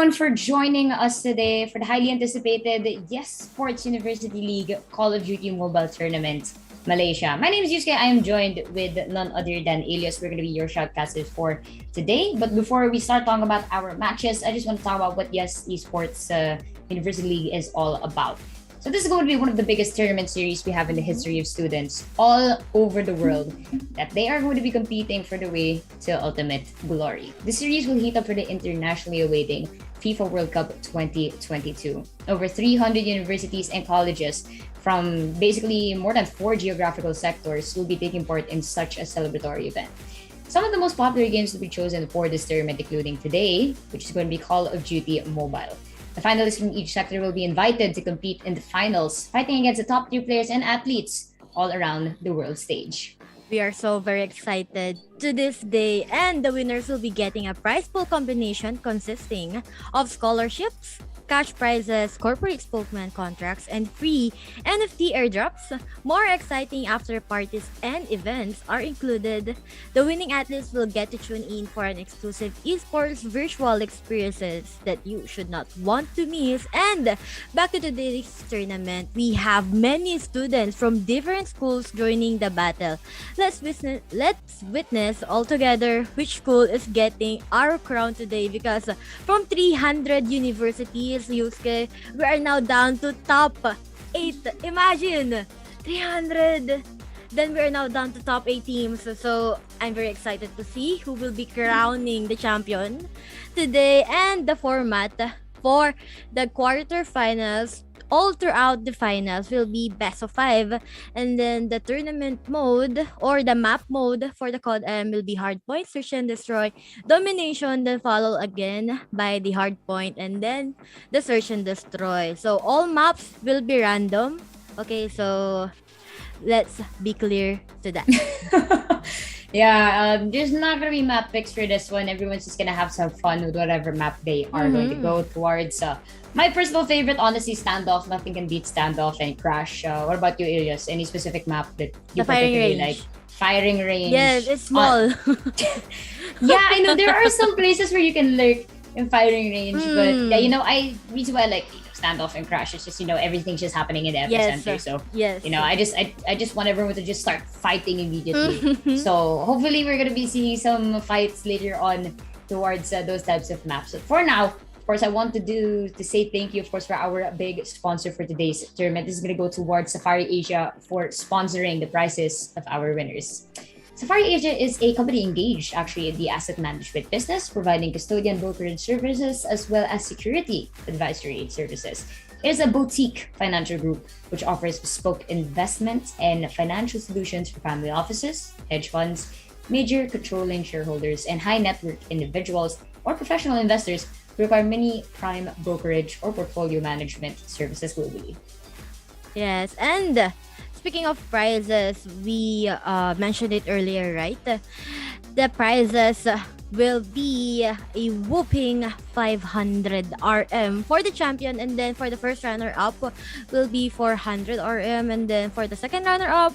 everyone for joining us today for the highly anticipated Yesports University League Call of Duty Mobile Tournament, Malaysia. My name is Yusuke. I am joined with none other than Elias. We're going to be your shoutcasters for today. But before we start talking about our matches, I just want to talk about what Yes Esports University League is all about. So this is going to be one of the biggest tournament series we have in the history of students all over the world that they are going to be competing for the way to ultimate glory. The series will heat up for the internationally awaiting FIFA World Cup 2022. Over 300 universities and colleges from basically more than 4 geographical sectors will be taking part in such a celebratory event. Some of the most popular games to be chosen for this tournament, including today, which is going to be Call of Duty Mobile. The finalists from each sector will be invited to compete in the finals, fighting against the top tier players and athletes all around the world stage. We are so very excited to this day, and the winners will be getting a prize pool combination consisting of scholarships, cash prizes, corporate spokesman contracts, and free NFT airdrops. More exciting after parties and events are included. The winning athletes will get to tune in for an exclusive esports virtual experiences that you should not want to miss. And back to today's tournament, we have many students from different schools joining the battle. Let's witness all together which school is getting our crown today, because from 300 universities, Yusuke, we are now down to top 8. Imagine! 300! Then we are now down to top 8 teams. So I'm very excited to see who will be crowning the champion today. And the format for the quarterfinals all throughout the finals will be best of 5, and then the tournament mode or the map mode for the COD M will be hardpoint, search and destroy, domination, then followed again by the hardpoint, and then the search and destroy. So all maps will be random. Okay, so let's be clear to that. Yeah, there's not going to be map picks for this one. Everyone's just going to have some fun with whatever map they are going to go towards. My personal favorite, honestly, standoff. Nothing can beat standoff and crash. What about you, Ilias? Any specific map that you The firing particularly range. like? Firing range. Yes, it's small. Yeah, I know there are some places where you can lurk in firing range, but yeah, reason why I like standoff and crash is just everything's just happening in the epicenter. So yes. I just want everyone to just start fighting immediately. So hopefully we're gonna be seeing some fights later on towards those types of maps. So for now, of course, I want to say thank you, of course, for our big sponsor for today's tournament. This is gonna go towards Safari Asia for sponsoring the prizes of our winners. Safari Asia is a company engaged actually in the asset management business, providing custodian brokerage services as well as security advisory services. It is a boutique financial group which offers bespoke investments and financial solutions for family offices, hedge funds, major controlling shareholders, and high net worth individuals or professional investors who require many prime brokerage or portfolio management services globally. Yes, and speaking of prizes, we mentioned it earlier, right? The prizes will be a whooping 500 RM for the champion, and then for the first runner-up will be 400 RM, and then for the second runner-up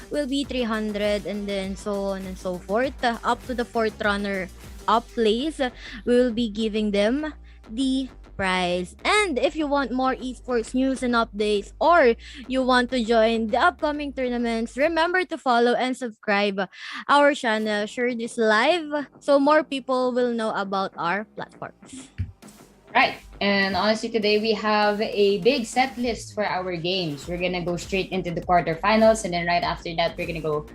will be 300, and then so on and so forth. Up to the fourth runner-up place, we will be giving them the prize. And if you want more esports news and updates, or you want to join the upcoming tournaments, remember to follow and subscribe our channel, share this live so more people will know about our platforms. Right. And honestly, today we have a big set list for our games. We're going to go straight into the quarterfinals, and then right after that, we're going to go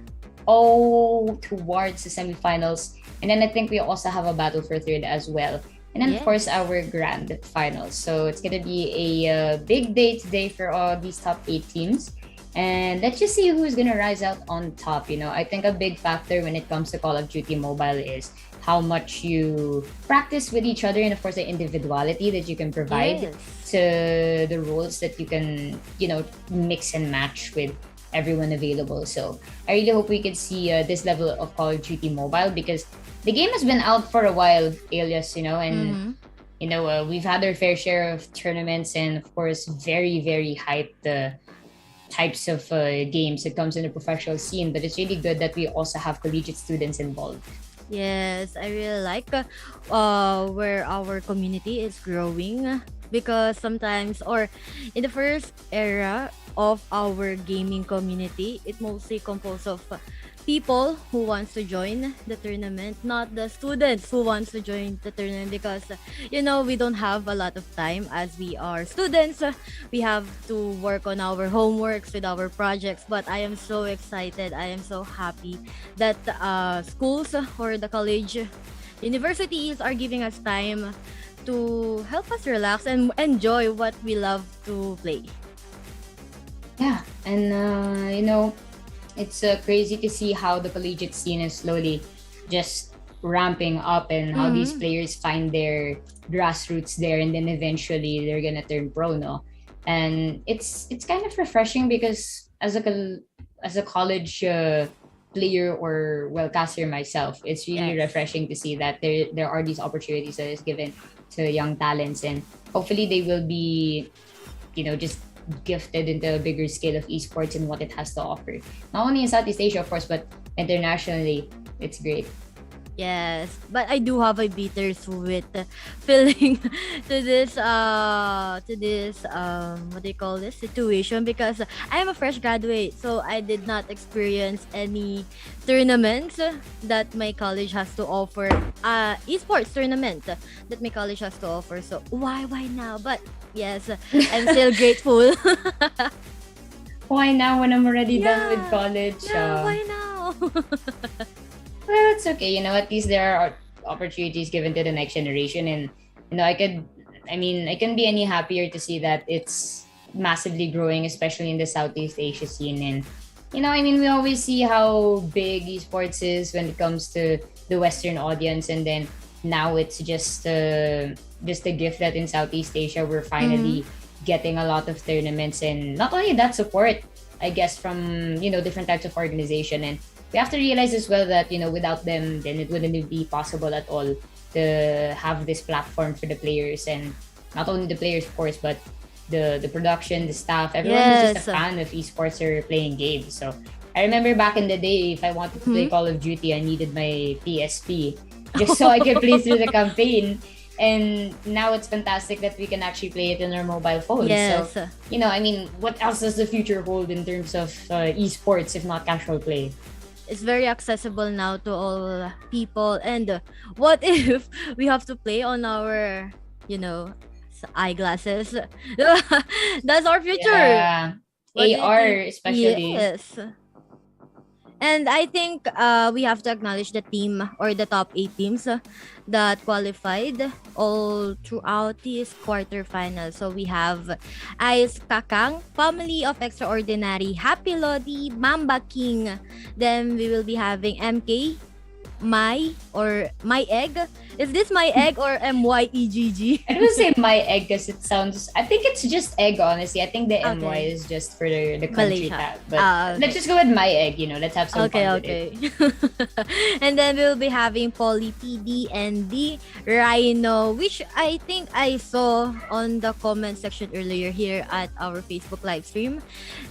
towards the semifinals. And then I think we also have a battle for third as well. And then, of course, our grand finals. So it's going to be a big day today for all these top 8 teams. And let's just see who's going to rise out on top. I think a big factor when it comes to Call of Duty Mobile is how much you practice with each other, and, of course, the individuality that you can provide to the roles that you can, mix and match with everyone available. So I really hope we can see this level of Call of Duty Mobile, because the game has been out for a while, Alias, and we've had our fair share of tournaments and, of course, very, very hyped types of games that comes in the professional scene. But it's really good that we also have collegiate students involved. Yes, I really like where our community is growing, because sometimes, or in the first era of our gaming community, it mostly composed of people who wants to join the tournament, not the students who wants to join the tournament, because we don't have a lot of time as we are students. We have to work on our homeworks with our projects, but I am so excited, I am so happy that schools or the college universities are giving us time to help us relax and enjoy what we love to play. Yeah, and it's crazy to see how the collegiate scene is slowly just ramping up, and how these Mm-hmm. players find their grassroots there, and then eventually they're gonna turn pro, no? And it's kind of refreshing because as a college player, or well, caster myself, it's really Yes. refreshing to see that there are these opportunities that is given to young talents, and hopefully they will be just gifted into a bigger scale of esports and what it has to offer. Not only in Southeast Asia, of course, but internationally. It's great. Yes, but I do have a bittersweet feeling to this what do you call this situation, because I am a fresh graduate, so I did not experience any tournaments that my college has to offer. Esports tournament that my college has to offer. So why now? But yes, I'm still grateful. Why now when I'm already done with Yeah, college? yeah. Why now? Well, it's okay. At least there are opportunities given to the next generation, and I can be any happier to see that it's massively growing, especially in the Southeast Asia scene. And we always see how big esports is when it comes to the Western audience, and then now it's just a gift that in Southeast Asia we're Mm-hmm. finally getting a lot of tournaments, and not only that, support, I guess, from different types of organization. And we have to realize as well that without them, then it wouldn't be possible at all to have this platform for the players, and not only the players, of course, but the production, the staff, everyone who's just a Yes. fan of esports or playing games. So I remember back in the day, if I wanted to play Mm-hmm. Call of Duty, I needed my PSP just so I could play through the campaign. And now it's fantastic that we can actually play it in our mobile phones. So, Yes. what else does the future hold in terms of esports if not casual play? It's very accessible now to all people. And what if we have to play on our, you know, eyeglasses? That's our future. Yeah, What do you AR think? especially. Yes. And I think we have to acknowledge the team, or the top 8 teams that qualified all throughout this quarterfinal. So we have Ice Kakang, Family of Extraordinary, Happy Lodi, Mamba King. Then we will be having MK, My Egg. Is this My Egg or MYEGG? I don't say my egg because it sounds. I think it's just egg. Honestly, I think the MY Okay. is just for the country Malaysia. tag. But let's Okay. just go with my egg. Let's have some Okay, fun with it. okay. And then we'll be having Poly PD and the Rhino, which I think I saw on the comment section earlier here at our Facebook live stream,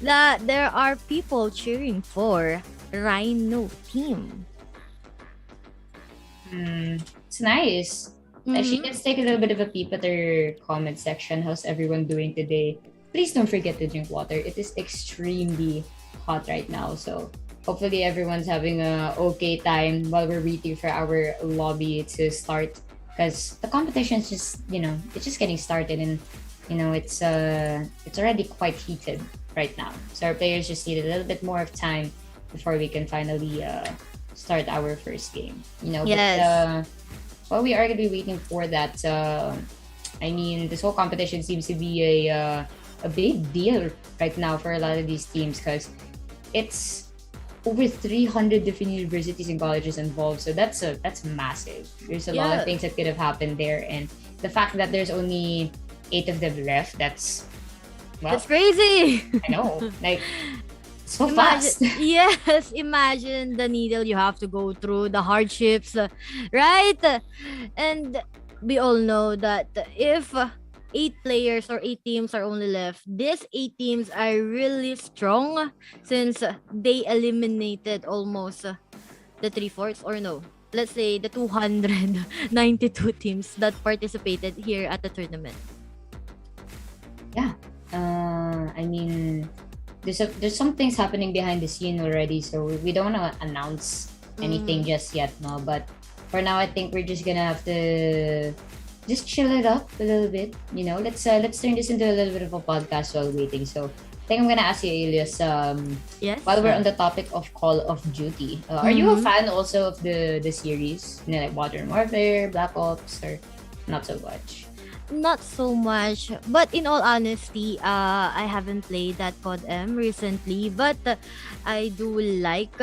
that there are people cheering for Rhino team. It's nice. Actually, Mm-hmm. let's take a little bit of a peep at their comment section. How's everyone doing today? Please don't forget to drink water. It is extremely hot right now. So hopefully everyone's having a okay time while we're waiting for our lobby to start. Because the competition is just, it's just getting started, and it's already quite heated right now. So our players just need a little bit more of time before we can finally start our first game. But Yes. while we are gonna be waiting for that, this whole competition seems to be a big deal right now for a lot of these teams, because it's over 300 different universities and colleges involved. So that's massive. There's a lot of Yeah. things that could have happened there, and the fact that there's only 8 of them left, that's, well, That's crazy. I know, like, so Imagine, fast. yes, imagine the needle you have to go through, the hardships, right? And we all know that if 8 players or 8 teams are only left, these 8 teams are really strong, since they eliminated almost the three fourths, or no, let's say the 292 teams that participated here at the tournament. Yeah. I mean, there's some things happening behind the scene already, so we don't want to announce anything just yet, no. But for now, I think we're just gonna have to just chill it up a little bit. Let's turn this into a little bit of a podcast while waiting. So I think I'm gonna ask you, Elias. Yes. While we're on the topic of Call of Duty, are you a fan also of the series? Like Modern Warfare, Black Ops, or not so much? Not so much, but in all honesty, I haven't played that COD M recently, but I do like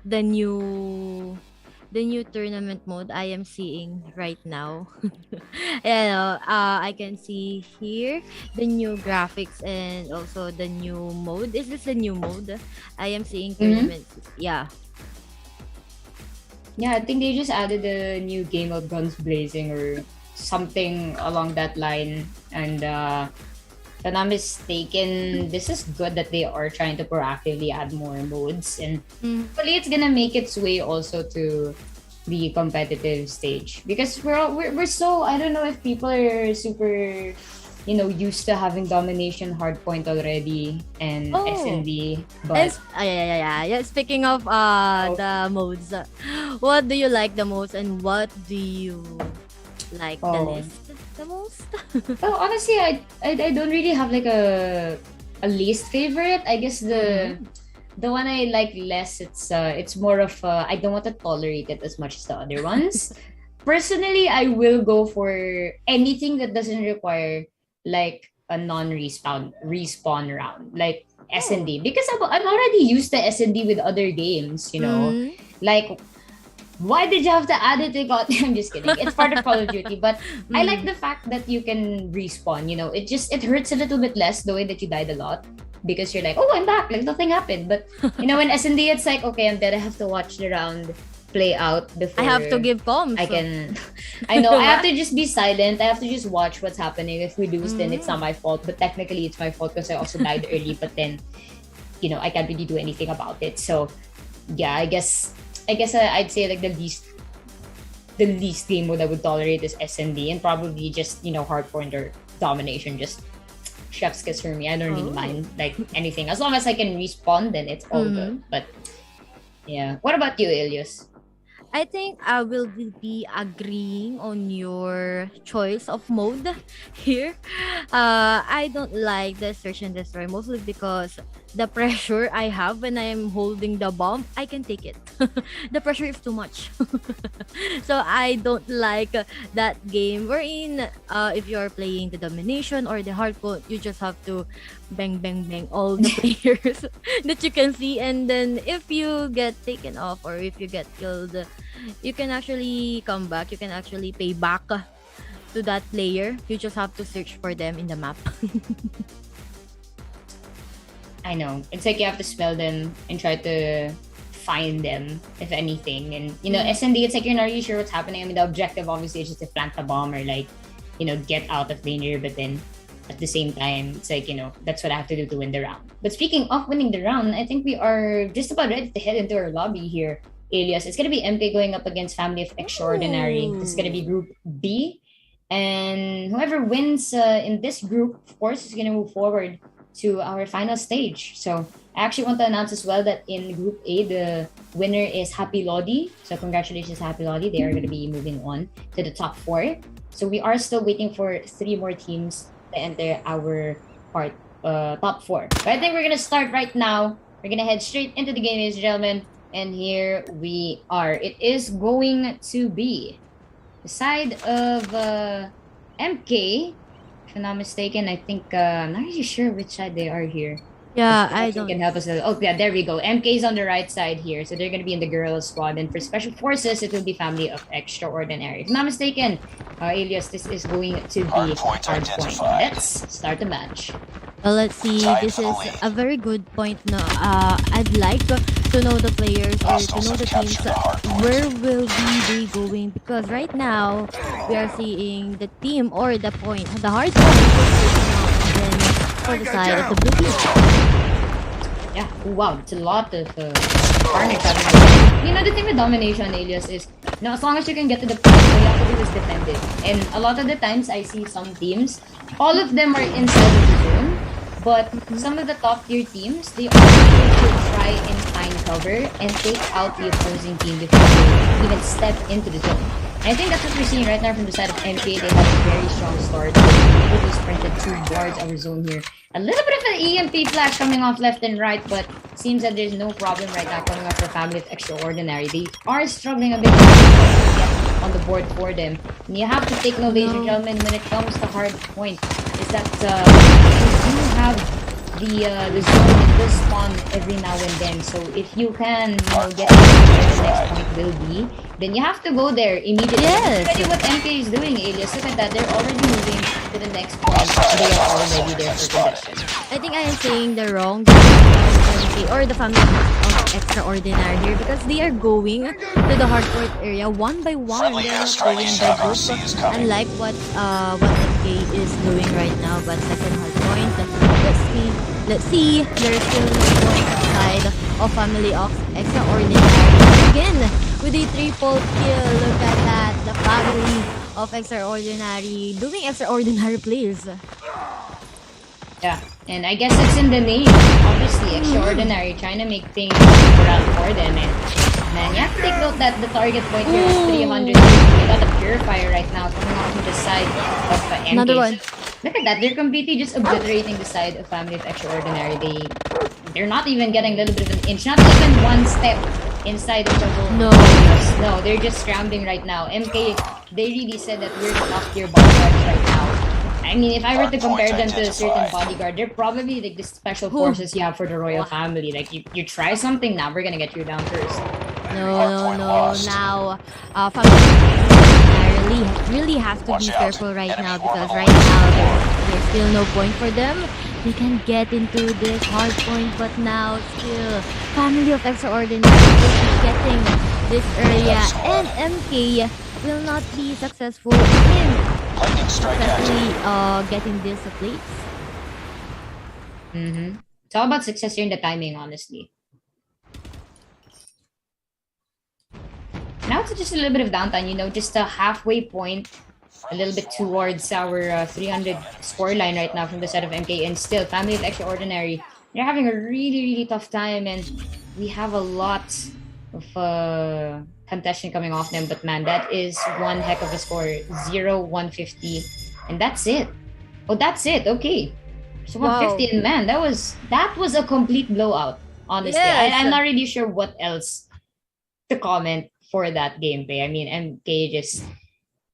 the new tournament mode I am seeing right now. I can see here the new graphics and also the new mode. Is this the new mode? I am seeing tournaments. Yeah. Yeah, I think they just added a new game of Guns Blazing or something along that line. And if I'm not mistaken, this is good that they are trying to proactively add more modes. And hopefully it's gonna make its way also to the competitive stage. Because we're so, I don't know if people are super, used to having domination hardpoint already and S&D. But Yeah. Speaking of the modes, what do you like the most and what do you like the least the most? Well, honestly, I don't really have like a least favorite. I guess the one I like less, it's more of I don't want to tolerate it as much as the other ones. Personally, I will go for anything that doesn't require like a respawn round, like S&D, because I'm already used to S&D with other games. Like, why did you have to add it? I'm just kidding. It's part of Call of Duty, but I like the fact that you can respawn. It hurts a little bit less the way that you died a lot because you're like, oh, I'm back, like nothing happened. But in S&D, it's like, okay, I'm dead. I have to watch the round play out before I have to give comms. I know. I have to just be silent. I have to just watch what's happening. If we lose, then it's not my fault. But technically, it's my fault because I also died early. But then, I can't really do anything about it. So, yeah, I guess I'd say like the least game mode I would tolerate is S&D, and probably just hardpoint or domination. Just chef's kiss for me. I don't really mind like anything as long as I can respawn. Then it's all good. But yeah, what about you, Elias? I think I will be agreeing on your choice of mode here. I don't like the search and destroy mostly because the pressure I have when I am holding the bomb, I can take it. The pressure is too much. So I don't like that game wherein if you are playing the domination or the hardcore, you just have to bang all the players that you can see, and then if you get taken off or if you get killed, you can actually come back. You can actually pay back to that player. You just have to search for them in the map. I know. It's like you have to smell them and try to find them, if anything. And, S&D, it's like you're not really sure what's happening. I mean, the objective, obviously, is just to plant the bomb or, like, get out of danger. But then, at the same time, it's like, that's what I have to do to win the round. But speaking of winning the round, I think we are just about ready to head into our lobby here, Elias. It's going to be MK going up against Family of Extraordinary. This is going to be Group B. And whoever wins in this group, of course, is going to move forward to our final stage. So I actually want to announce as well that in Group A, the winner is Happy Lodi. So congratulations, Happy Lodi. They are going to be moving on to the top 4. So we are still waiting for 3 more teams to enter our top 4. But I think we're going to start right now. We're going to head straight into the game, ladies and gentlemen. And here we are. It is going to be the side of MK. If I'm not mistaken, I think I'm not really sure which side they are here. Yeah, I don't. Can help us. Oh, yeah, there we go. MK is on the right side here, so they're gonna be in the girls squad. And for special forces, it will be Family of Extraordinary. If I'm not mistaken, Elias, this is going to be hardpoint. Let's start the match. Well, let's see. This is a very good point. No, I'd like to know the players or to know the teams. Where will they going? Because right now we are seeing the team or the hard point for the side of the blue team. Yeah. Wow, it's a lot of carnage happening. the thing with domination, Alias, is as long as you can get to the point, all you have to do is defend it. And a lot of the times, I see some teams, all of them are inside of the zone, but some of the top tier teams, they are able to try and find cover and take out the opposing team before they even step into the zone. And I think that's what we're seeing right now from the side of MK. They have a very strong start. They able to sprinted towards our zone here. A little bit of an EMP flash coming off left and right, but seems that there's no problem right now coming up for Family of Extraordinary. They are struggling a bit to get on the board for them. And you have to take note, ladies and gentlemen, when it comes to hard point, is that you do have the zone that will spawn every now and then. So if you can, get to where the next point will be, then you have to go there immediately. Yes. Look at what MK is doing, Alias. Look at that. They're already moving to the next point. They are already there for conduction. I think I am saying the wrong MK or the Family of Extraordinary here because they are going to the hardcore area one by one. They are not going by group, unlike what MK is doing right now. But second hard point, let's see. There's still no point outside of Family of Extraordinary. Again, with a triple kill. Look at that. The Family of Extraordinary doing extraordinary plays. Yeah, and I guess it's in the name. Obviously, Extraordinary, trying to make things around for them. And man, you have to take note that the target point here is 300. They got a Purifier right now coming off from the side of MK. Another one. Look at that, they're completely just obliterating the side of Family of Extraordinary. They're not even getting a little bit of an inch, not even one step inside of the whole. No, they're just scrambling right now. MK, they really said that we're the top tier bodyguards right now. I mean, if I were to compare them to a certain bodyguard, they're probably like the special forces you have for the royal family. Like you try something, now we're gonna get you down first. No. Now, Family really have to be careful right now because right now there's still no point for them. They can get into this hard point, but now still Family of Extraordinary will be getting this area, and MK will not be successful in getting this place. It's all about success here in the timing, honestly. Now it's just a little bit of downtime, just a halfway point, a little bit towards our 300 scoreline right now from the side of MK, and still Family of Extraordinary, they're having a really, really tough time, and we have a lot of contention coming off them, but man, that is one heck of a score. 0-150, and that's it. Oh, that's it. Okay, so 150, and man, that was a complete blowout, honestly. Yes. I'm not really sure what else to comment for that gameplay. I mean, MK just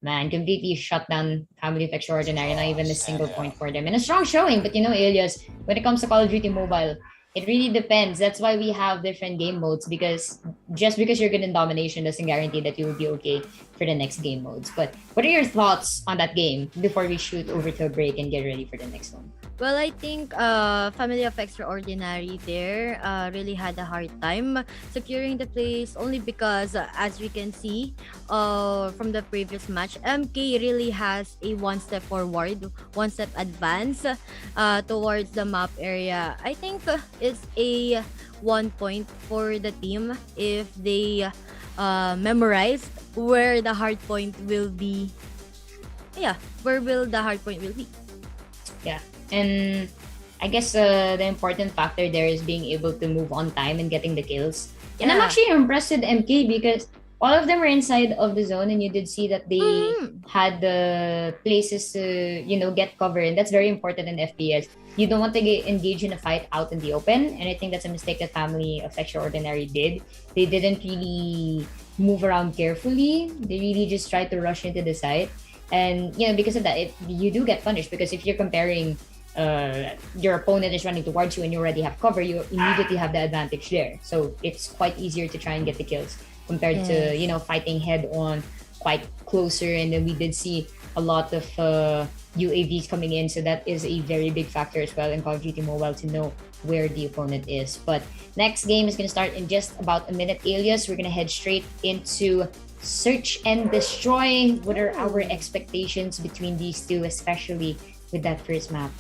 completely shut down Family of Extraordinary, not even a single point for them, and a strong showing. But Alias, when it comes to Call of Duty Mobile, it really depends. That's why we have different game modes, because just because you're good in domination doesn't guarantee that you will be okay for the next game modes. But what are your thoughts on that game before we shoot over to a break and get ready for the next one? Well, I think Family of Extraordinary there really had a hard time securing the place, only because as we can see from the previous match, MK really has a one step forward, one step advance towards the map area. I think it's a 1 point for the team if they memorize where the hard point will be. Where will the hard point will be? Yeah. And I guess the important factor there is being able to move on time and getting the kills. And I'm actually impressed with MK because all of them were inside of the zone, and you did see that they had the places to, get cover. And that's very important in FPS. You don't want to engage in a fight out in the open. And I think that's a mistake that Family of Extraordinary did. They didn't really move around carefully. They really just tried to rush into the site. And, because of that, you do get punished, because if you're comparing your opponent is running towards you and you already have cover, you immediately have the advantage there. So it's quite easier to try and get the kills compared to, fighting head on quite closer. And then we did see a lot of UAVs coming in. So that is a very big factor as well in Call of Duty Mobile to know where the opponent is. But next game is going to start in just about a minute, Alias. We're going to head straight into Search and Destroy. What are our expectations between these two, especially with that first map?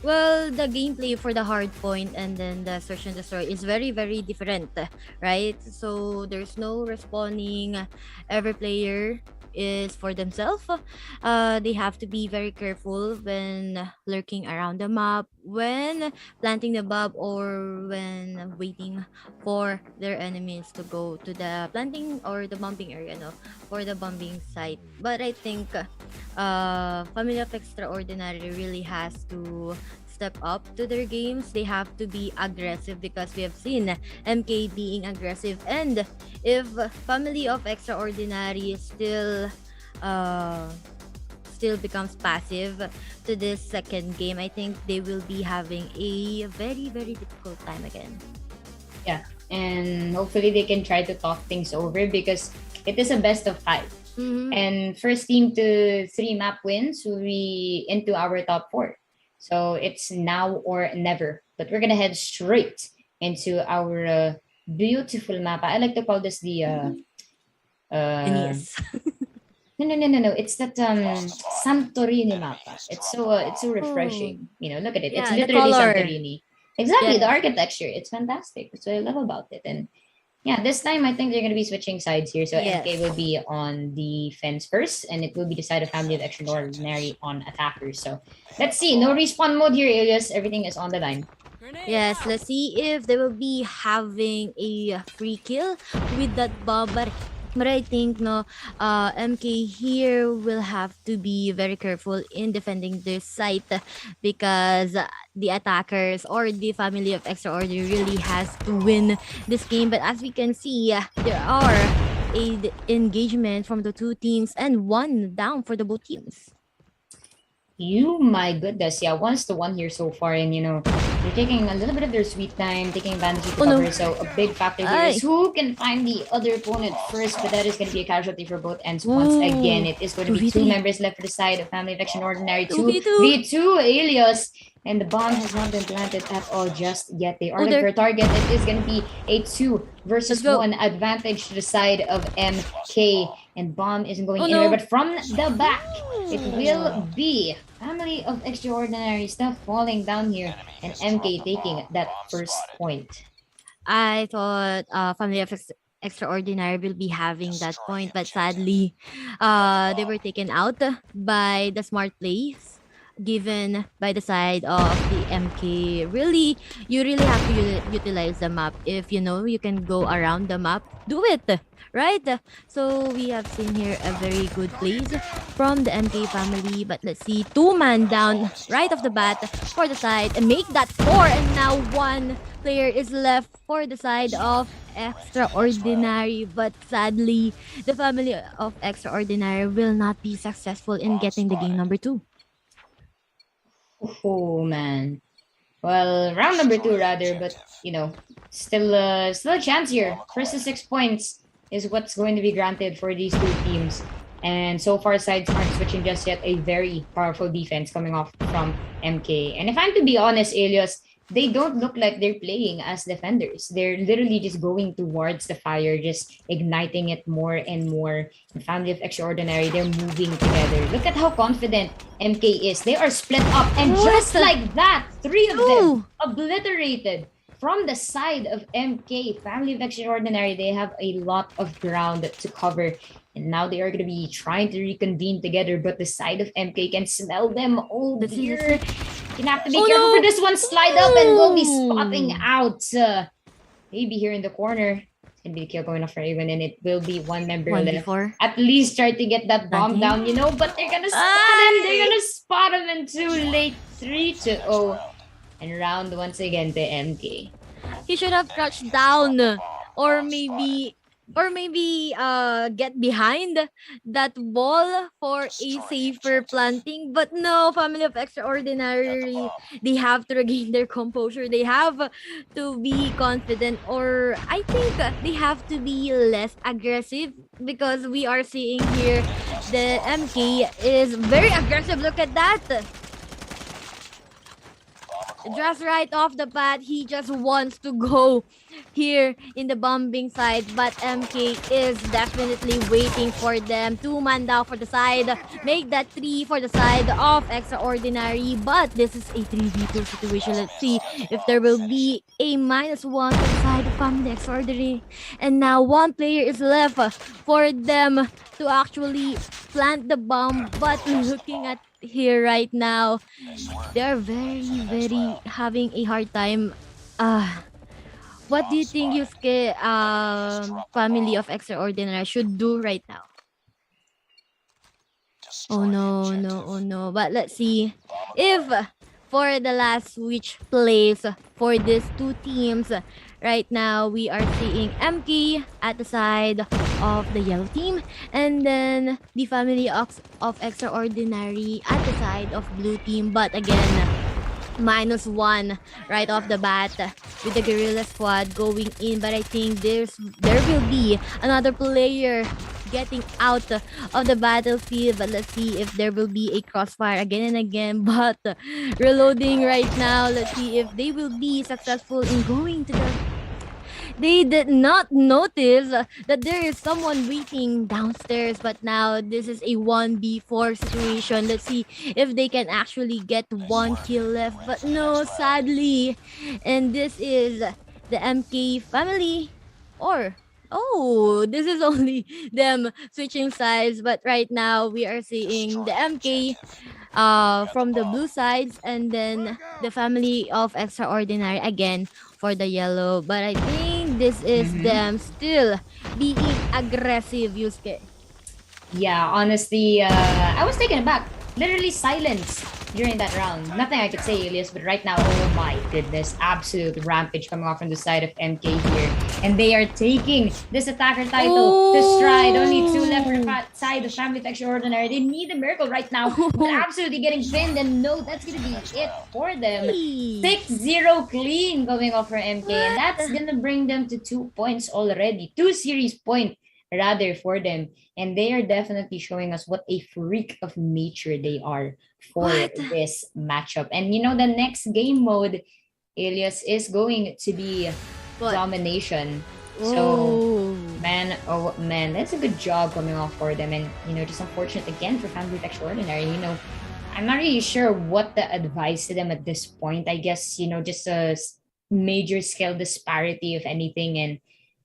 Well, the gameplay for the hard point and then the search and destroy is very, very different, right? So there's no respawning. Every player is for themselves. They have to be very careful when lurking around the map, when planting the bomb, or when waiting for their enemies to go to the planting or the bombing area, no, for the bombing site. But I think Family of Extraordinary really has to step up to their games. They have to be aggressive because we have seen MK being aggressive. And if Family of Extraordinary uh, still becomes passive to this second game, I think they will be having a very, very difficult time again. Yeah, and hopefully they can try to talk things over because it is a best of 5. Mhm. And first team to 3 map wins will be into our top 4. So it's now or never. But we're gonna head straight into our beautiful map. I like to call this the NES. no. It's that Santorini mapa. It's so Oh, refreshing. Look at it. It's yeah, the literally color. Santorini. Exactly, the Yes. architecture. It's fantastic. That's what I love about it. And yeah, this time I think they're gonna be switching sides here. So MK Yes. will be on the fence first, and it will be the side of Family of Extraordinary on attackers. So let's see. No respawn mode here, Elias. Everything is on the line. Yes, let's see if they will be having a free kill with that bomb. But I think no, MK here will have to be very careful in defending this site because the attackers or the Family of Extraordinary really has to win this game. But as we can see, there are engagement from the two teams and one down for the both teams. My goodness, yeah, 1-1 here so far, and they're taking a little bit of their sweet time, taking advantage of the Oh no. cover. So a big factor here Ay. is who can find the other opponent first, but that is going to be a casualty for both ends. Once Ooh. again, it is going to be 2 2v3. members left for the side of Family of Extraordinary. 2v2. 2v2, Elias. And the bomb has not been planted at all just yet. They are Oh, looking for there. a target. It is going to be a 2 versus Let's go. 1 advantage to the side of MK. And bomb isn't going Oh, anywhere, no. but from the back, it will be Family of Extraordinary stuff falling down here, and MK taking that first point. I thought Family of Extraordinary will be having that point, but sadly, they were taken out by the smart plays given by the side of the MK. Really, you really have to utilize the map. If you know you can go around the map, do it, right? So we have seen here a very good plays from the MK family. But let's see, 2-man down right off the bat for the side and make that 4. And now 1 player is left for the side of Extraordinary. But sadly, the Family of Extraordinary will not be successful in getting the game number 2. Oh man. Well, round number 2 rather, but still a chance here. First to 6 points is what's going to be granted for these two teams. And so far, sides aren't switching just yet. A very powerful defense coming off from MK. And if I'm to be honest, Elias, they don't look like they're playing as defenders. They're literally just going towards the fire, just igniting it more and more. The Family of Extraordinary, they're moving together. Look at how confident MK is. They are split up, and just like that, 3 of them obliterated. From the side of MK, Family of Extraordinary, they have a lot of ground to cover. And now they are going to be trying to reconvene together, but the side of MK can smell them. Oh dear. You have to be careful for this one. Slide up and we'll be spotting out. Maybe here in the corner. It's going to be a kill going off for Raven, and it will be 1 member left. At least try to get that bomb down, but they're going to spot him. They're going to spot him, and too late. 3-0. And round once again to MK. He should have crouched down or maybe get behind that wall for a safer planting. But no, Family of Extraordinary, they have to regain their composure. They have to be confident, or I think they have to be less aggressive, because we are seeing here the MK is very aggressive. Look at that. just right off the bat, he just wants to go here in the bombing side, but MK is definitely waiting for them. 2-man down for the side, make that 3 for the side of Extraordinary, but this is a 3v2 situation. Let's see if there will be a -1 for the side of Family Extraordinary. And now one player is left for them to actually plant the bomb, but looking at here right now, they are very, very having a hard time. What do you think Yusuke family of Extraordinary should do right now? Oh no, no, oh no. But let's see if for the last switch plays for these two teams. Right now, we are seeing MK at the side of the yellow team, and then the family of Extraordinary at the side of blue team. But again, -1 right off the bat with the Guerrilla Squad going in. But I think there will be another player getting out of the battlefield. But let's see if there will be a crossfire again and again. But reloading right now. Let's see if they will be successful in going to the... They did not notice that there is someone waiting downstairs, but now this is a 1v4 situation. Let's see if they can actually get one kill left, but no, sadly. And this is the MK family, or oh, this is only them switching sides, but right now we are seeing the MK from the blue sides, and then the family of Extraordinary again for the yellow. But I think this is them still being aggressive, Yusuke. Yeah, honestly, I was taken aback. Literally silence during that round. Nothing I could say, Elias, but right now, oh my goodness, absolute rampage coming off from the side of MK here. And they are taking this attacker title to stride. Only 2 left for the side of Family of Extraordinary. They need a miracle right now. They're absolutely getting pinned, and no, that's gonna be it for them. 6-0 clean going off for MK, and that's gonna bring them to 2 points already. 2 series points rather for them, and they are definitely showing us what a freak of nature they are for this matchup. And you know, the next game mode, Elias, is going to be domination. So man, oh man, that's a good job coming off for them. And you know, just unfortunate again for Family of Extraordinary. You know, I'm not really sure what the advice to them at this point. I guess, you know, just a major skill disparity, if anything, and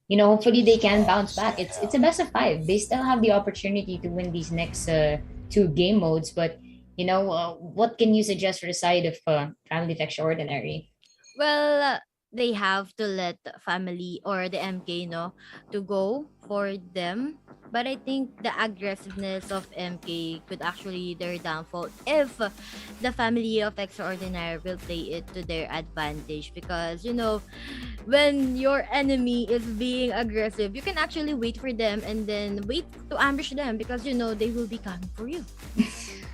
you know, hopefully they can bounce back. It's a best of 5. They still have the opportunity to win these next 2 game modes. But you know, what can you suggest for the side of Family of Extraordinary? Well, they have to let family or the MK know to go for them. But I think the aggressiveness of MK could actually their downfall if the family of Extraordinary will play it to their advantage. Because, you know, when your enemy is being aggressive, you can actually wait for them and then wait to ambush them, because, you know, they will be coming for you.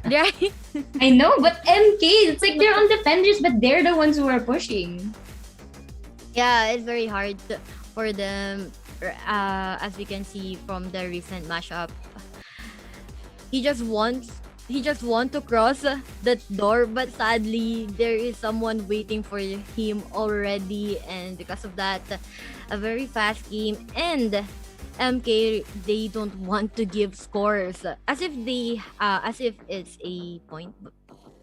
Right? I know, but MK, it's like they're on defenders, but they're the ones who are pushing. Yeah, it's very hard for them. As we can see from the recent mashup, he just wants to cross that door, but sadly there is someone waiting for him already, and because of that, a very fast game. And MK, they don't want to give scores as if it's a point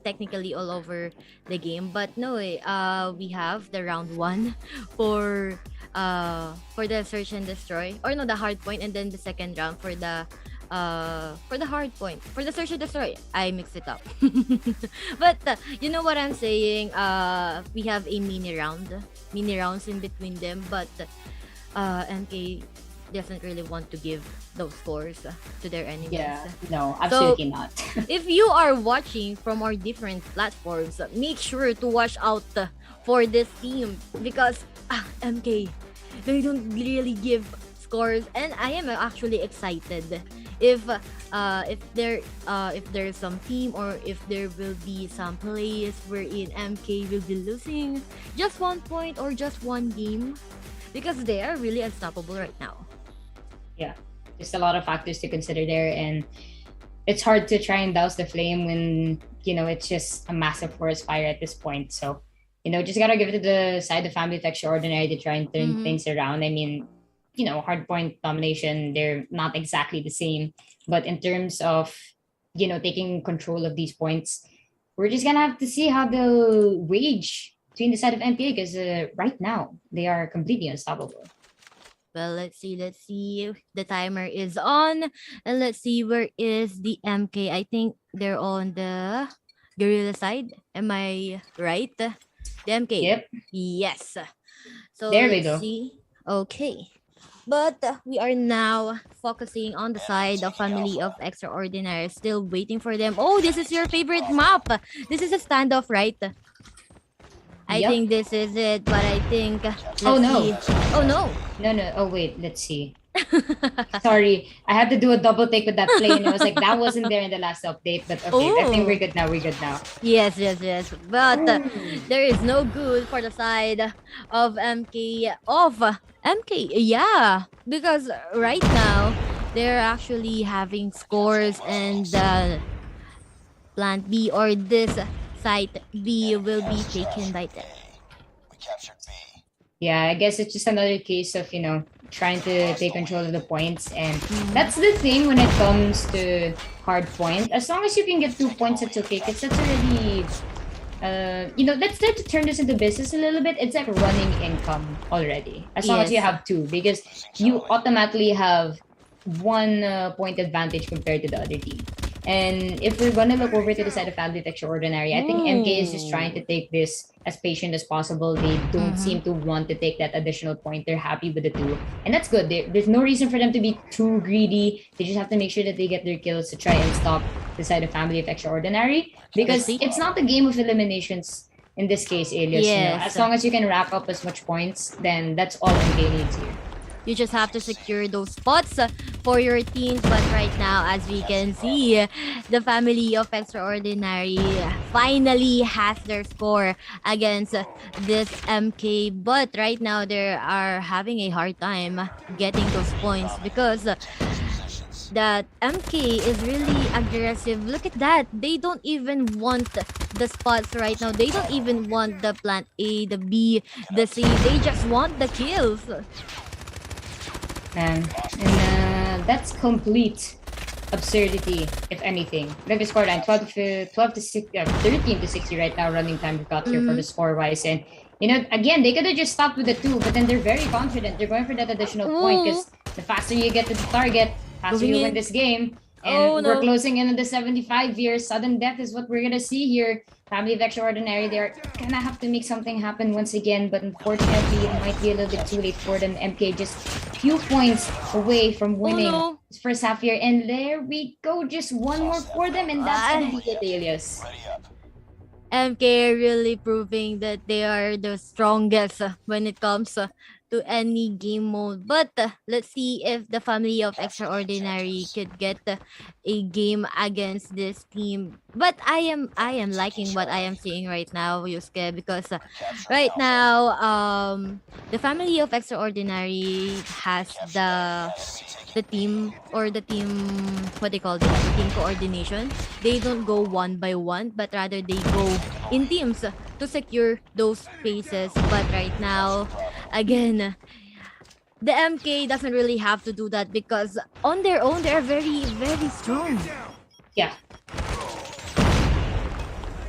technically all over the game. But no, we have the round 1 for the search and destroy, or no, the hard point, and then the second round for the hard point, for the search and destroy. I mixed it up. But you know what I'm saying, we have a mini rounds in between them, but MK doesn't really want to give those scores to their enemies. Yeah, no, absolutely not. If you are watching from our different platforms, make sure to watch out for this team, because MK, they don't really give scores, and I am actually excited if there's some team, or if there will be some plays wherein MK will be losing just 1 point or just 1 game, because they are really unstoppable right now. Yeah, just a lot of factors to consider there, and it's hard to try and douse the flame when, you know, it's just a massive forest fire at this point. So, you just gotta give it to the side of Family of Extraordinary to try and turn Mm-hmm. things around. I mean, hardpoint domination, they're not exactly the same. But in terms of, taking control of these points, we're just gonna have to see how they'll wage between the side of MPA because right now they are completely unstoppable. Well, let's see. Let's see. The timer is on. And let's see where is the MK. I think they're on the guerrilla side. Am I right? The MK. Yep, Yes. So there we let's go. see. Okay. But we are now focusing on the side of Family of Extraordinary. Still waiting for them. Oh, this is your favorite map. This is a standoff, right? I Yep. think this is it. But I think, Oh let's no. see. Oh, no. No. Oh wait, let's see. Sorry, I had to do a double take with that play, and I was like, that wasn't there in the last update. But okay, I think Oh. we're good now. We're good now. Yes, yes, yes. But Ooh. there is no good for the side of MK. Of MK, yeah. Because right now, they're actually having scores and plant B or this site B will be taken by them. Yeah, I guess it's just another case of, trying to take control of the points. And Mhm. that's the thing when it comes to hard point. As long as you can get 2 points, it's okay. Because that's already, let's start to turn this into business a little bit. It's like running income already. As long as you Yes. have two. Because you automatically have 1 point advantage compared to the other team. And if we're gonna look over to the side of Family of Extraordinary, I think MK is just trying to take this as patient as possible. They don't Mm-hmm. seem to want to take that additional point. They're happy with the two, and that's good. There's no reason for them to be too greedy. They just have to make sure that they get their kills to try and stop the side of Family of Extraordinary Let's because see. it's not a game of eliminations in this case, Alias. Yes. As long as you can rack up as much points, then that's all MK needs here. You just have to secure those spots for your teams. But right now, as we can see, the Family of Extraordinary finally has their score against this MK. But right now, they are having a hard time getting those points because that MK is really aggressive. Look at that. They don't even want the spots right now. They don't even want the plant A, the B, the C. They just want the kills. And that's complete absurdity, if anything. Look at the scoreline 12 to 6, 13 to 60 right now, running time we've got here for the score wise. And, again, they could have just stopped with the 2, but then they're very confident. They're going for that additional point because the faster you get to the target, faster Moving you win in. this game. And Oh, we're no. closing in on the 75 years. Sudden death is what we're going to see here. Family of Extraordinary, they're going to have to make something happen once again. But unfortunately, it might be a little bit too late for them. MK just a few points away from winning no. his first half year. And there we go. Just one more for them. And that's going to be it, Alias. MK really proving that they are the strongest when it comes to any game mode. But let's see if the Family of Extraordinary could get a game against this team. But I am liking what I am seeing right now, Yusuke, because right now the Family of Extraordinary has the team or the team, what they call this, the team coordination. They don't go one by one, but rather they go in teams to secure those spaces. But right now, again, the MK doesn't really have to do that because on their own they're very, very strong. Yeah.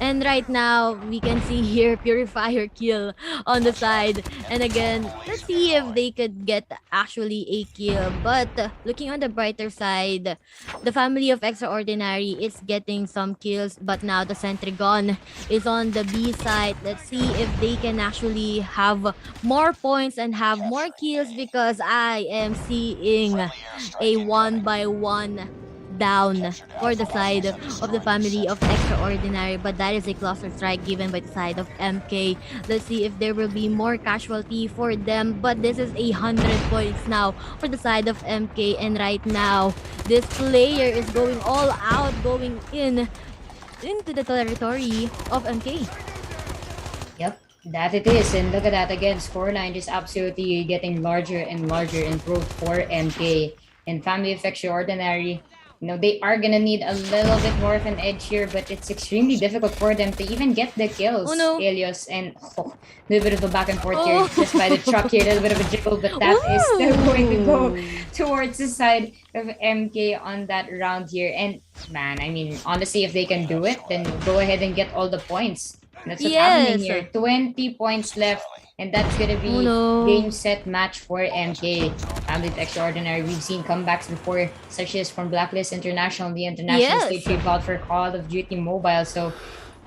And right now, we can see here Purifier kill on the side. And again, let's see if they could get actually a kill. But looking on the brighter side, the Family of Extraordinary is getting some kills. But now the Sentry Gun is on the B side. Let's see if they can actually have more points and have more kills because I am seeing a 1-by-1 down for the side of the Family of Extraordinary, but that is a cluster strike given by the side of MK. Let's see if there will be more casualty for them, but this is 100 points now for the side of MK, and right now this player is going all out, going into the territory of MK. Yep, that it is. And look at that again. Scoreline just absolutely getting larger and larger in growth for MK. And Family of Extraordinary, They are gonna need a little bit more of an edge here, but it's extremely difficult for them to even get the kills, Oh no. Elios. And a little bit of a back and forth here Oh. just by the truck here, a little bit of a jiggle, but that is still going to go towards the side of MK on that round here. And man, I mean, honestly, if they can do it, then go ahead and get all the points. And that's what's happening here. 20 points left. And that's going to be game, set, match for MK. Family of Extraordinary. We've seen comebacks before, such as from Blacklist International, the international stage trip out for Call of Duty Mobile. So,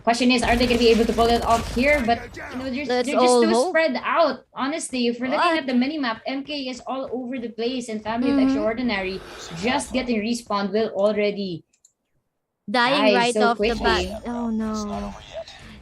question is, are they going to be able to pull it off here? But, they're just too spread out. Honestly, if we're looking at the minimap, MK is all over the place, and Family of Extraordinary just getting respawned will already dying right so off the quickly. bat. Oh no.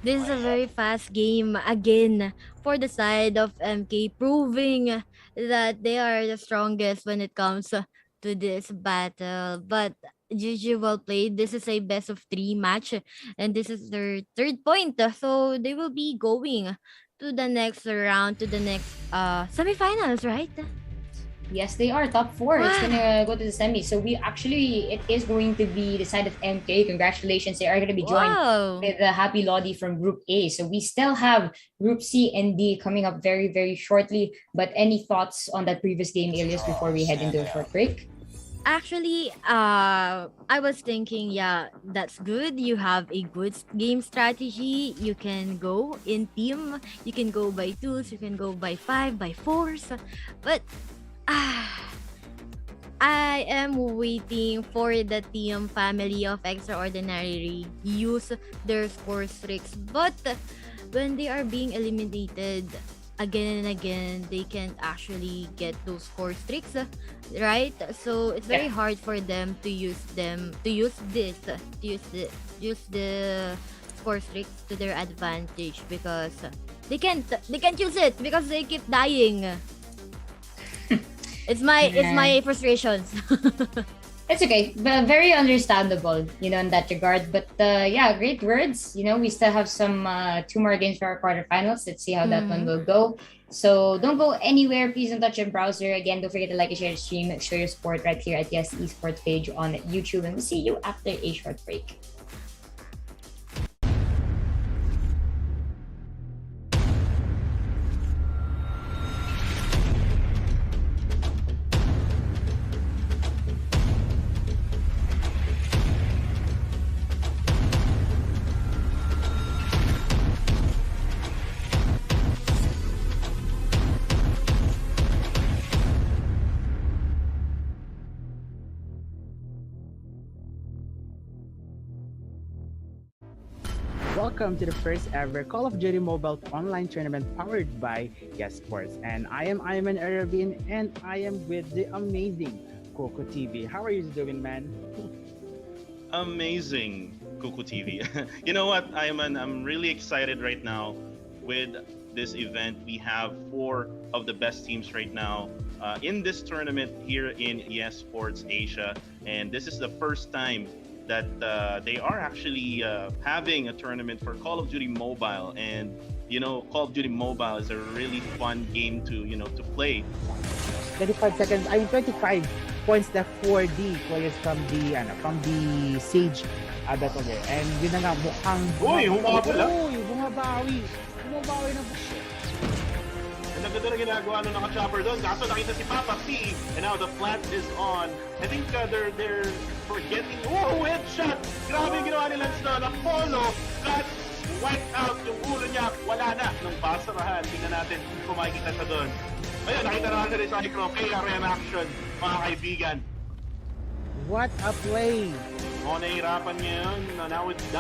This is a very fast game again for the side of MK, proving that they are the strongest when it comes to this battle. But GG, well played. This is a best of 3 match, and this is their 3rd point. So they will be going to the next round, to the next semifinals, right? Yes, they are top 4. It's gonna go to the semi. So it is going to be the side of MK. Congratulations, they are gonna be joined with the Happy Lodi from Group A. So we still have Group C and D coming up very, very shortly. But any thoughts on that previous game, Elias, before we head into a short break? Actually, I was thinking, yeah, that's good. You have a good game strategy. You can go in team. You can go by 2s. You can go by 5, by 4s. But I am waiting for the team Family of Extraordinary use their score streaks. But when they are being eliminated again and again, they can't actually get those score streaks, right? So it's very hard for them to use the score streaks to their advantage, because they can't use it because they keep dying. It's my frustrations. It's okay, but very understandable, in that regard. But great words. We still have some 2 more games for our quarterfinals. Let's see how that one will go. So don't go anywhere. Please don't touch your browser. Again, don't forget to like and share the stream. Show your support right here at the Yesports page on YouTube. And we'll see you after a short break. Welcome to the first ever Call of Duty Mobile online tournament powered by Yesports. And I am Ayman Arabin, and I am with the amazing Coco TV. How are you doing, man? Amazing, Coco TV. You know what, Ayman? I'm really excited right now with this event. We have 4 of the best teams right now in this tournament here in Yesports Asia. And this is the first time that they are actually having a tournament for Call of Duty Mobile. And Call of Duty Mobile is a really fun game to play. 25 seconds. 25 points left for the players from the Sage battle there. And yun na nga, mukhang bumabawi na po. And ang ganda na ginagawa nung naka-chopper doon. Kaso nakita si Papa P, and now the plant is on. I think they're forgetting. Oh, headshot! Grabe yung ginawa ni Lance na. Apollo got wiped out yung ulo niya. Wala na nung basarahan. Tingnan natin kung makikita sa doon. Ayun, nakita natin rin sa Micro. KRM action, mga kaibigan. What a play! Nahihirapan niya yun. Now with 2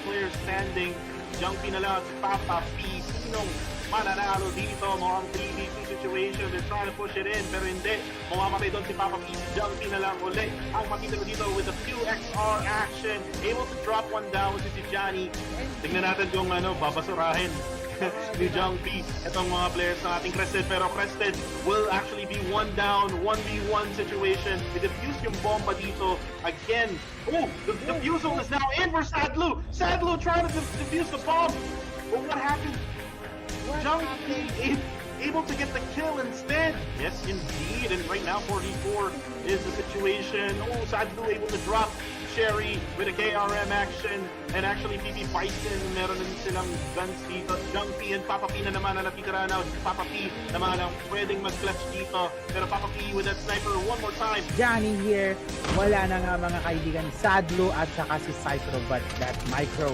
players standing. Jumpy na lang si Papa P. Sinong mananalo dito? Mukhang 3v2 situation. They're trying to push it in, pero hindi. Mamamatay doon si Papa P. Jumpy na lang ulit. Ang makita mo dito with a few XR action. Able to drop one down si Johnny. Tingnan natin kung babasurahin ni Jumpy itong mga players ng ating Crested. Pero Crested will actually be 1 down, 1v1 situation. I-defuse yung bomba dito. Again, the defusal is now in for Sadlu. Sadlu trying to defuse the bomb. But what happened? Jumpy able to get the kill instead. Yes, indeed. And right now, 44 is the situation. Oh, Sadlu able to drop Sherry with a KRM action. And actually, PP Bison, meron din silang guns dito. Jumpy and Papa P na naman na natitira na. Papa P naman ang pwedeng mag-clutch dito. Pero Papa P with that sniper one more time. Johnny here. Wala na nga mga kaibigan. Sadlu at saka si Cycro, but that micro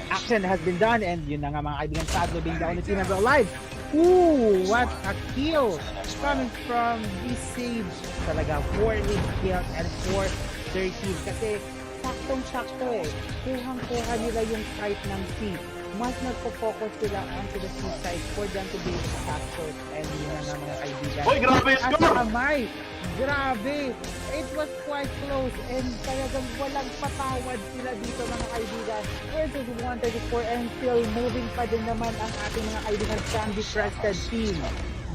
action has been done, and yun na nga mga kaibigan, Sadlu being the only team member alive. Ooh, what a kill coming from this Sage. Talaga 4 lead kills and 4 13 kasi saktong-sakto eh. Kuhang-kuha nila yung site ng C. Mas nagpo-focus sila onto the C side for them to be able to capture, and yun na nga mga kaibigan. Oy, grabe yung At score! kamay, grabe. It was quite close, and talagang walang patawad sila dito mga kaibigan. Versus 134, and still moving pa din naman ang ating mga kaibigan Sandy Crested team.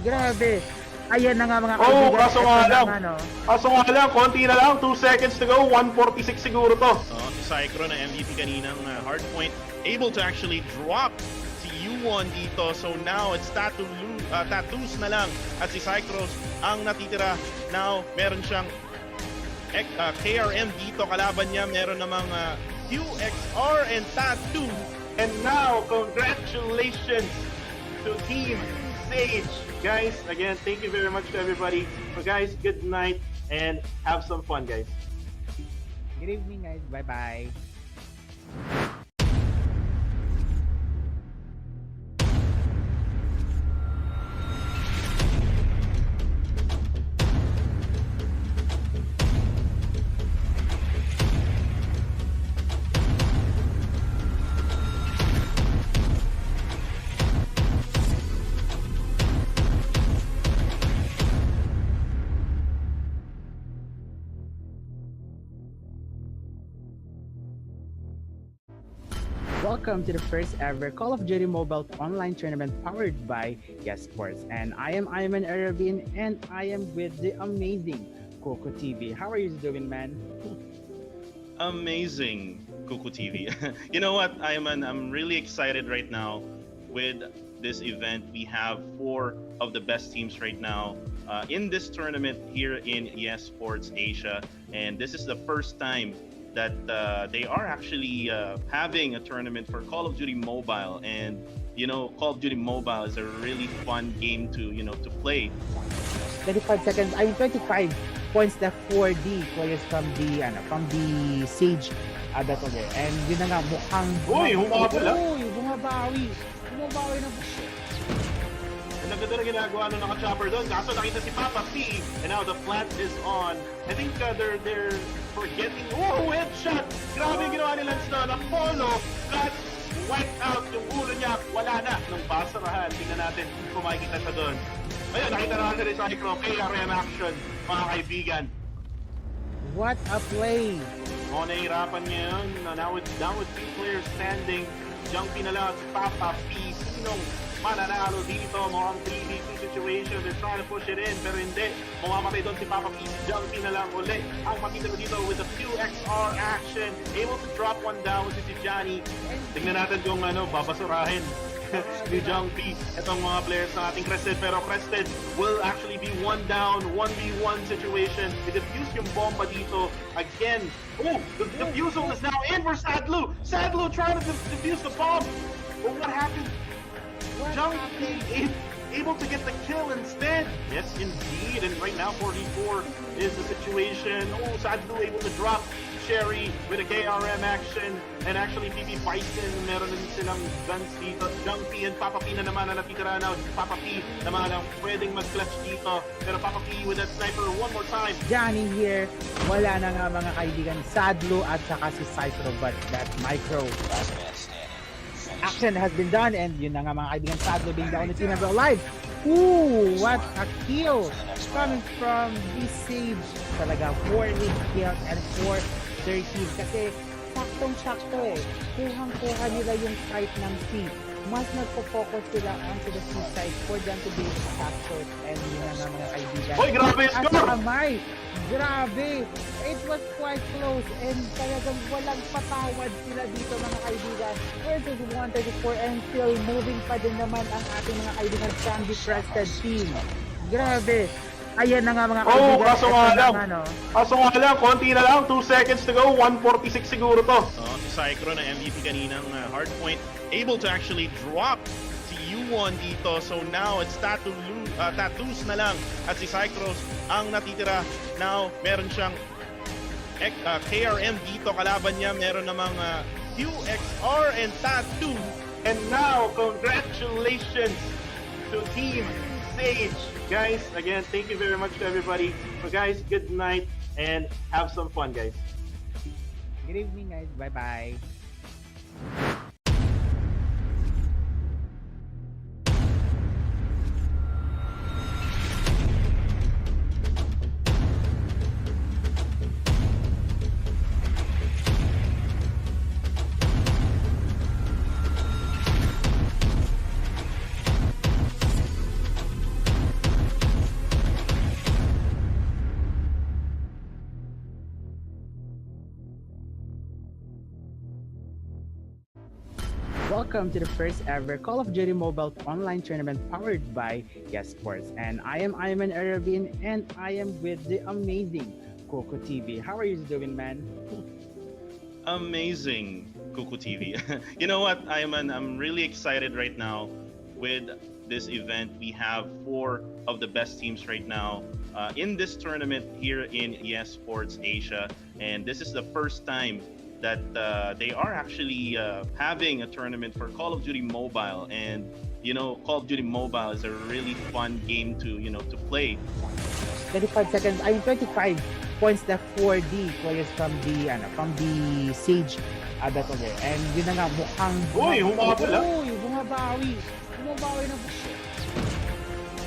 Grabe. Ayan na nga mga kaibigan. Oh, kaso nga Ito lang. na, no? Kaso nga lang, konti na lang. 2 seconds to go. 146 siguro to. Si Cycro na MVP kaninang hardpoint, able to actually drop si U1 dito. So now it's tattoos na lang at si Cycros ang natitira. Now meron siyang KRM dito kalaban niya. Meron namang QXR and tattoo. And now, congratulations to Team Sage. Guys, again, thank you very much to everybody. So guys, good night and have some fun, guys. Good evening guys. Bye-bye. Welcome to the first ever Call of Duty Mobile online tournament powered by Yesports. And I am Iman Arabin, and I am with the amazing Coco TV. How are you doing, man? Amazing, Kuku TV. You know what, I'm really excited right now with this event. We have 4 of the best teams right now in this tournament here in Yesports Asia, and this is the first time that they are actually having a tournament for Call of Duty Mobile. And you know, Call of Duty Mobile is a really fun game to to play. 25 seconds, I mean 25 points left for the players from the Sage battle there. And yun na nga, mukhang Uy, humabala. Uy, bumabawi na. And ang ganda na ginagawa nung naka-chopper doon. Kaso nakita si Papa P, and now the plant is on. I think they're forgetting. Oh, headshot! Grabe yung ginawa nilang stun. Apollo got wiped out yung ulo niya. Wala na nung basarahan. Tingnan natin kung makikita siya doon. Ayun, nakita na natin sa Cyclo. KRM action, mga kaibigan. What a play! O, nahihirapan niya yun. Now with 2 players standing. Jumpy na lang si Papa P. Sinong mananalo dito? Mukhang 3v2 situation. They're trying to push it in, pero hindi. Mamamatay doon si Papa P. Jumpy na lang uli. Ang makita mo dito with a QXR action. Able to drop one down si Johnny. Tingnan natin kung babasurahin ni Jumpy itong mga players ng ating Crested. Pero Crested will actually be 1 down, 1v1 situation. I-defuse yung bomba dito. Again, oh, the defusal is now in for Sadlu. Sadlu trying to defuse the bomb. But what happened? Jumpy able to get the kill instead. Yes, indeed. And right now, 44 is the situation. Oh, Sadlu able to drop Sherry with a KRM action. And actually, PP Bison, meron din silang guns dito. Jumpy and Papa P na naman na natitira na. Papa P naman ang pwedeng mag-clutch dito. Pero Papa P with that sniper one more time. Johnny here. Wala na nga mga kaibigan. Sadlu at saka si Cycro, but that micro action has been done, and yun na nga mga kaibigan, Sadlu being the only team member alive. Ooh, what a kill coming from this Sage. Talaga 4 lead kills and 4 13 kasi saktong-sakto eh. Kuhang-kuha nila yung site ng C. mas nagpo-focus sila onto the seaside for them to be able to capture and yun na nga mga kaibigan. Uy, grabe yung At score! kamay, grabe! It was quite close and talagang walang patawad sila dito mga kaibigan. Versus 134 and still moving pa din naman ang ating mga kaibigan Sandy Crested team. Grabe! Ayan na nga mga kaibigan. Oh, kaso Ito nga na lang. nga, no? Kaso nga lang, konti na lang. 2 seconds to go. 146 siguro to. Si Cycro na MVP kaninang hard point, able to actually drop si U1 dito. So now it's tattoos na lang. At si Cycros ang natitira. Now meron siyang KRM dito. Kalaban niya meron namang QXR and Tattoo. And now, congratulations to Team Sage. Guys, again, thank you very much to everybody. So guys, good night and have some fun, guys. Good evening guys. Bye-bye. Welcome to the first ever Call of Duty Mobile online tournament powered by Yesports. And I am Ayman Arabin and I am with the amazing Coco TV. How are you doing, man? Amazing, Kuku TV. You know what, I'm really excited right now with this event. We have 4 of the best teams right now in this tournament here in Yesports Asia. And this is the first time that they are actually having a tournament for Call of Duty Mobile, and you know, Call of Duty Mobile is a really fun game to to play. 25 seconds, I mean 25 points left for the players from the Sage battle there. And yun na nga, mukhang Uy, humabol ah. Uy, bumabawi na.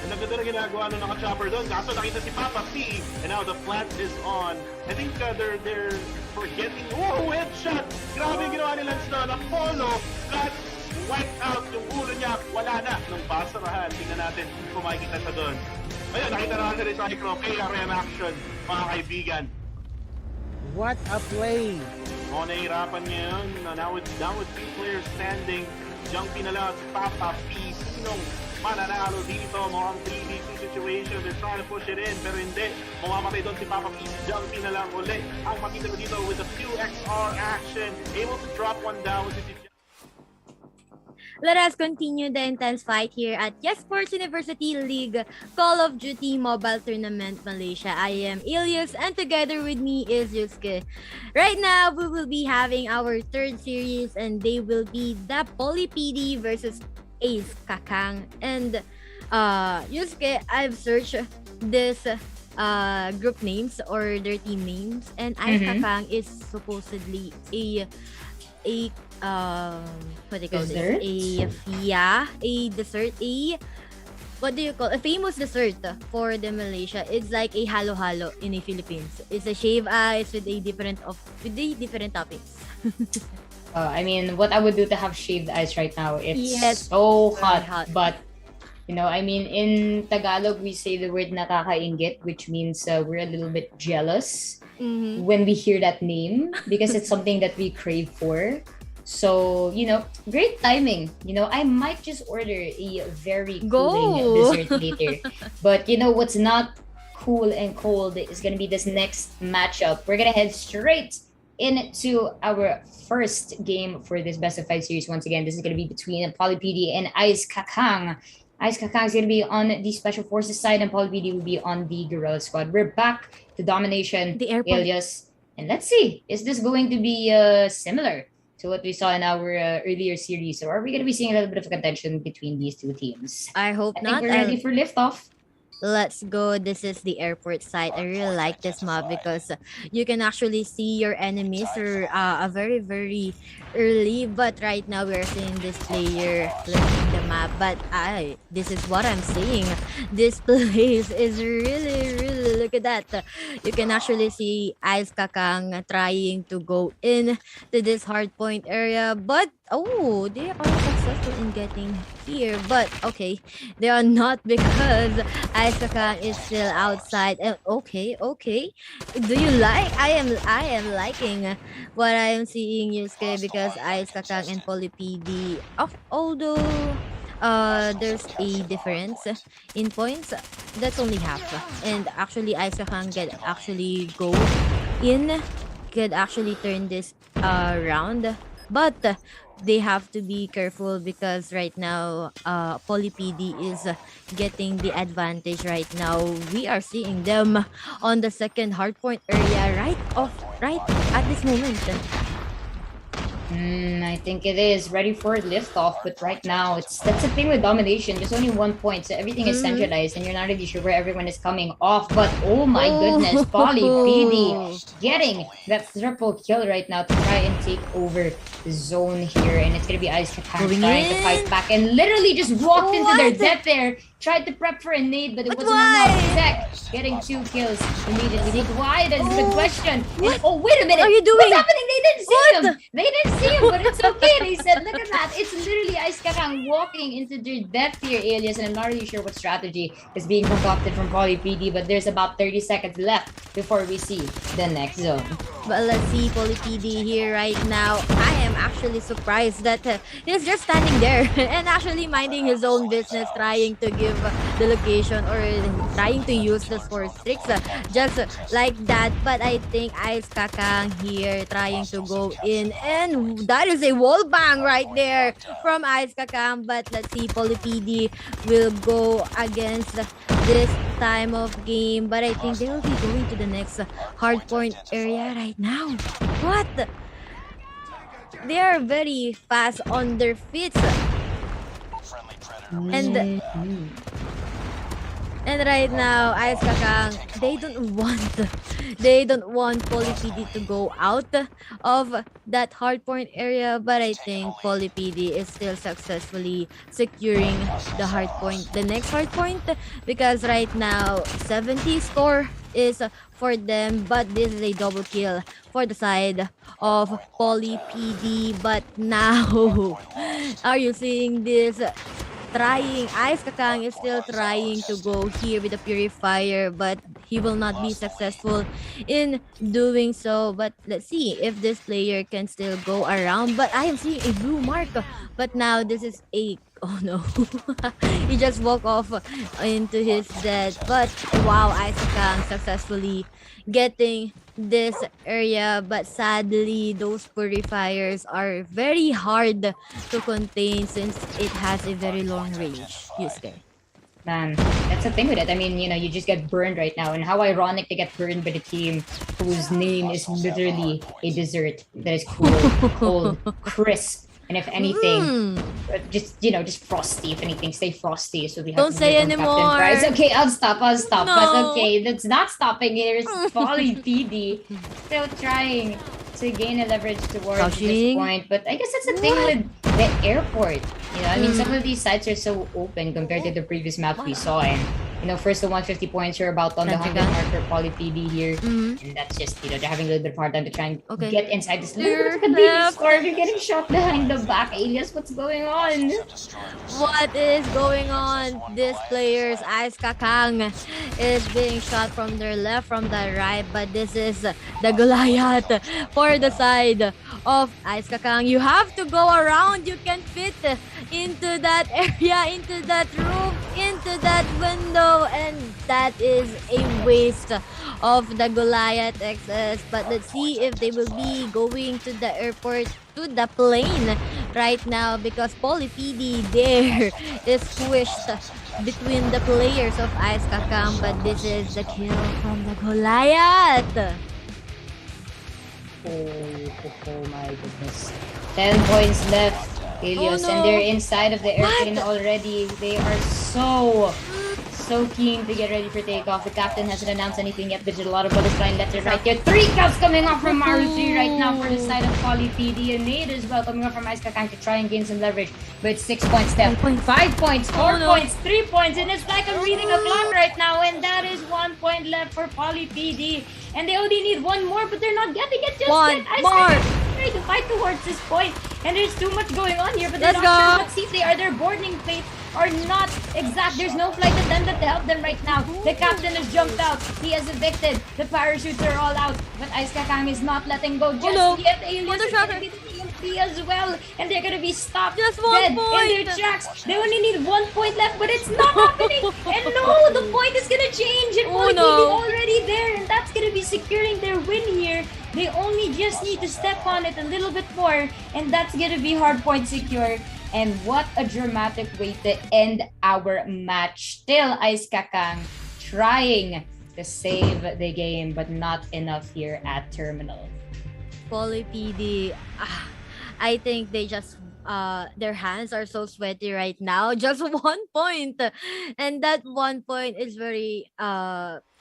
And ang ganda na ginagawa nung naka-chopper doon. Kaso nakita si Papa P. And now the plant is on. I think they're forgetting. Oh, headshot! Grabe yung ginawa ni Lance doon. Apollo got wiped out yung ulo niya. Wala na nung basarahan. Tingnan natin kung makikita sa doon. Ayun, nakita na natin sa Cyclo. KRM action, mga kaibigan. What a play! O, nahihirapan niya yun. Now with 2 players standing. Jumpy na lang si Papa P. Sinong mananalo dito? Mukhang 3v2 situation. They're trying to push it in, pero hindi. Mamamatay doon si Papa P. Jumpy na lang ulit. Ang makita ko dito with the QXR action. Able to drop one down with si Let us continue the intense fight here at Yesports University League Call of Duty Mobile Tournament Malaysia. I am Ilias and together with me is Yusuke. Right now, we will be having our 3rd series and they will be the Poly PD versus Ace Kakang. And Yusuke, I've searched this group names or their team names, and Ace Kakang is supposedly a what do you call Dessert? this? A dessert. What do you call a famous dessert for the Malaysia? It's like a halo-halo in the Philippines. It's a shaved ice with a different toppings. I mean, what I would do to have shaved ice right now, it's Yes, so very hot. hot. But, you know, I mean, in Tagalog, we say the word nakakainggit, which means we're a little bit jealous when we hear that name because it's something that we crave for. So, you know, great timing. You know, I might just order a very cooling dessert later. But, you know, what's not cool and cold is going to be this next matchup. We're going to head straight into our first game for this best of 5 series. Once again, this is going to be between Poly PD and Ice Kakang. Ice Kakang is going to be on the Special Forces side and Poly PD will be on the Guerrilla squad. We're back to Domination, The airport. Alias. And let's see, is this going to be similar to what we saw in our earlier series, or are we going to be seeing a little bit of a contention between these 2 teams? I hope I think not. we're ready for liftoff. Let's go. This is the airport site. I really like this map because you can actually see your enemies are very, very early. But right now we're seeing this player learning the map. But this is what I'm saying. This place is really, really, look at that. You can actually see Ice Kakang trying to go in to this hard point area. But, they are successful. successful in getting here, but okay, they are not because Ice Kakang is still outside. And okay, do you like? I am liking what I am seeing, Yusuke, because Ice Kakang and Poly PD, although there's a difference in points, that's only half. And actually, Ice Kakang can actually go in, could actually turn this round, but they have to be careful because right now Poly PD is getting the advantage right now. We are seeing them on the second hardpoint area right at this moment. I think it is ready for liftoff, but right now that's the thing with domination. There's only 1 point, so everything is centralized, and you're not really sure where everyone is coming off. But oh my goodness, Poly PD getting that triple kill right now to try and take over the zone here, and it's gonna be Ice Kakang trying to fight back and literally just walked into their death there. Tried to prep for a nade, but it wasn't enough. Zek getting 2 kills immediately. But why? That's the question. And, oh, wait a minute. What are you doing? What's happening? They didn't see him. They didn't see him, but it's okay. They said, look at that. It's literally Ice Kakang walking into their death tier alias, and I'm not really sure what strategy is being concocted from Poly PD, but there's about 30 seconds left before we see the next zone. But let's see Poly PD here right now. I am actually surprised that he's just standing there and actually minding his own business, trying to give the location or trying to use the sports tricks just like that. But I think Ice Kakang here trying to go in, and that is a wall bang right there from Ice Kakang. But let's see, Poly PD will go against this time of game, but I think they will be going to the next hardpoint area right now. What? They are very fast on their feet. And right now, Ice Kakang, they don't want Poly PD to go out of that hardpoint area, but I think Poly PD is still successfully securing the next hardpoint, because right now 70 score is for them, but this is a double kill for the side of Poly PD. But now, are you seeing this? Ice Kakang is still trying to go here with the purifier, but he will not be successful in doing so. But let's see if this player can still go around. But I am seeing a blue mark, but now this is a oh no. He just walked off into his death. But wow, Ice Kakang successfully getting this area, but sadly those purifiers are very hard to contain since it has a very long range. Yusuke. Man, that's the thing with it. I mean, you just get burned right now, and how ironic to get burned by the team whose name is literally a dessert that is cool, cold, crisp, and if anything, just frosty. If anything, stay frosty. So we have Don't to say give them anymore. Captain Prize. Okay, I'll stop. No. But okay, that's not stopping. Here's Poly PD still trying to gain a leverage towards this point. But I guess that's the thing with the airport. I mean, some of these sites are so open compared to the previous map we saw, and first the 150 points are about on the 100 mark for Poly PD here, and that's just they're having a little bit of hard time to try and get inside this little bit of score. You're getting shot behind the back, alias. What's going on? What is going on? This player's Ice Kakang is being shot from their left, from the right, but this is the Goliath for the side of Ice Kakang. You have to go around. You can fit into that area, into that roof, into that window, and that is a waste of the Goliath XS. But let's see if they will be going to the airport, to the plane right now, because Poly PD there is squished between the players of Ice Kakang. But this is the kill from the Goliath. Oh my goodness. 10 points left, Helios, and they're inside of the airplane already. They are so keen to get ready for takeoff. The captain hasn't announced anything yet, but there's a lot of bullets flying left and right here. 3 kills coming off from Maruti right now for the side of Poly PD. A nade as well coming off from Ice Kakang to try and gain some leverage. But it's 6 points left. 5 points, 4 points, 3 points, and it's like I'm reading a clock right now, and that is 1 point left for Poly PD. And they only need one more, but they're not getting it just yet. try to fight towards this point. And there's too much going on here, but they're Let's not sure go. what seat they are. Their boarding plates are not exact. There's no flight attendant to help them right now. The captain has jumped out. He has evicted. The parachutes are all out. But Ice Kakang is not letting go just no. yet. Alias Mother is gonna Shocker. be the TMP as well. And they're gonna be stopped Just 1 dead point. in their tracks. They only need 1 point left, but it's not happening. And no, the point is gonna change. And Oh, Polytv no. already there. And that's gonna be securing their win here. They only just need to step on it a little bit more. And that's gonna be hard point secure. And what a dramatic way to end our match. Still, Ice Kakang trying to save the game, but not enough here at Terminal. Poly PD, I think they just their hands are so sweaty right now. Just 1 point, and that 1 point is very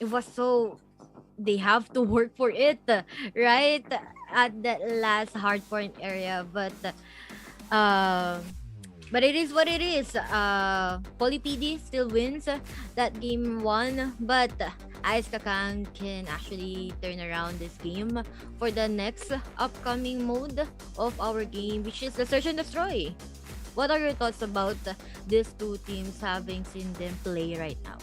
it was so they have to work for it, right, at that last hard point area, but it is what it is. Poly PD still wins that game 1, but Ice Kakang can actually turn around this game for the next upcoming mode of our game, which is the Search and Destroy. What are your thoughts about these two teams, having seen them play right now?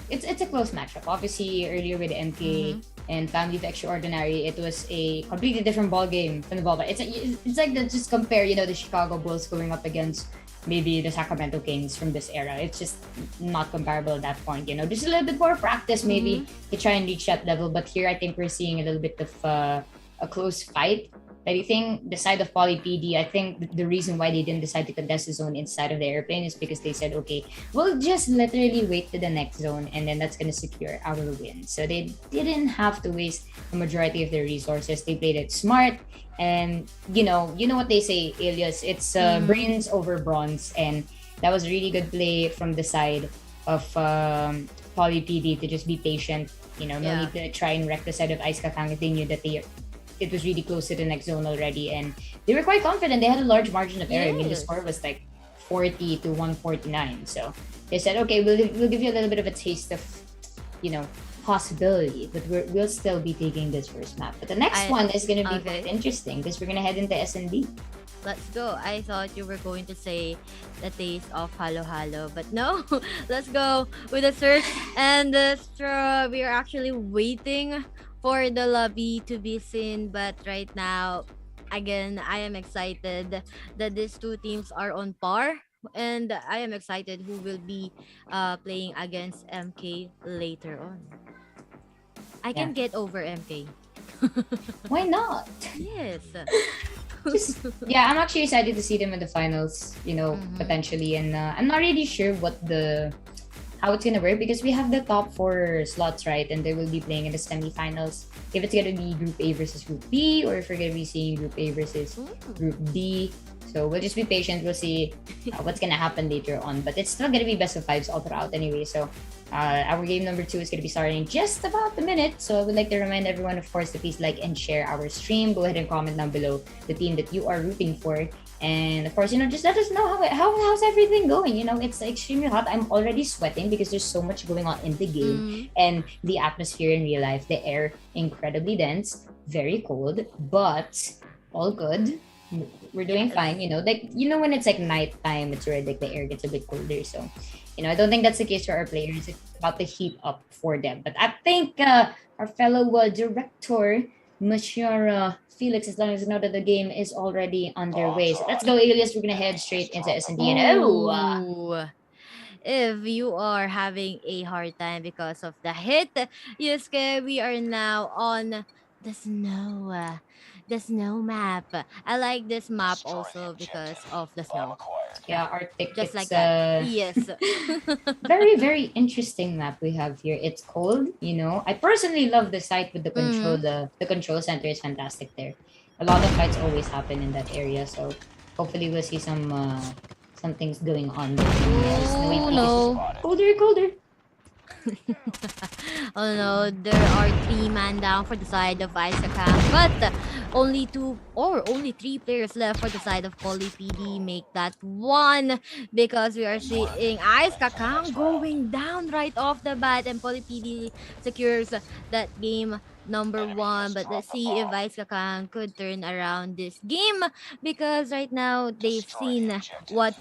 It's a close matchup. Obviously, earlier with MK and Family of Extraordinary, it was a completely different ball game from the ball. But it's like just compare, the Chicago Bulls going up against maybe the Sacramento Kings from this era. It's just not comparable at that point. Just a little bit more practice maybe to try and reach that level. But here, I think we're seeing a little bit of a close fight. But I think the side of Poly PD, I think the reason why they didn't decide to contest the zone inside of the airplane is because they said, okay, we'll just literally wait to the next zone and then that's going to secure our win. So they didn't have to waste the majority of their resources. They played it smart. And you know what they say, Alias, it's brains over bronze. And that was a really good play from the side of Poly PD to just be patient. No need to try and wreck the side of Ice Kakang if they knew that it was really close to the next zone already, and they were quite confident. They had a large margin of error. I mean, the score was like 40 to 149. So they said, okay, we'll give you a little bit of a taste of, possibility, but we'll still be taking this first map. But the next one is going to be quite interesting because we're going to head into S&D. Let's go. I thought you were going to say the taste of Halo Halo, but no. Let's go with the Search and Destroy. We are actually waiting for the lobby to be seen, but right now, again, I am excited that these two teams are on par, and I am excited who will be playing against MK later on. I can get over MK. Why not? Yes. I'm actually excited to see them in the finals, potentially, and I'm not really sure how it's gonna work because we have the top 4 slots, right? And they will be playing in the semifinals. If it's gonna be Group A versus Group B, or if we're gonna be seeing Group A versus Group D. So we'll just be patient. We'll see what's gonna happen later on. But it's still gonna be best of 5s all throughout anyway. So our game number 2 is gonna be starting in just about a minute. So I would like to remind everyone, of course, to please like and share our stream. Go ahead and comment down below the team that you are rooting for. And of course, just let us know how's everything going. It's extremely hot. I'm already sweating because there's so much going on in the game and the atmosphere in real life. The air incredibly dense, very cold, but all good. We're doing fine. When it's like nighttime, it's already like the air gets a bit colder. So, I don't think that's the case for our players. It's about to heat up for them. But I think our fellow director, Monsieur Felix, as long as you know that the game is already underway. So let's go, Alias. We're gonna head straight into S&D. If you are having a hard time because of the heat, Yusuke, we are now on the snow map. I like this map also because of the snow. Yeah, Arctic. Just like that. Yes. Very, very interesting map we have here. It's cold, I personally love the site with the control. The control center is fantastic there. A lot of fights always happen in that area, so hopefully we'll see some things going on there. Oh no. Colder. Oh no, there are 3 man down for the side of Ice Kakang, but only 3 players left for the side of Poly PD. Make that 1 because we are seeing Ice Kakang going down right off the bat, and Poly PD secures that game number 1. But let's see if Ice Kakang could turn around this game, because right now they've seen what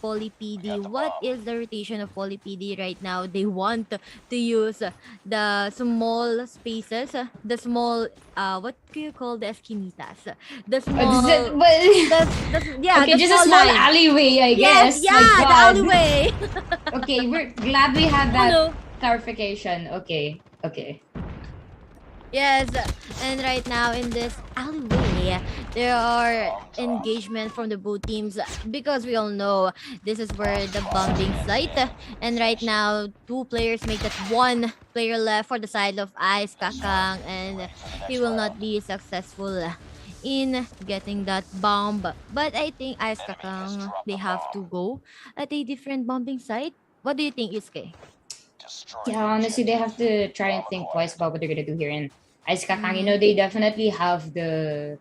is the rotation of Poly PD right now. They want to use the small spaces, the small what do you call the esquinitas? The small, yeah, okay, the just a small small line. alleyway, I Yes, guess. yeah, My the God. alleyway. Okay, we're glad we had that no. clarification. Okay. Yes, and right now in this alleyway, there are engagement from the both teams, because we all know this is where the bombing site. And right now, 2 players make that 1 player left for the side of Ice Kakang, and he will not be successful in getting that bomb. But I think Ice Kakang, they have to go at a different bombing site. What do you think, Yusuke? Yeah, honestly, they have to try and think twice about what they're gonna do here. And Ice Kakang, you know, they definitely have the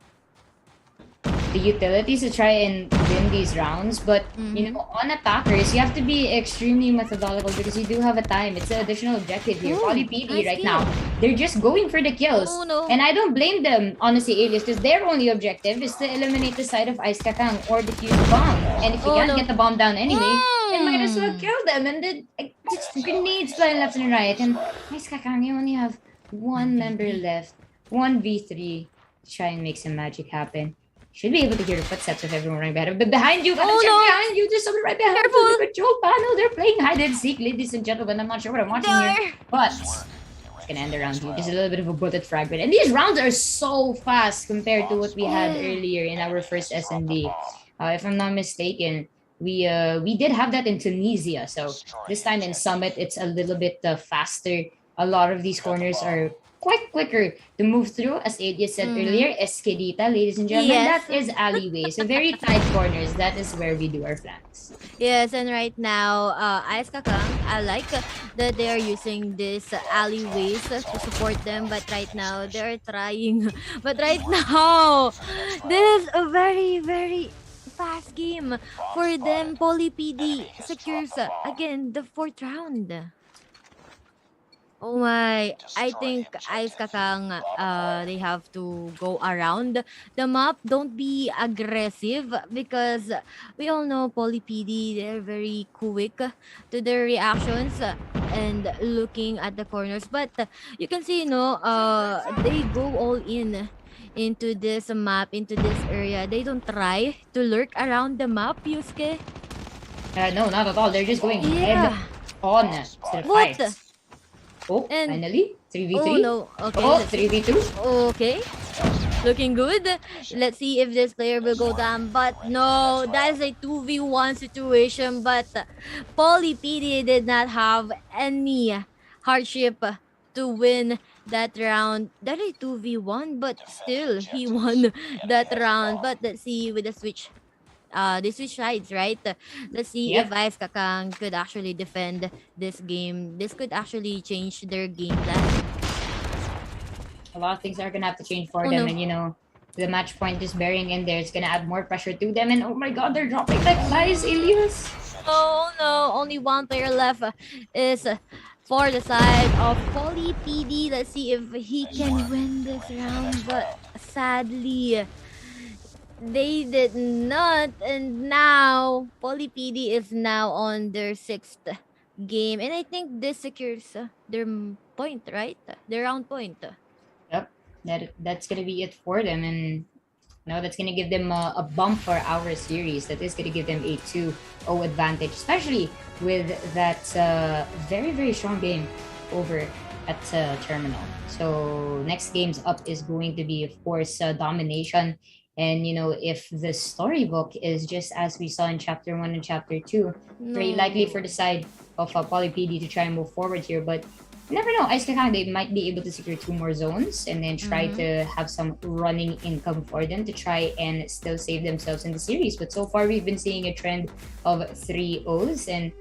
utilities to try and win these rounds. But you know, on attackers, you have to be extremely methodical because you do have a time. It's an additional objective here. Ooh, Poly PD nice right kill. now, they're just going for the kills. Oh, no. And I don't blame them, honestly, Alias, because their only objective is to eliminate the side of Ice Kakang or defuse the bomb. And if you Oh, can't no. get the bomb down anyway, then might as well kill them. And then just grenades flying left and right. And Ice Kakang, you only have 1 member left, 1v3 to try and make some magic happen. Should be able to hear the footsteps of everyone right behind. But behind you, gotta Oh, check no. behind you. There's someone right behind you. Careful. The control panel. They're playing hide and seek, ladies and gentlemen. I'm not sure what I'm watching here, but it's gonna end around here. Just a little bit of a bullet fragment. And these rounds are so fast compared to what we had earlier in our first S&D. If I'm not mistaken, we did have that in Tunisia. So this time in Summit, it's a little bit faster. A lot of these corners are quite quicker to move through. As Adia said earlier, esquedita, ladies and gentlemen, Yes. that is alleyway. So very tight corners. That is where we do our flanks. Yes, and right now, Ice Kakang, I like that they are using these alleyways to support them. But right now, they're trying. But right now, this is a very, very fast game for them. Poly PD secures again the 4th round. Oh my, I think Ice Kakang, they have to go around the map. Don't be aggressive, because we all know Poly PD, they're very quick to their reactions and looking at the corners. But you can see, they go all into this map, into this area. They don't try to lurk around the map, Yusuke. No, not at all. They're just going Yeah. head on to the What? fight. Oh, And- finally, 3v3. Oh no, okay. Oh, let's- 3v2. Okay. Looking good. Let's see if this player will go down. But no, that is a 2v1 situation. But Poly PD did not have any hardship to win that round. That is 2v1, but still he won that round. But let's see with the switch. They switch sides, right? Let's see Yep. if Ice Kakang could actually defend this game. This could actually change their game plan. A lot of things are gonna have to change for Oh, them, no. and you know, the match point just bearing in there is gonna add more pressure to them. And oh my God, they're dropping like flies, Elias. Oh no, only 1 player left is for the side of Poly PD. Let's see if he can win this round. But sadly, they did not. And now, Poly PD is now on their 6th game. And I think this secures their point, right? Their round point. That's gonna be it for them, and that's gonna give them a bump for our series. That is gonna give them a 2-0 advantage, especially with that very, very strong game over at Terminal. So next game's up is going to be, of course, Domination. And if the storybook is just as we saw in Chapter 1 and Chapter 2, very likely for the side of Poly PD to try and move forward here. But you never know. Ice Kakang, they might be able to secure 2 more zones and then try to have some running income for them to try and still save themselves in the series. But so far, we've been seeing a trend of 3-0s, and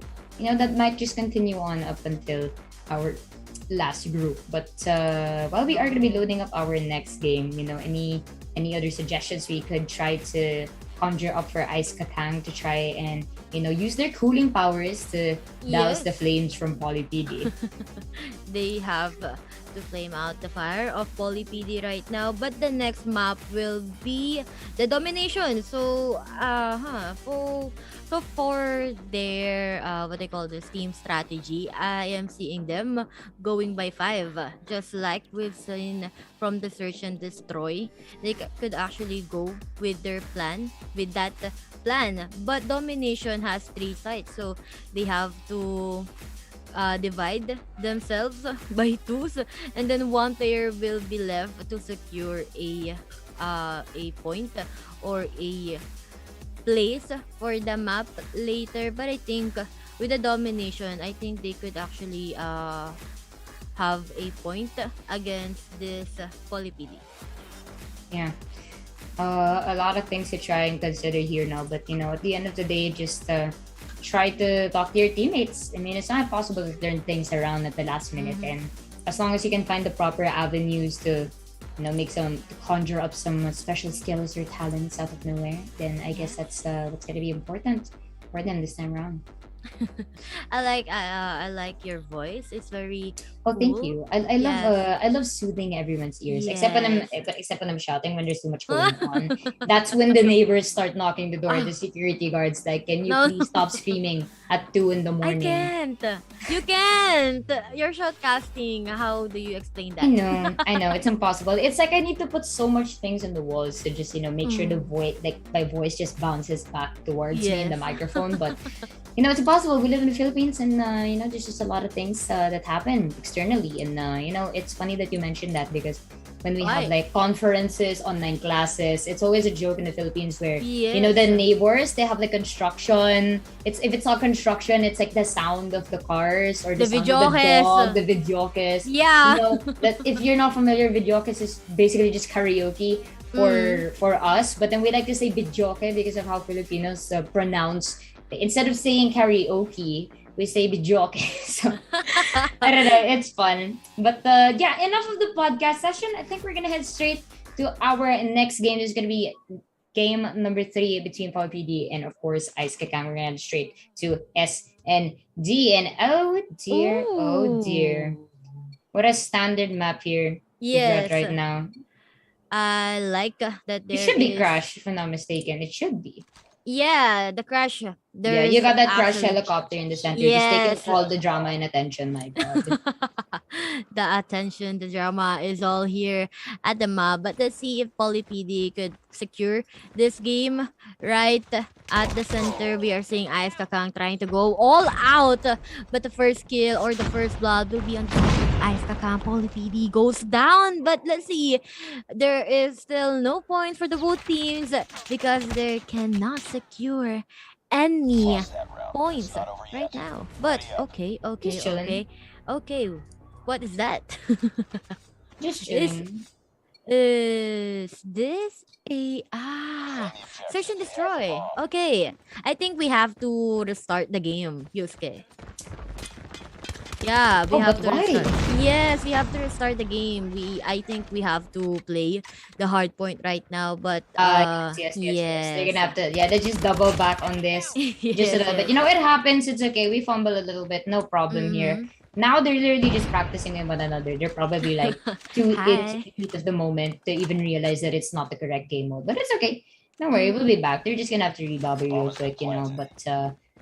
that might just continue on up until our last group. But while we are going to be loading up our next game, any other suggestions we could try to conjure up for Ice Kakang to try and use their cooling powers to douse Yes. the flames from PolyPD. They have to flame out the fire of PolyPD right now, but the next map will be the domination. So for their what they call this team strategy, I am seeing them going by 5, just like we've seen from the search and destroy. They could actually go with their plan, with that plan, but domination has 3 sides, so they have to divide themselves by 2s, and then one player will be left to secure a point or a place for the map later. But I think with the domination, I think they could actually have a point against this PolyPD. Yeah. A lot of things to try and consider here now, but at the end of the day, just try to talk to your teammates. I mean, it's not possible to turn things around at the last minute, and as long as you can find the proper avenues to to conjure up some special skills or talents out of nowhere, then I guess that's what's gonna be important for them this time around. I like your voice. It's very Oh, thank cool. you. I love soothing everyone's ears. Yes. Except when I'm shouting when there's too much going on. That's when the neighbors start knocking the door. The security guards like, can you No. please stop screaming at 2 in the I morning? can't. You can't. You're shoutcasting. How do you explain that? I know, it's impossible. It's like I need to put so much things on the walls to just make sure the voice, like my voice, just bounces back towards me in the Yes. microphone. But it's impossible. We live in the Philippines, and there's just a lot of things that happen externally, and it's funny that you mentioned that, because when we have Why? like conferences, online classes, it's always a joke in the Philippines where Yes. the neighbors, they have like construction. If it's not construction, it's like the sound of the cars or the The sound of the videokes. dog, the videokes. Yeah. That if you're not familiar, videokes is basically just karaoke for us. But then we like to say videoke because of how Filipinos pronounce. Instead of saying karaoke, we say videoke. So I don't know, it's fun. But yeah, enough of the podcast session. I think we're gonna head straight to our next game. This is gonna be game number 3 between PolyPD and of course Ice Kakang. We're gonna head straight to SND, and oh dear, what a standard map here we got Yes. right now. I like that there It should be is- Crash, if I'm not mistaken. It should be. Yeah, the crash. Yeah, There's you got that Crash actually- helicopter in the center, just taking Yes. all the drama and attention. My God. The attention, the drama is all here at the map. But let's see if PolyPD could secure this game. Right at the center, we are seeing Ice Kakang trying to go all out. But the first kill or the first blood will be on Ice Kakang. PolyPD goes down. But let's see. There is still no point for the both teams because they cannot secure any points right now. But okay. Just chilling. Okay. What is that? Just chilling. Is this a search and destroy? Okay. I think we have to restart the game, Yusuke. Yeah, we Oh, have but to why? restart. Yes, we have to restart the game. I think we have to play the hard point right now, but Yes. They're gonna have to, they just double back on this just a little bit. It happens. It's okay. We fumble a little bit. No problem here. Now they're literally just practicing with one another. They're probably like too Hi. into the heat of the moment to even realize that it's not the correct game mode. But it's okay. Don't worry, we'll be back. They're just gonna have to rebobber real quick, But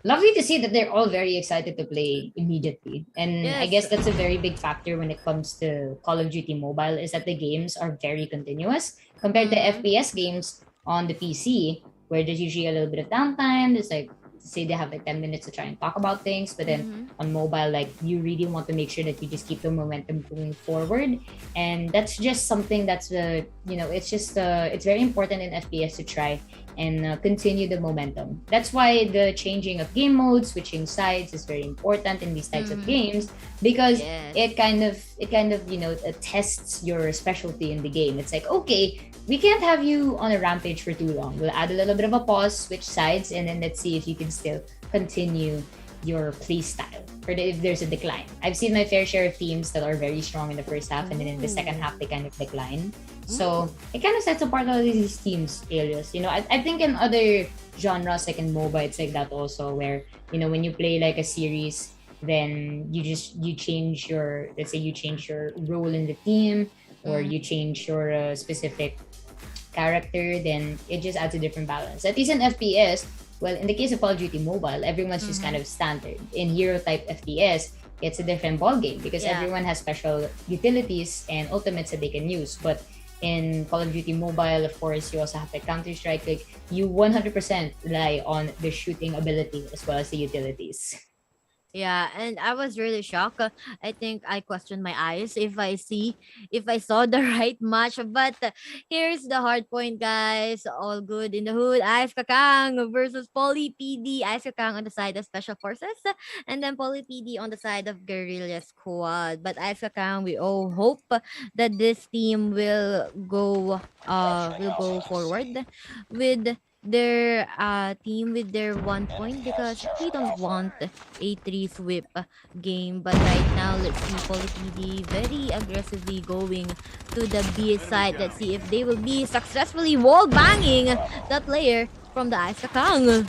lovely to see that they're all very excited to play immediately. And I Yes. guess that's a very big factor when it comes to Call of Duty Mobile, is that the games are very continuous compared to FPS games on the PC, where there's usually a little bit of downtime. There's like, say they have like 10 minutes to try and talk about things, but then on mobile, like you really want to make sure that you just keep the momentum going forward. And that's just something that's it's very important in FPS to try and continue the momentum. That's why the changing of game modes, switching sides is very important in these types of games, because Yes. it kind of tests your specialty in the game. It's like, okay, we can't have you on a rampage for too long. We'll add a little bit of a pause, switch sides, and then let's see if you can still continue your play style or if there's a decline. I've seen my fair share of teams that are very strong in the first half and then in the second half they kind of decline. So it kind of sets apart all these teams, Alias. I think in other genres like in MOBA, it's like that also where, when you play like a series, then you change your, let's say you change your role in the team or you change your specific character, then it just adds a different balance. At least in FPS, well, in the case of Call of Duty Mobile, everyone's just kind of standard. In hero type FPS, it's a different ball game because everyone has special utilities and ultimates that they can use. But in Call of Duty Mobile, of course, you also have the Counter-Strike. Like, you 100% rely on the shooting ability as well as the utilities. Yeah, and I was really shocked. I think I questioned my eyes if I saw the right match. But here's the hard point, guys. All good in the hood. Ice Kakang versus Poly PD. Ice Kakang on the side of Special Forces, and then Poly PD on the side of Guerrilla Squad. But Ice Kakang, we all hope that this team will go forward with their team with their 1 point, because we don't want a 3 sweep game. But right now, let's see Poly PD very aggressively going to the B side. Let's see if they will be successfully wall banging the player from the Ice Kakang.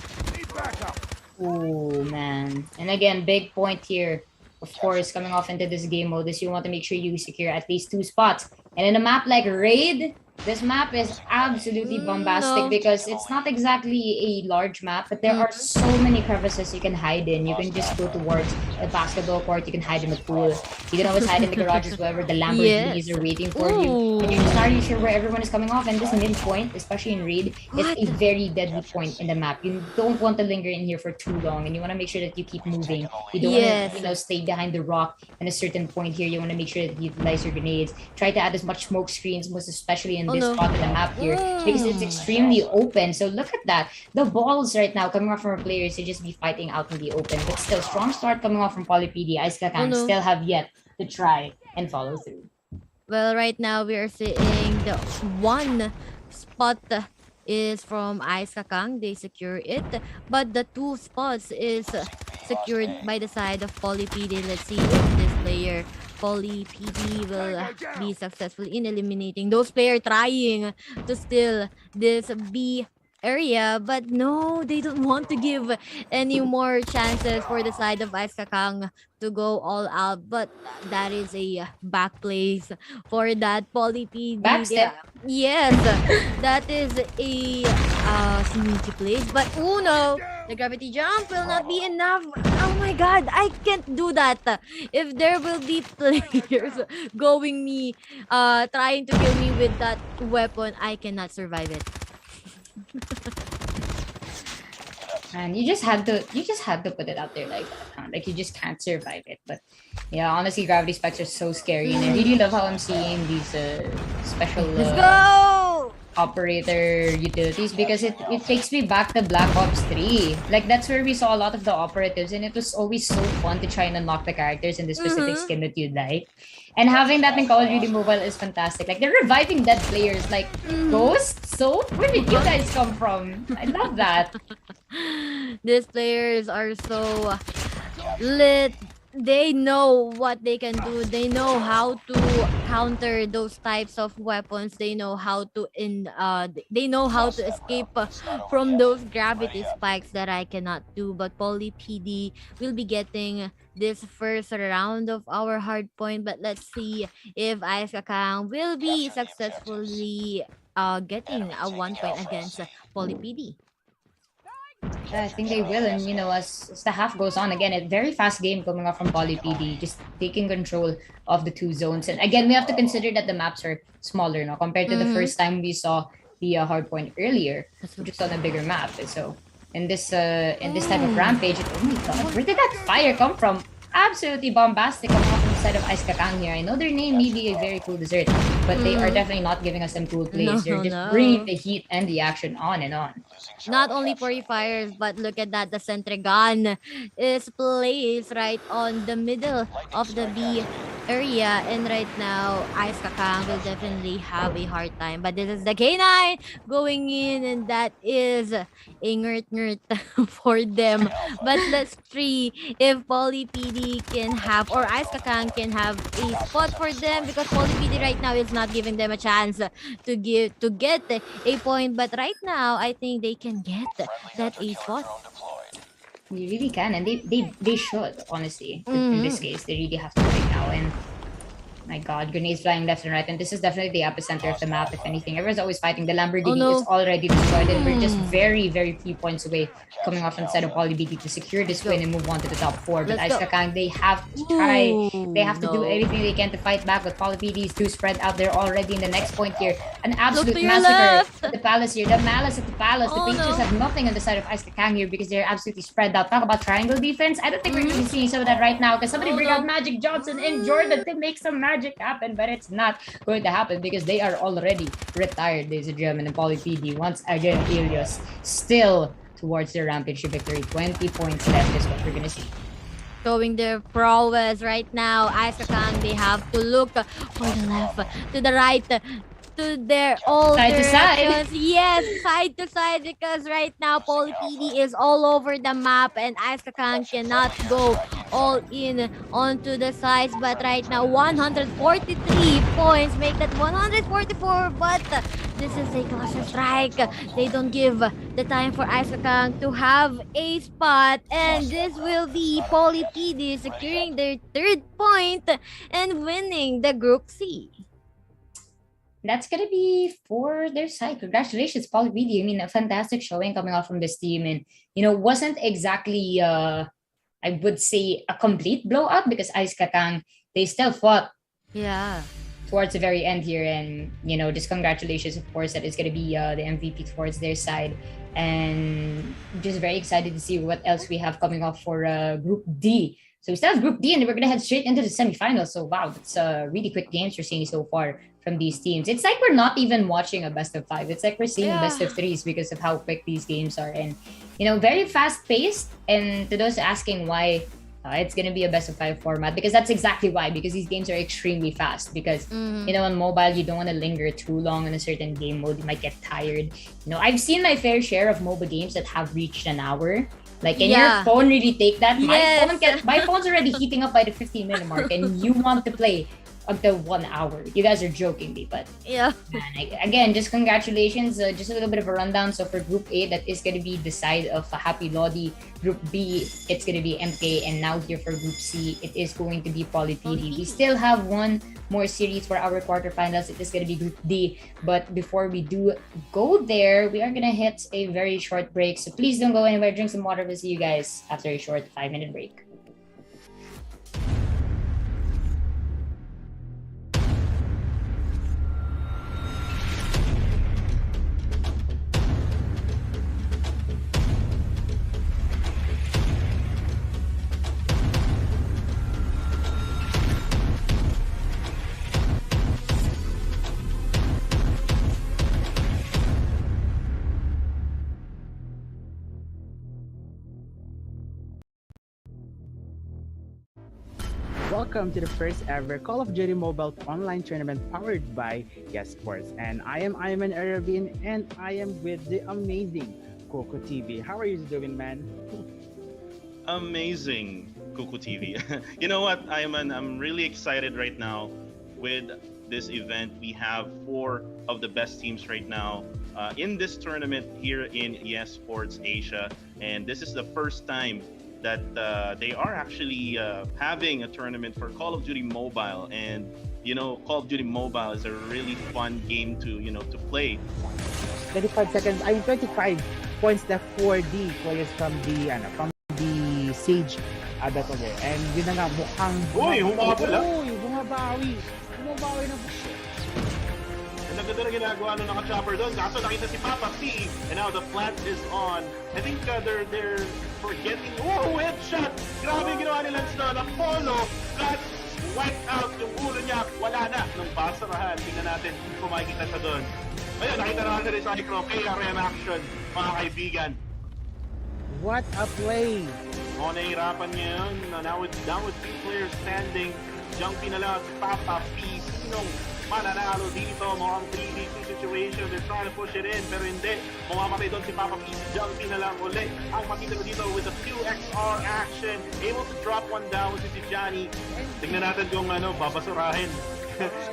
Oh man. And again, big point here. Of course, coming off into this game mode is you want to make sure you secure at least 2 spots. And in a map like Raid, this map is absolutely bombastic because it's not exactly a large map, but there are so many crevices you can hide in. You can just go towards the basketball court, you can hide in the pool, you can always hide in the garages wherever the Lamborghinis are waiting for you. And you're just not really sure where everyone is coming off. And this mid point, especially in Raid, is a very deadly point in the map. You don't want to linger in here for too long, and you want to make sure that you keep moving. You don't want to stay behind the rock at a certain point here. You want to make sure that you utilize your grenades. Try to add as much smoke screens, most especially in this spot in the map here, because it's extremely open. So look at that. The balls right now coming off from our players to just be fighting out in the open. But still, strong start coming off from Poly PD. Ice Kakang still have yet to try and follow through. Well, right now we are seeing the one spot is from Ice Kakang. They secure it, but the 2 spots is secured by the side of Poly PD. Let's see if this player Poly PD will be successful in eliminating those players trying to steal this B area. But no, they don't want to give any more chances for the side of Ice Kakang to go all out. But that is a back place for that Poly PD. Backstep. Yes, that is a sneaky place. But oh no, the gravity jump will not be enough. Oh my god, I can't do that. If there will be players going me, trying to kill me with that weapon, I cannot survive it. And you just had to put it out there like that, huh? Like, you just can't survive it. But yeah, honestly, gravity spikes are so scary, and I really love how I'm seeing these special Let's go! operator utilities, because it takes me back to Black Ops 3. Like, that's where we saw a lot of the operatives, and it was always so fun to try and unlock the characters in the specific skin that you'd like. And having that in Call of Duty Mobile is fantastic. Like, they're reviving dead players like Ghost, Soap. Where did you guys come from? I love that. These players are so lit. They know what they can do. They know how to counter those types of weapons. They know how to escape from those gravity spikes that I cannot do. But Poly PD will be getting this first round of our hard point. But let's see if Ice Kakang will be successfully getting a 1 point against Poly PD. Yeah, I think they will, and as the half goes on, again, a very fast game coming off from Poly PD, just taking control of the 2 zones. And again, we have to consider that the maps are smaller now compared to the first time we saw the hard point earlier, just on a bigger map. And so in this type of rampage, oh my god, where did that fire come from? Absolutely bombastic coming off from the side of Ice Kakang here. I know their name may be a very cool dessert, but they are definitely not giving us some cool plays. They're just bringing the heat and the action on and on. Not only purifiers, but look at that. The sentry gun is placed right on the middle of the B area, and right now Ice Kakang will definitely have a hard time, but this is the K9 going in, and that is a ngert for them. But let's see if Poly PD can have, or Ice Kakang can have a spot for them, because Poly PD right now is not giving them a chance to get a point, but right now I think they can get that a spot. You really can, and they should, honestly. In this case, they really have to right now. And my God, grenades flying left and right, and this is definitely the epicenter of the map. If anything, everyone's always fighting. The Lamborghini no. is already destroyed, and we're just very, very few points away, coming off on the side of Poly BT to secure this win and move on to the top 4. But Let's Ice go. Kakang, they have to try. They have to do No. everything they can to fight back. But Poly BT is too spread out there already. In the next point here, an absolute to your massacre. left. The Palace here, the malice of the Palace. The Oh, Patriots no. have nothing on the side of Ice Kakang here because they're absolutely spread out. Talk about triangle defense. I don't think we're really seeing some of that right now, because somebody bring out Magic Johnson and Jordan to make some magic happen, but it's not going to happen because they are already retired, ladies and gentlemen. And Poly PD once again, Ilios still towards their rampage victory. 20 points left is what we're gonna see. Showing their prowess right now. Ice Kakang, they have to look for the left, to the right, to their all Side to side. directions. Yes, side to side, because right now Poly PD is all over the map, and Ice Kakang cannot go all in onto the sides. But right now 143 points make that 144, but this is a cluster strike. They don't give the time for Ice Kakang to have a spot, and this will be Poly PD securing their 3rd point and winning the Group C. That's gonna be for their side. Congratulations, Poly PD. I mean, a fantastic showing coming out from this team, and wasn't exactly I would say a complete blowout, because Ice Kakang, they still fought Yeah. towards the very end here, and just congratulations, of course, that is going to be the MVP towards their side. And just very excited to see what else we have coming up for Group D. So we still have Group D, and we're going to head straight into the semifinals. So wow, it's really quick games we're seeing so far from these teams. It's like we're not even watching a best of 5. It's like we're seeing a best of 3s because of how quick these games are, and very fast paced. And to those asking why it's going to be a best of 5 format, because that's exactly why, because these games are extremely fast. Because on mobile, you don't want to linger too long in a certain game mode. You might get tired. I've seen my fair share of mobile games that have reached an hour. Like, can your phone really take that? Yes. My phone's already heating up by the 15-minute mark, and you want to play until 1 hour. You guys are joking me, but Yeah. man, again, just congratulations. Just a little bit of a rundown. So for Group A, that is going to be the side of Happy Lodi. Group B, it's going to be MK. And now here for Group C, it is going to be Poly PD. We still have one more series for our quarterfinals. It is going to be Group D. But before we do go there, we are going to hit a very short break. So please don't go anywhere. Drink some water. We'll see you guys after a short 5-minute break. Welcome to the first ever Call of Duty Mobile online tournament powered by Yesports. And I am Iman Arabin, and I am with the amazing Coco TV. How are you doing, man? Amazing, Kuku TV. You know what, I'm really excited right now with this event. We have 4 of the best teams right now in this tournament here in Yesports Asia, and this is the first time that they are actually having a tournament for Call of Duty Mobile. And Call of Duty Mobile is a really fun game to to play. 25 seconds. I mean 25 points left for the players from the Sage battle there. And yun na nga, mukhang humabol. Bumabawi na po. And ang ganda na ginagawa ng naka-chopper doon. Kaso nakita si Papa P. And now the plant is on. I think they're forgetting. Oh, headshot! Grabe yung ginawa ni Lance doon. Apollo, plant, wipe out yung ulo niya. Wala na nung basarahan. Tingnan natin kung makikita siya doon. Ayun, nakita na natin sa Micro. Kaya reaction, mga kaibigan. What a play! Nahihirapan niya yun. Now with 2 players standing, Jumpy na lang si Papa P. Sinong mananalo dito? Mukhang 3v2 situation. They're trying to push it in, pero hindi. Mamamatay doon si Papa P. Si Jumpy na lang ulit. Ang makita dito with the QXR action. Able to drop one down si Johnny. Tingnan natin kung babasurahin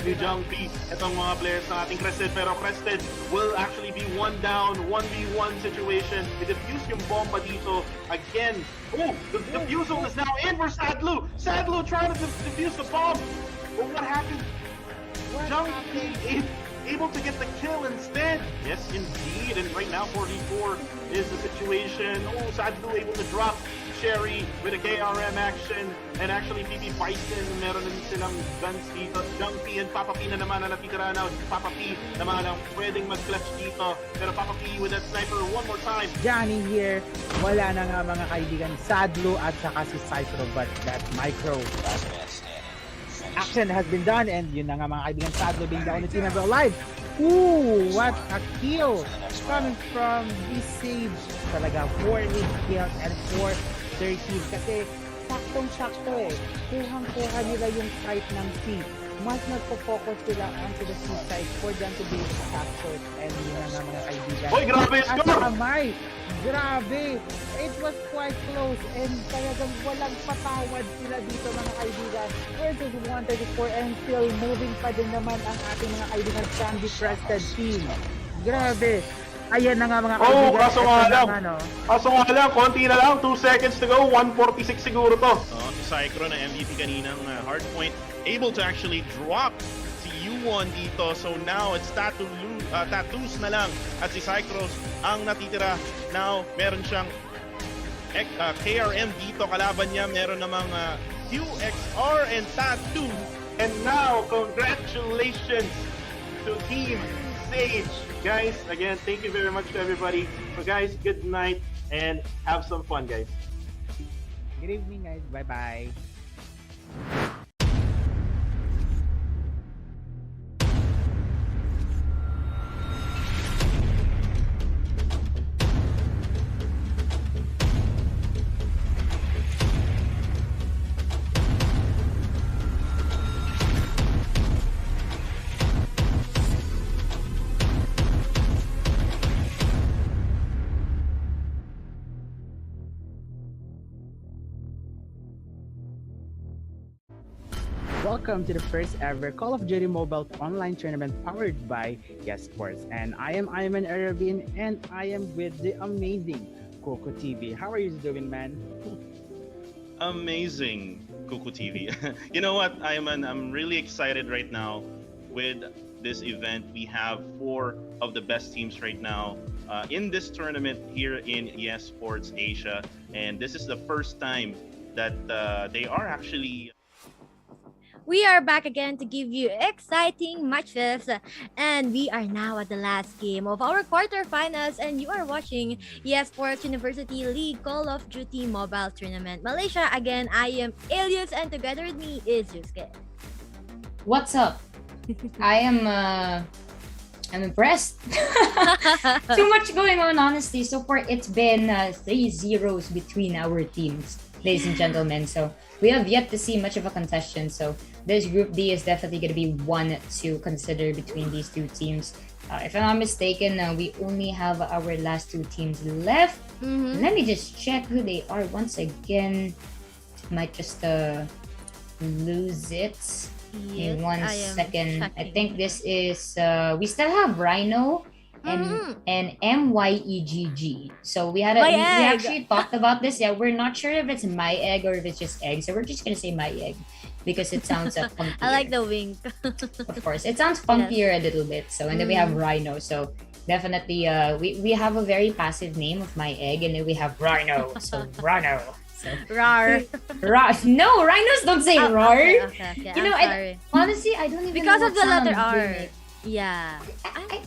ni Jumpy itong mga players ng ating Crested, pero Crested will actually be one down, 1v1 situation. I-defuse yung bomba dito again. Oh, the defusal is now in for Sadlu. Sadlu trying to defuse the bomb. But what happened? Jumpy able to get the kill instead. Yes, indeed. And right now, 44 is the situation. Oh, Sadlu able to drop Cherry with a KRM action. And actually, PP Bison, meron na din silang guns dito. Jumpy and Papa P na naman na natitira now. Papa P naman ang pwedeng mag-clutch dito. Pero Papa P with that sniper one more time. Johnny here, wala na nga mga kaibigan, Sadlu at saka si Cypher, but that micro action has been done, and yun na nga mga kaibigan, Sadlu being the only team member alive. Ooh, what a kill coming from Visage. Talaga 4 hit kills and 4 30. Kasi saktong-sakto kuhang-kuha nila yung site ng C. Mas nagpo-focus sila onto the C side for them to be able to capture, and yun na nga mga kaibigan. Hoy, grabe yung At score! kamay, grabe. It was quite close, and talagang walang patawad sila dito mga kaibigan. Versus 134, and still moving pa din naman ang ating mga kaibigan Sandy Crested team. Grabe. Ayan na nga mga kaibigan. Oh, kaso nga lang, konti na lang, 2 seconds to go, 146 siguro to. Si Cycro na MVP kaninang hardpoint, able to actually drop si U1 dito. So now it's Tattoos na lang at si Cycros ang natitira. Now meron siyang KRM dito kalaban niya. Meron namang QXR and Tattoo. And now, congratulations to Team Sage. Guys, again, thank you very much to everybody. So guys, good night and have some fun, guys. Good evening guys. Bye-bye. Welcome to the first ever Call of Duty Mobile online tournament powered by Yesports. And I am Ayman Arabin, and I am with the amazing Coco TV. How are you doing, man? Amazing, Coco TV. You know what, Ayman, I'm really excited right now with this event. We have 4 of the best teams right now in this tournament here in Yesports Asia. And this is the first time that they are actually... We are back again to give you exciting matches, and we are now at the last game of our quarterfinals, and you are watching Yesports University League Call of Duty Mobile Tournament Malaysia. Again, I am Elias, and together with me is Yusuke. What's up? I'm impressed. Too much going on, honestly. So far, it's been 3-0 between our teams, ladies and gentlemen. So we have yet to see much of a contestation. So this Group D is definitely going to be one to consider between these two teams. If I'm not mistaken, we only have our last 2 teams left. Let me just check who they are once again. Might just lose it. Yes, In one I am second. I checking. think this is we still have Rhino and MYEGG. So we had we actually talked about this. Yeah, we're not sure if it's my egg or if it's just egg. So we're just gonna say my egg because it sounds funkier. I like the wink. Of course, it sounds funkier a little bit. So and then we have Rhino. So definitely, we have a very passive name of my egg, and then we have Rhino. So Rhino. So Rar. No, rhinos don't say rar. Okay. You know, I'm sorry. Honestly, I don't even Because know of what the letter sound they R. make. Yeah.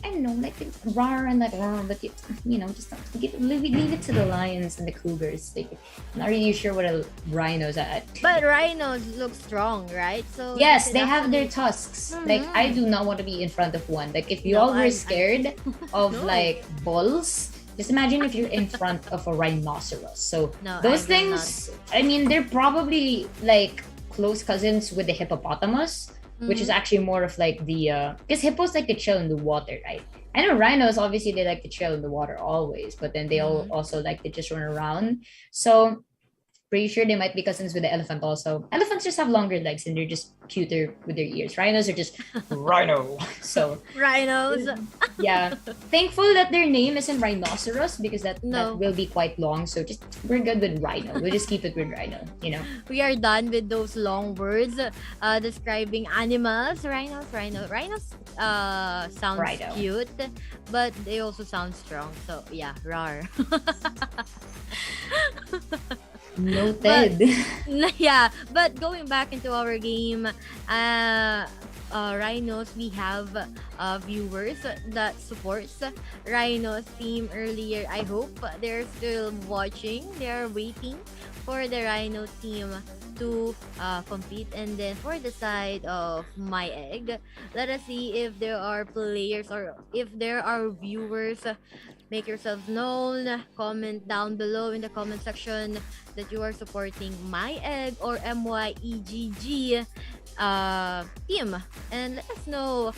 I know, like rar and like rar, but you know, just leave it to the lions and the cougars. Like, I'm not really sure what a rhinos are. But rhinos look strong, right? So Yes, they have their tusks. Like, I do not want to be in front of one. Like, if you all were scared of No. like bulls, just imagine if you're in front of a rhinoceros. So No, those I will things, I mean, they're probably like close cousins with the hippopotamus, which is Mhm. actually more of like the because hippos like to chill in the water, right? I know rhinos obviously they like to chill in the water always, but then they all Mhm. also like to just run around. So pretty sure they might be cousins with the elephant also. Elephants just have longer legs and they're just cuter with their ears. Rhinos are just rhino. So Rhinos. yeah, thankful that their name isn't rhinoceros because that No, will be quite long. So just we're good with rhino. We'll just keep it with rhino. You know, we are done with those long words describing animals. Rhinos sounds rhino. cute, but they also sound strong. So yeah, rar. Noted. Yeah, but going back into our game, Rhinos, we have viewers that supports Rhinos team earlier. I hope they're still watching. They're waiting for the Rhino team to compete. And then for the side of my egg, let us see if there are players or if there are viewers. Make yourselves known. Comment down below in the comment section that you are supporting My Egg or MYEGG team. And let us know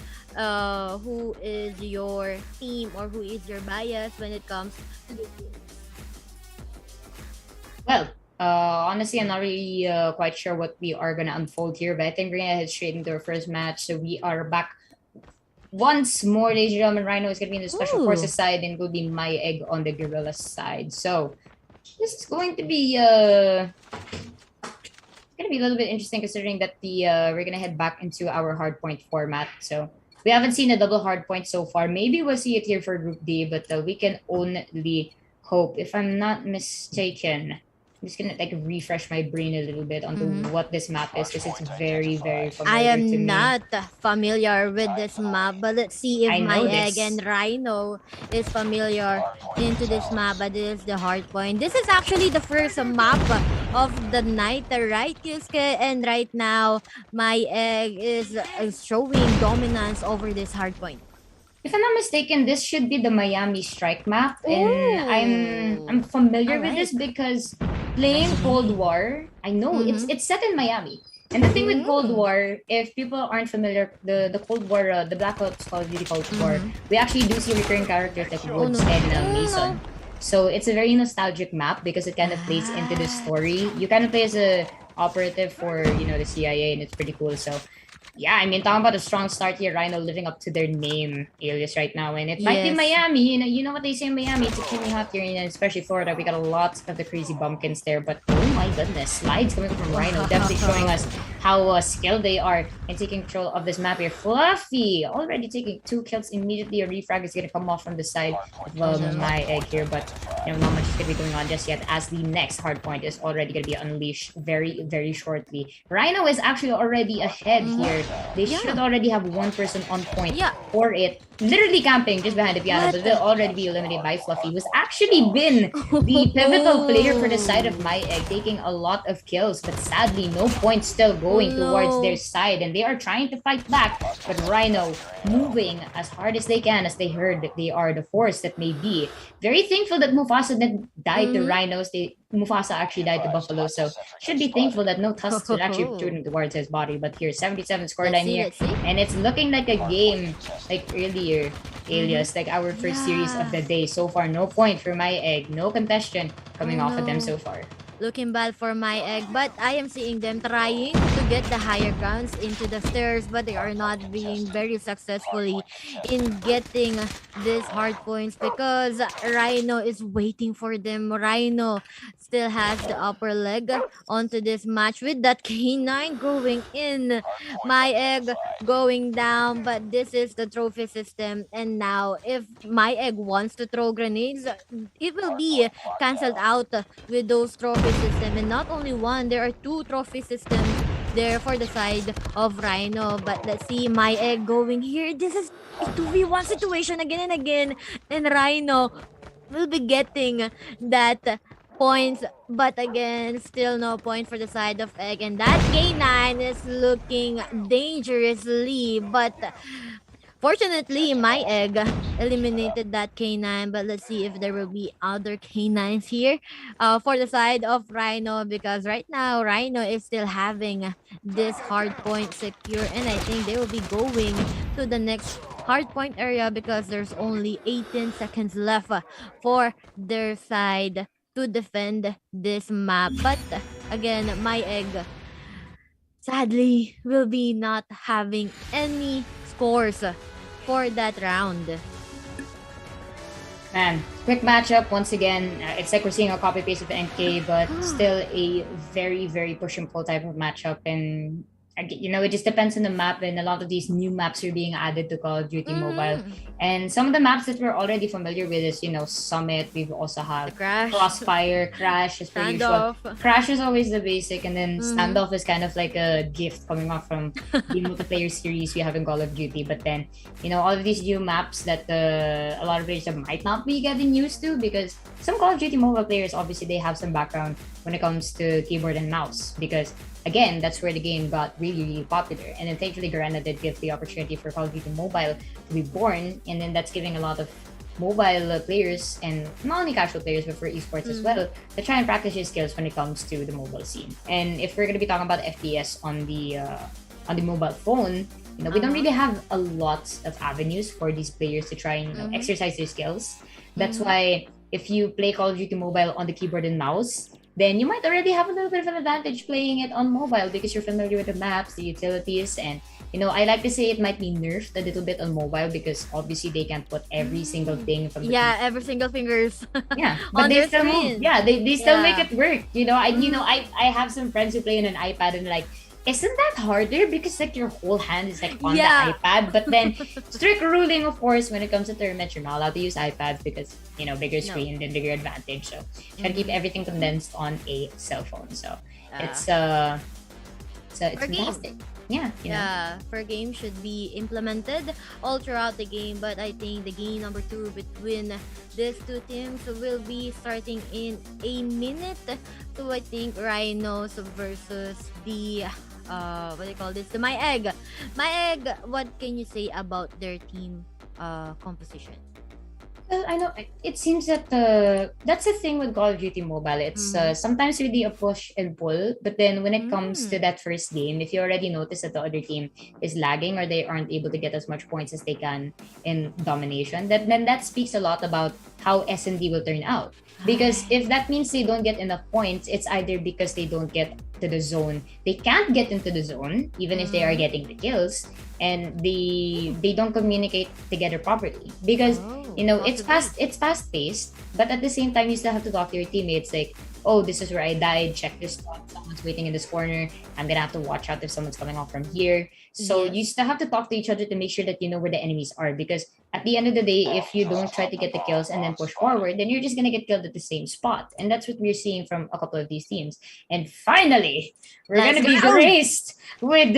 who is your team or who is your bias when it comes to this game. Well, honestly, I'm not really quite sure what we are gonna unfold here, but I think we're gonna head straight into our first match. So we are back once more, ladies and gentlemen. Rhino is gonna be in the special Ooh. forces side, and will be my egg on the gorilla side. So this is going to be gonna be a little bit interesting considering that the we're gonna head back into our hardpoint format. So we haven't seen a double hardpoint so far. Maybe we'll see it here for Group D, but we can only hope. If I'm not mistaken, I'm just gonna like refresh my brain a little bit onto Mhm. what this map is because it's very, very I familiar to am me. not familiar with this map, but let's see if I my know egg this. and Rhino is familiar into this map. But this is the hard point. This is actually the first map of the night, right, Yusuke? And right now, my egg is showing dominance over this hard point. If I'm not mistaken, this should be the Miami Strike map, and I'm Ooh. familiar with Alright. this because playing Cold War, I know Mhm. it's set in Miami. And the thing with Cold Mm. War, if people aren't familiar, the Cold War, the Black Ops Call of Duty Cold War, Mhm. we actually do see recurring characters like Oh Woods no. and Oh Mason. no. So it's a very nostalgic map because it kind of plays into the Ah. story. You kind of play as a operative for the CIA, and it's pretty cool. So yeah, I mean, talking about a strong start here, Rhino living up to their name, Alias, right now. And it might be Yes. Miami. You know what they say in Miami. It's extremely hot here, and especially Florida. We got a lot of the crazy bumpkins there. But oh my goodness, slides coming from Rhino. Definitely showing us how skilled they are in taking control of this map here. Fluffy already taking 2 kills immediately. A refrag is going to come off from the side of my egg here. But not much is going to be going on just yet as the next hard point is already going to be unleashed very, very shortly. Rhino is actually already ahead here. They Yeah. should already have one person on point Yeah. for it. Literally camping just behind the piano, What? but they'll already be eliminated by Fluffy, who's actually been the pivotal player for the side of my egg, taking a lot of kills, but sadly no points still going towards No. their side, and they are trying to fight back, but Rhino moving as hard as they can as they heard that they are the force that may be. Very thankful that Mufasa didn't die to Rhinos. Mufasa actually died to Buffalo, so should be thankful that no tusks would actually protrude towards his body. But here, 77 scoreline here, Let's see. and it's looking like a game like earlier, Alias, like our first series of the day. So far, no point for my egg, no contestant coming off of them so far. Looking bad for my egg, but I am seeing them trying to get the higher grounds into the stairs, but they are not being very successfully in getting these hard points because Rhino is waiting for them. Rhino still has the upper leg onto this match with that K9 going in. My egg going down, but this is the trophy system. And now, if my egg wants to throw grenades, it will be cancelled out with those trophy system. And not only one, there are 2 trophy systems there for the side of Rhino. But let's see my egg going here. This is a 2v1 situation again and again. And Rhino will be getting that points, but again, still no point for the side of egg. And that K9 is looking dangerously, but Fortunately, my egg eliminated that K9, but let's see if there will be other K9s here for the side of Rhino, because right now Rhino is still having this hard point secure, and I think they will be going to the next hard point area because there's only 18 seconds left for their side to defend this map. But again, my egg sadly will be not having any scores for that round. Man, quick matchup once again. It's like we're seeing a copy paste of NK, but still a very, very push and pull type of matchup. And it just depends on the map. And a lot of these new maps are being added to Call of Duty Mobile. And some of the maps that we're already familiar with is, Summit. We've also have Crash, Crossfire, Crash is pretty usual. Standoff. Crash is always the basic, and then Standoff is kind of like a gift coming off from the multiplayer series we have in Call of Duty. But then, all of these new maps that a lot of players might not be getting used to, because some Call of Duty Mobile players, obviously, they have some background when it comes to keyboard and mouse, because again, that's where the game got really, really popular. And then thankfully, Garena did give the opportunity for Call of Duty Mobile to be born, and then that's giving a lot of mobile players, and not only casual players, but for esports as well, to try and practice your skills when it comes to the mobile scene. And if we're going to be talking about FPS on the mobile phone, we don't really have a lot of avenues for these players to try and exercise their skills. That's why if you play Call of Duty Mobile on the keyboard and mouse, then you might already have a little bit of an advantage playing it on mobile because you're familiar with the maps, the utilities, and I like to say it might be nerfed a little bit on mobile because obviously they can't put every single thing from the every single fingers. Yeah, but on they their still screen. move. Yeah, they still make it work. I have some friends who play on an iPad and like, isn't that harder because like your whole hand is like on the iPad? But then strict ruling, of course, when it comes to tournaments, you're not allowed to use iPad because bigger screen, then bigger advantage. So try to keep everything condensed on a cell phone. So it's fantastic. Yeah, for game should be implemented all throughout the game, but I think the game number 2 between these two teams will be starting in a minute. So I think Rhinos versus the what do you call this? The My Egg. My Egg, what can you say about their team composition? Well, I know it seems that that's the thing with Call of Duty Mobile. It's sometimes really a push and pull, but then when it comes to that first game, if you already notice that the other team is lagging or they aren't able to get as much points as they can in domination, then that speaks a lot about how S&D will turn out. Because if that means they don't get enough points, it's either because they don't get to the zone, they can't get into the zone even if they are getting the kills, and they don't communicate together properly because it's fast paced, but at the same time you still have to talk to your teammates like, oh, this is where I died, check this spot, someone's waiting in this corner, I'm gonna have to watch out if someone's coming off from here. So you still have to talk to each other to make sure that you know where the enemies are, because at the end of the day, if you don't try to get the kills and then push forward, then you're just gonna get killed at the same spot. And that's what we're seeing from a couple of these teams. And finally, we're gonna be graced with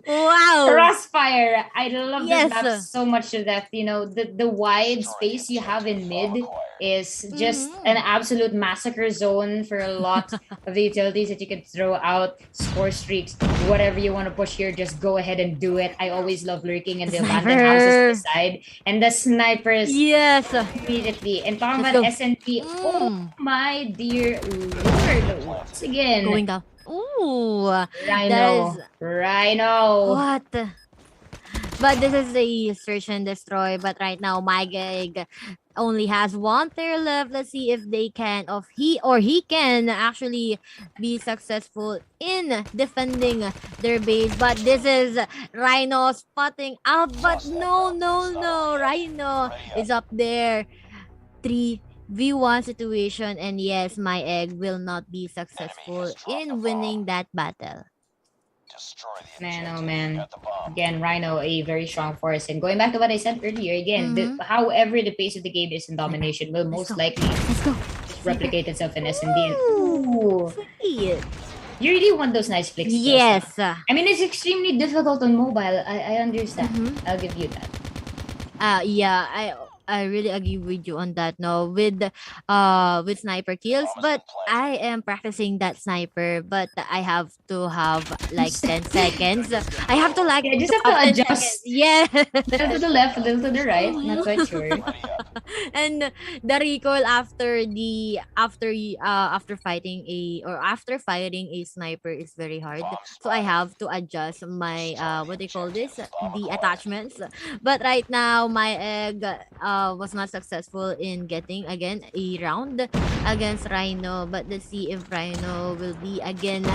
Crossfire. I love this map so much to death. The wide space you have in mid is just an absolute massacre zone for a lot of the utilities that you can throw out, score streaks, whatever you want to push here, just go ahead and do it. I always love lurking in the abandoned houses to the side. And the snipers immediately. And talking about SNP, oh my dear lord. Once again. Going down. Ooh. Rhino. What? But this is the search and destroy. But right now, my gig only has one player left. Let's see if they can, he can actually be successful in defending their base. But this is Rhino spotting out. But no. Rhino is up there. 3v1 situation. And yes, my egg will not be successful in winning that battle. Man, oh man. Again, Rhino, a very strong force. And going back to what I said earlier, again, however the pace of the game is in domination will most likely just replicate itself in S&D. Ooh. Sweet. You really want those nice flicks. Yes. I mean, it's extremely difficult on mobile. I understand. I'll give you that. I really agree with you on that. No, with sniper kills, but I am practicing that sniper, but I have to have like 10 seconds. I have to like Yeah, just to have have to 10 seconds. adjust. Yeah. A little to the left, a little to the right. Not quite sure. And the recoil after fighting a or after firing a sniper is very hard, so I have to adjust my what they call this, the attachments. But right now my egg was not successful in getting again a round against Rhino, but let's see if Rhino will be again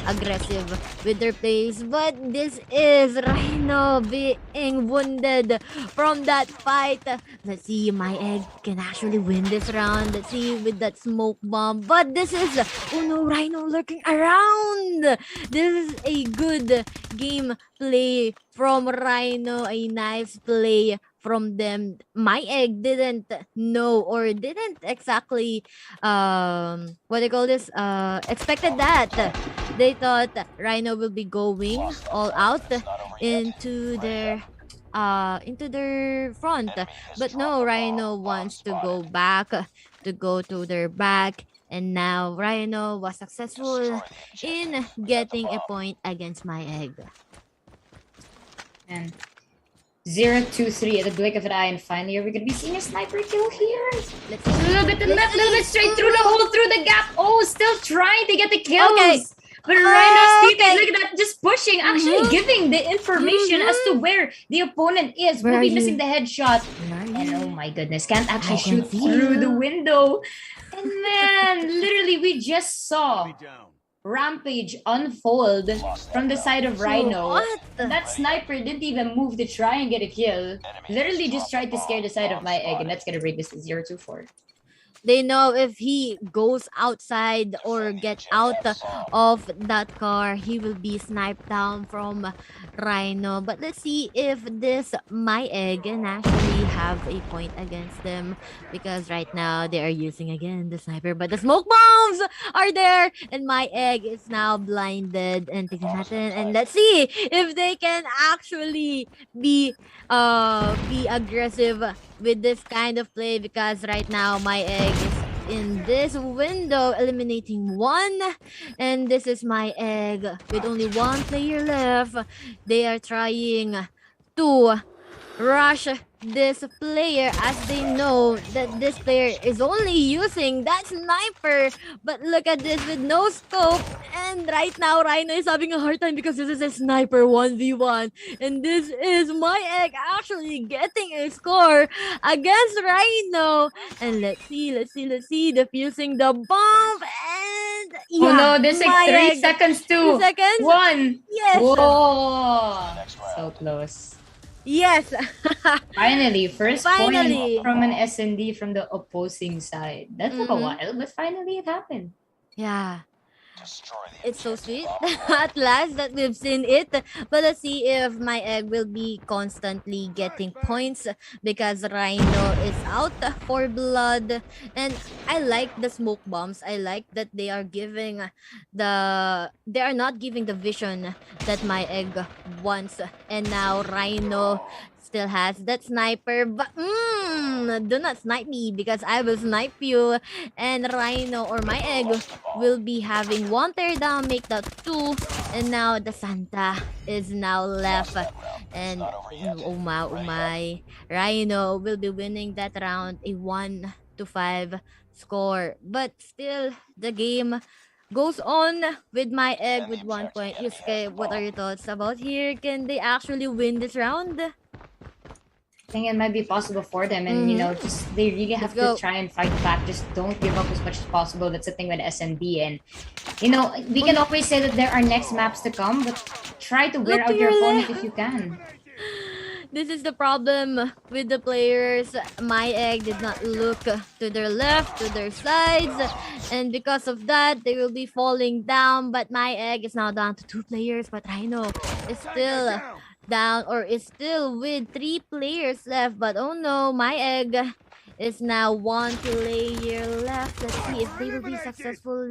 aggressive with their plays. But this is Rhino being wounded from that fight. Let's see, my egg can actually win this round. Let's see with that smoke bomb. But this is, oh no, Rhino lurking around. This is a good game play from Rhino, a nice play from them. My egg didn't know or didn't exactly what do you call this, expected that. They thought Rhino will be going all out into their front. But no, Rhino wants to go back, to go to their back. And now Rhino was successful in getting a point against my egg. And 0-2-3 at the blink of an eye, and finally, are we gonna be seeing a sniper kill here? Let's A little bit to the left, a little bit straight through the hole, through the gap. Oh, still trying to get the kills. Okay. But Rhino's teammate, Okay. look at that, just pushing, actually giving the information as to where the opponent is. Where Will are be you? missing the headshot. Where are And you? oh my goodness, can't actually I can shoot see through the you. window. And then, literally, we just saw Rampage unfold from the side of Rhino. What? That sniper didn't even move to try and get a kill. Literally just tried to scare the side of my egg, and that's gonna bring this to 0-2-4. They know if he goes outside or get out of that car, he will be sniped down from Rhino. But let's see if this my egg can actually have a point against them, because right now they are using again the sniper, but the smoke bombs are there, and my egg is now blinded. And tignan natin, and let's see if they can actually be aggressive with this kind of play, because right now my egg is in this window eliminating one, and this is my egg with only one player left. They are trying to rush this player as they know that this player is only using that sniper. But look at this with no scope, and right now Rhino is having a hard time because this is a sniper 1v1, and this is my egg actually getting a score against Rhino. And let's see, defusing the bomb, and Oh no, there's like my 3 egg. seconds too. 3 seconds. 1. Yes. Whoa. So close. Yes. Finally, first Finally. point from an S&D from the opposing side. That took a Mhm. while, but finally it happened. Yeah. It's so sweet at last that we've seen it. But let's see if my egg will be constantly getting points, because Rhino is out for blood. And I like the smoke bombs. I like that they are not giving the vision that my egg wants. And now Rhino still has that sniper, but do not snipe me, because I will snipe you. And Rhino or my egg will be having one tear down, make that 2, and now the Santa is now left. And oh my, Rhino will be winning that round, a 1-5 score. But still, the game goes on with my egg with 1 point. Yusuke, what are your thoughts about here? Can they actually win this round? I think it might be possible for them, and you know, just they really have Let's go. to try and fight back. Just don't give up as much as possible. That's the thing with SNB, and you know, we can always say that there are next maps to come, but try to wear Look out to your your opponent left. if you can. This is the problem with the players. My egg did not look to their left, to their sides, and because of that, they will be falling down. But my egg is now down to 2 players, but Rhino is still down, or is still with 3 players left. But oh no, my egg is now 1 player left. Let's see if they will be successful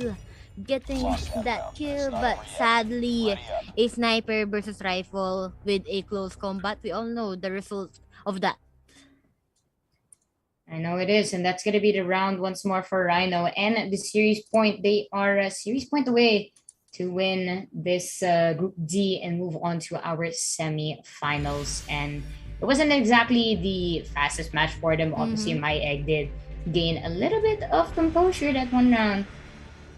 getting that kill. But sadly, a sniper versus rifle with a close combat, we all know the result of that. I know it is, and that's gonna be the round once more for Rhino and the series point. They are a series point away to win this Group D and move on to our semi-finals. And it wasn't exactly the fastest match for them. Obviously, Mm-hmm. my egg did gain a little bit of composure that one round.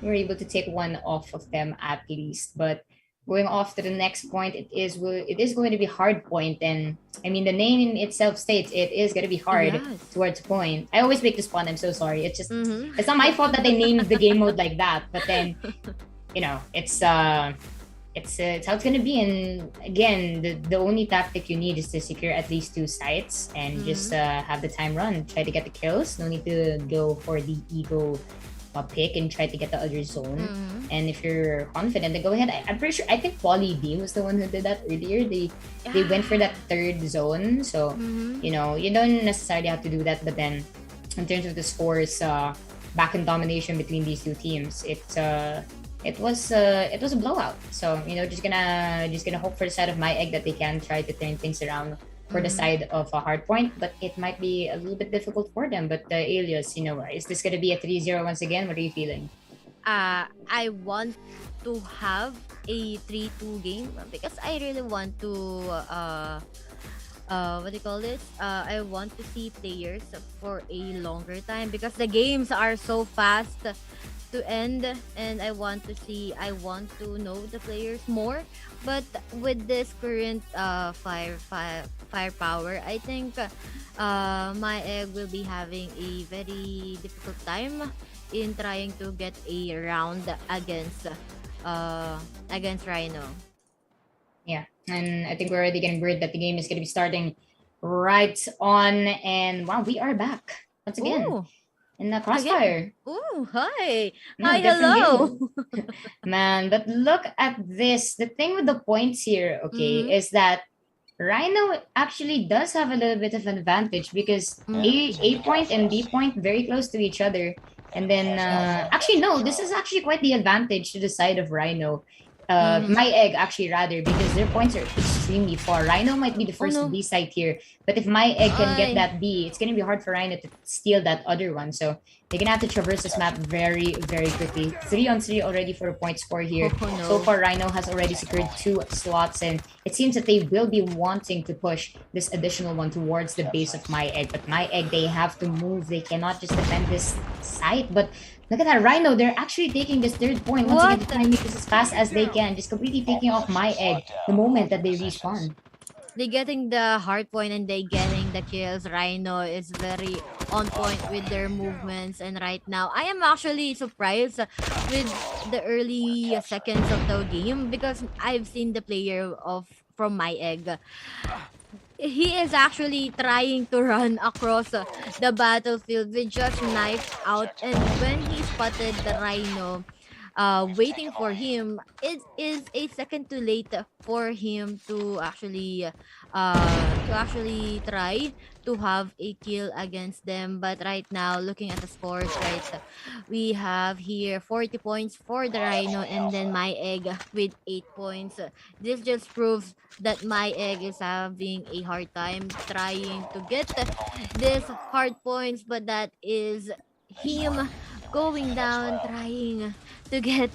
We were able to take one off of them at least, but going off to the next point, it is going to be hard point, and I mean the name in itself states it is going to be hard Yes. towards point. I always make this pun. I'm so sorry. It's just Mm-hmm. it's not my fault that they named the game mode like that. But then it's how it's gonna be. And again, the only tactic you need is to secure at least 2 sites and just have the time run. Try to get the kills. No need to go for the ego pick and try to get the other zone. Mm-hmm. And if you're confident, then go ahead. I'm pretty sure. I think Poly D was the one who did that earlier. They went for that third zone. So Mm-hmm. you don't necessarily have to do that. But then, in terms of the scores, back in domination between these two teams, it was a blowout. So just gonna hope for the side of my egg that they can try to turn things around for the side of a hard point, but it might be a little bit difficult for them. But Alias, is this gonna be a 3-0 once again? What are you feeling? I want to have a 3-2 game because I really want to what do you call this? I want to see players for a longer time because the games are so fast to end, and I want to know the players more. But with this current firepower, I think my egg will be having a very difficult time in trying to get a round against Rhino. Yeah, and I think we're already getting word that the game is gonna be starting right on. And wow, we are back once again Ooh, in the crossfire. ooh, hi, No, hi, different hello. game. Man, but look at this. The thing with the points here, okay, Mhm. is that Rhino actually does have a little bit of an advantage because A point and B point very close to each other. And then actually no, this is actually quite the advantage to the side of Rhino. Mhm. My egg actually rather, because their points are extremely far. Rhino might be the Oh first no, B site here, but if my egg can get I. that B, it's gonna be hard for Rhino to steal that other one. So they're gonna have to traverse this map very, very quickly. 3-on-3 already for a point score here. Oh So no. far, Rhino has already secured 2 slots, and it seems that they will be wanting to push this additional one towards the base of my egg. But my egg, they have to move. They cannot just defend this site. But look at that, Rhino. They're actually taking this third point. Once again, What? to try and make this as fast as they can. Just completely taking off my egg the moment that they respawn. They getting the hard point and they getting the kills. Rhino is very on point with their movements, and right now I am actually surprised with the early seconds of the game because I've seen the player of from my egg. He is actually trying to run across the battlefield with just knife out, and when he spotted the Rhino waiting for him, it is a second too late for him to actually try to have a kill against them. But right now, looking at the scores, right, we have here 40 points for the Rhino and then my egg with 8 points. This just proves that my egg is having a hard time trying to get this hard points, but that is him going down trying to get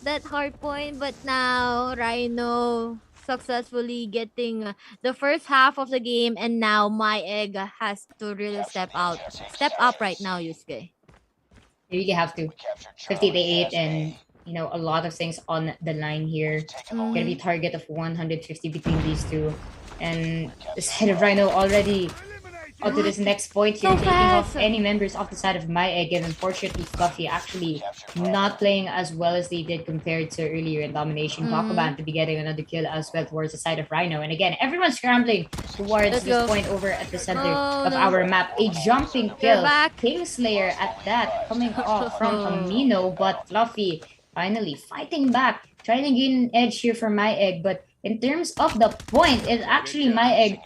that hard point. But now Rhino successfully getting the first half of the game, and now my egg has to really step up right now, Yusuke. You really have to. 50-8, and a lot of things on the line here. Gonna be target of 150 between these two. And the side of Rhino already onto this next point here, So taking off fast. any members off the side of my egg. And unfortunately, Fluffy actually not playing as well as they did compared to earlier in domination. Bakuban to be getting another kill as well towards the side of Rhino. And again, everyone's scrambling towards Let's this go. point over at the center Oh, of no. our map. A jumping They're kill. back. Kingslayer at that, coming off from Amino, but Fluffy finally fighting back, trying to gain an edge here for my egg. But in terms of the point, it's actually my egg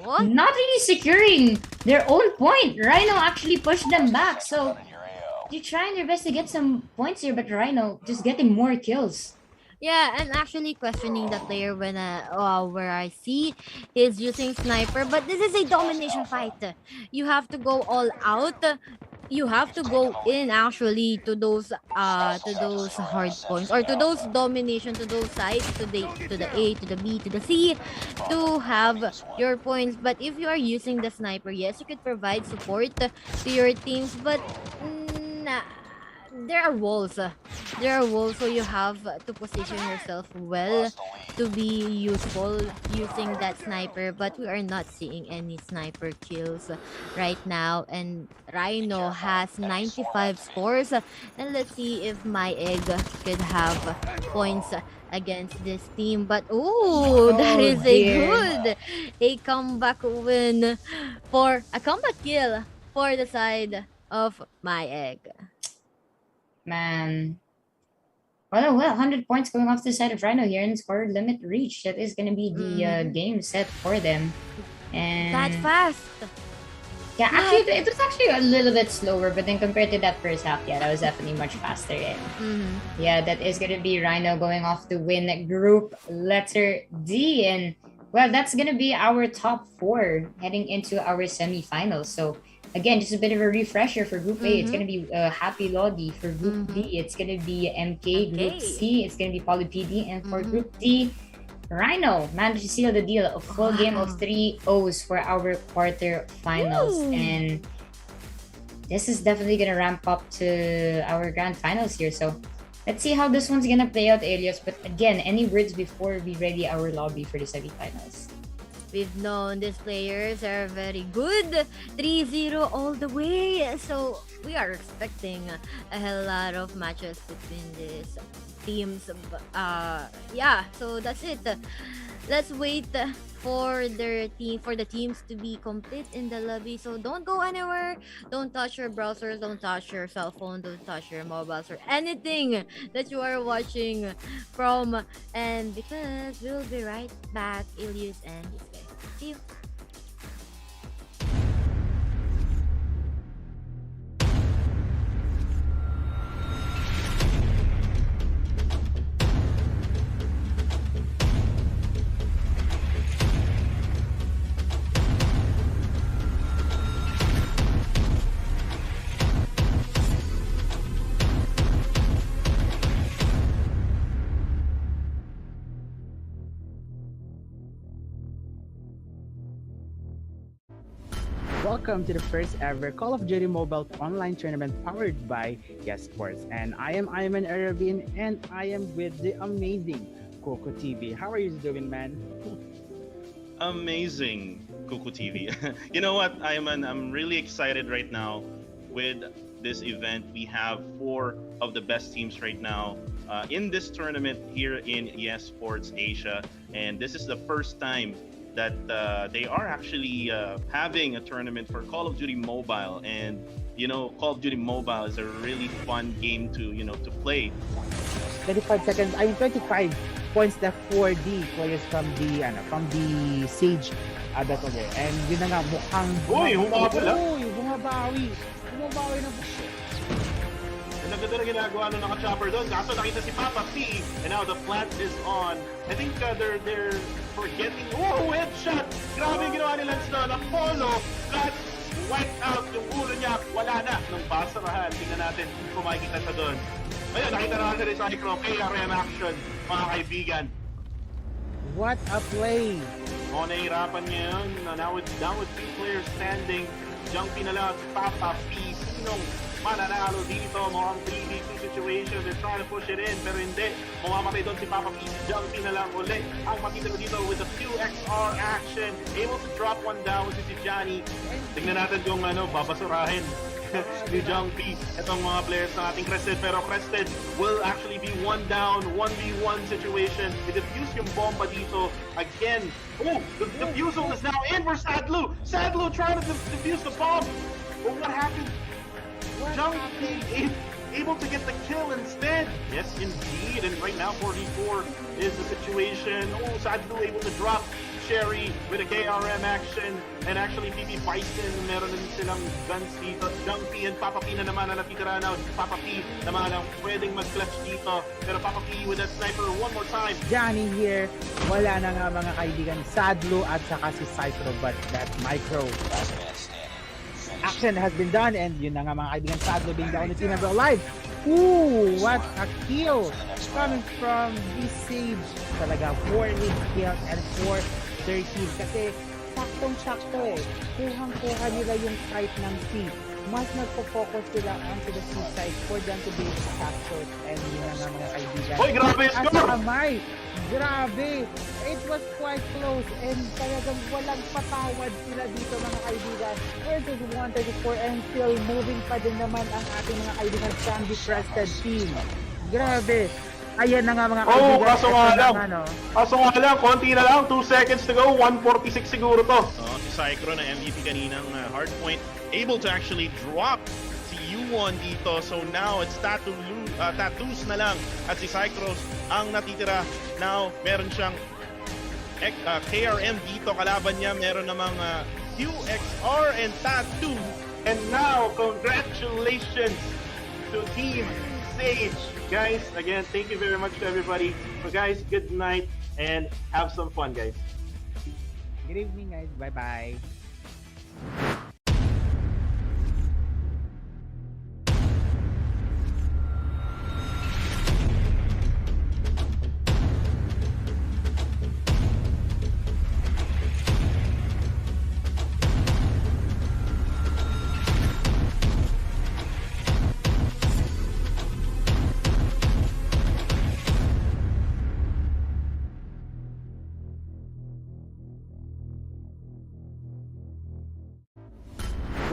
What? not really securing their own point. Rhino actually pushed them back. So they're trying their best to get some points here, but Rhino just getting more kills. Yeah, I'm actually questioning the player when where I see he's using sniper, but this is a domination fight. You have to go all out. You have to go in actually to those hard points or to those domination to those sides to the A to the B to the C to have your points. But if you are using the sniper, yes, you could provide support to your teams, but nah, there are walls. There are walls, so you have to position yourself well to be useful using that sniper. But we are not seeing any sniper kills right now. And Rhino has 95 scores. And let's see if my egg could have points against this team. But oh, that Oh, is dear. a comeback win for a comeback kill for the side of my egg. Man. Well, 100 points going off the side of Rhino here and score limit reach. That is going to be the game set for them. And That fast. yeah, actually, it was actually a little bit slower, but then compared to that first half, yeah, that was definitely much faster. And yeah, that is going to be Rhino going off to win group letter D. And well, that's going to be our top four heading into our semifinals. So again, just a bit of a refresher for Group A. It's going to be Happy Lodi. For Group B, it's going to be MK. Group C, it's going to be Poly PD. And for Group D, Rhino managed to seal the deal. A full game of 3 O's for our quarterfinals. Woo. And this is definitely going to ramp up to our grand finals here. So let's see how this one's going to play out, Elias. But again, any words before we ready our lobby for the semifinals? We've known these players are very good. 3-0 all the way. So we are expecting a hell lot of matches between these teams. Yeah, so that's it. Let's wait for the teams to be complete in the lobby. So don't go anywhere. Don't touch your browsers, don't touch your cell phone, don't touch your mobiles or anything that you are watching from. And because we'll be right back, Ilius and this guy. See you. Welcome to the first ever Call of Duty Mobile online tournament powered by Yesports. And I am Ayman Arabin and I am with the amazing Coco TV. How are you doing, man? Amazing, Kuku TV. You know what, I'm really excited right now with this event. We have 4 of the best teams right now in this tournament here in Yesports Asia, and this is the first time that they are actually having a tournament for Call of Duty Mobile. And you know, Call of Duty Mobile is a really fun game to to play. 25 seconds, I mean 25 points left for the players from the Sage battle there. And yun na nga, mukhang humabol, ah. bumabawi na. Ang ganda na ginagawa nung naka-chopper doon. Kaso nakita si Papa P, and now the plant is on. I think they're forgetting. Oh, headshot! Grabe yung ginawa ni Lance doon. Apollo got wiped out yung ulo niya. Wala na nung basarahan. Tingnan natin kung makikita siya doon. Ayun, nakita na natin sa Micro. KRM action, mga kaibigan. What a play! O, nahihirapan niya yun. Now with 2 players standing, Jumpy na lang si Papa P. Sinong mananalo dito? Mukhang 3v2 situation. They're trying to push it in, pero hindi. Mamamatay doon si Papa P. Jumpy na lang uli. Ang makita ko dito with the 2XR action. Able to drop one down si Johnny. Tingnan natin kung babasurahin ni Jumpy itong mga players ng ating Crested. Pero Crested will actually be 1 down, 1v1 situation. I-defuse yung bomba dito. Again, the defusal is now in for Sadlu. Sadlu trying to defuse the bomb. But what happened? Jumpy able to get the kill instead. Yes, indeed. And right now, 44 is the situation. Sadlu able to drop Cherry with a KRM action. And actually, BB Bison, meron din silang guns dito. Jumpy and Papa P na naman ang natitira now. Papa P naman ang pwedeng mag-clutch dito. Pero Papa P with that sniper one more time. Johnny here, wala na nga mga kaibigan, Sadlo at saka si Cycro, but that micro action has been done, and yun na nga mga kaibigan, Sadlo being the only team member alive. Ooh, what a kill coming from this Sage. Talaga, 4 lead kills and 4 13 kasi saktong-sakto eh. Kuhang-kuha nila yung site ng C. Mas nagpo-focus sila onto the C side for them to be captured, and yun na nga mga kaibigan. Hoy, grabe yung At score! kamay, grabe! It was quite close, and talagang walang patawad sila dito mga kaibigan. Versus 134, and still moving pa din naman ang ating mga kaibigan Sandy Crested team. Grabe! Ayan na nga mga kaibigan. Oh, kaso nga Ito na lang. nga, no? Kaso nga lang, konti na lang. 2 seconds to go. 146 siguro to. Si Cycro na MVP kaninang hardpoint, able to actually drop si U1 dito. So now it's tattoos na lang. At si Cycros ang natitira. Now meron siyang KRM dito. Kalaban niya meron namang QXR and Tattoo. And now, congratulations to Team Sage. Guys, again, thank you very much to everybody. So guys, good night and have some fun, guys. Good evening guys. Bye-bye.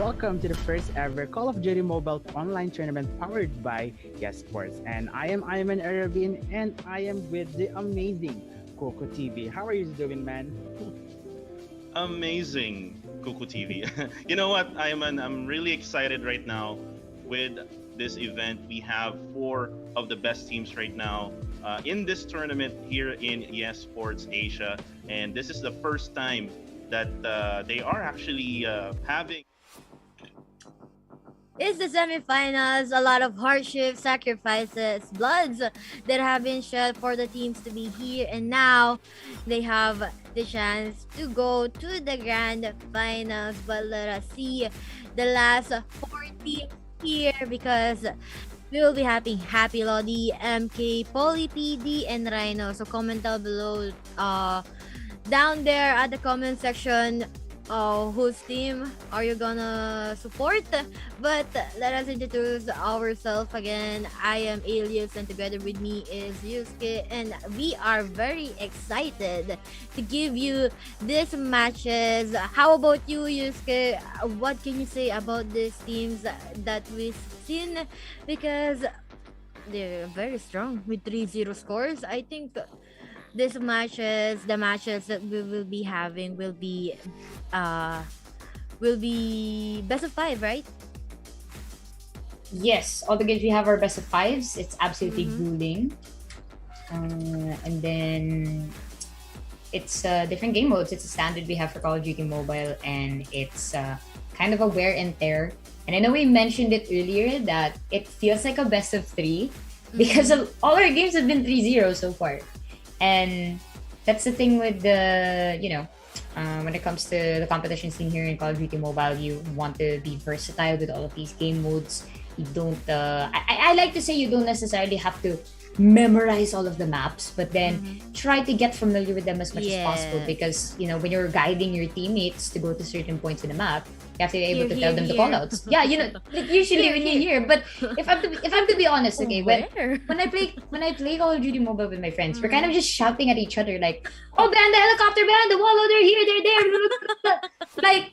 Welcome to the first ever Call of Duty Mobile online tournament powered by Yesports. And I am Ayman Arabin, and I am with the amazing Coco TV. How are you doing, man? Amazing, Kuku TV. You know what, I'm really excited right now with this event. We have 4 of the best teams right now in this tournament here in Yesports Asia, and this is the first time that they are actually having. It's the semifinals, a lot of hardships, sacrifices, bloods that have been shed for the teams to be here, and now they have the chance to go to the grand finals. But let us see the last 4 teams here, because we will be having Happy Lodi, MK, Poly PD, and Rhino. So comment down below, down there at the comment section, whose team are you gonna support. But let us introduce ourselves again. I am Alias, and together with me is Yusuke, and we are very excited to give you these matches. How about you, Yusuke? What can you say about these teams that we've seen? Because they're very strong with 3-0 scores. I think these matches, the matches that we will be having will be best of 5, right? Yes, all the games we have are best of 5s. It's absolutely grueling. And then it's different game modes. It's a standard we have for Call of Duty Mobile, and it's kind of a wear and tear. And I know we mentioned it earlier that it feels like a best of 3 because of all our games have been 3-0 so far. And that's the thing with the, when it comes to the competition scene here in Call of Duty Mobile, you want to be versatile with all of these game modes. You don't, I like to say you don't necessarily have to memorize all of the maps, but then try to get familiar with them as much as possible, because, when you're guiding your teammates to go to certain points in the map, you have to be able to tell them the callouts. Yeah, like usually when you're here. But if I'm to be honest, okay, when I play Call of Duty Mobile with my friends, we're kind of just shouting at each other like, "Oh, ban the helicopter, ban the wall, oh, they're here, they're there." Like,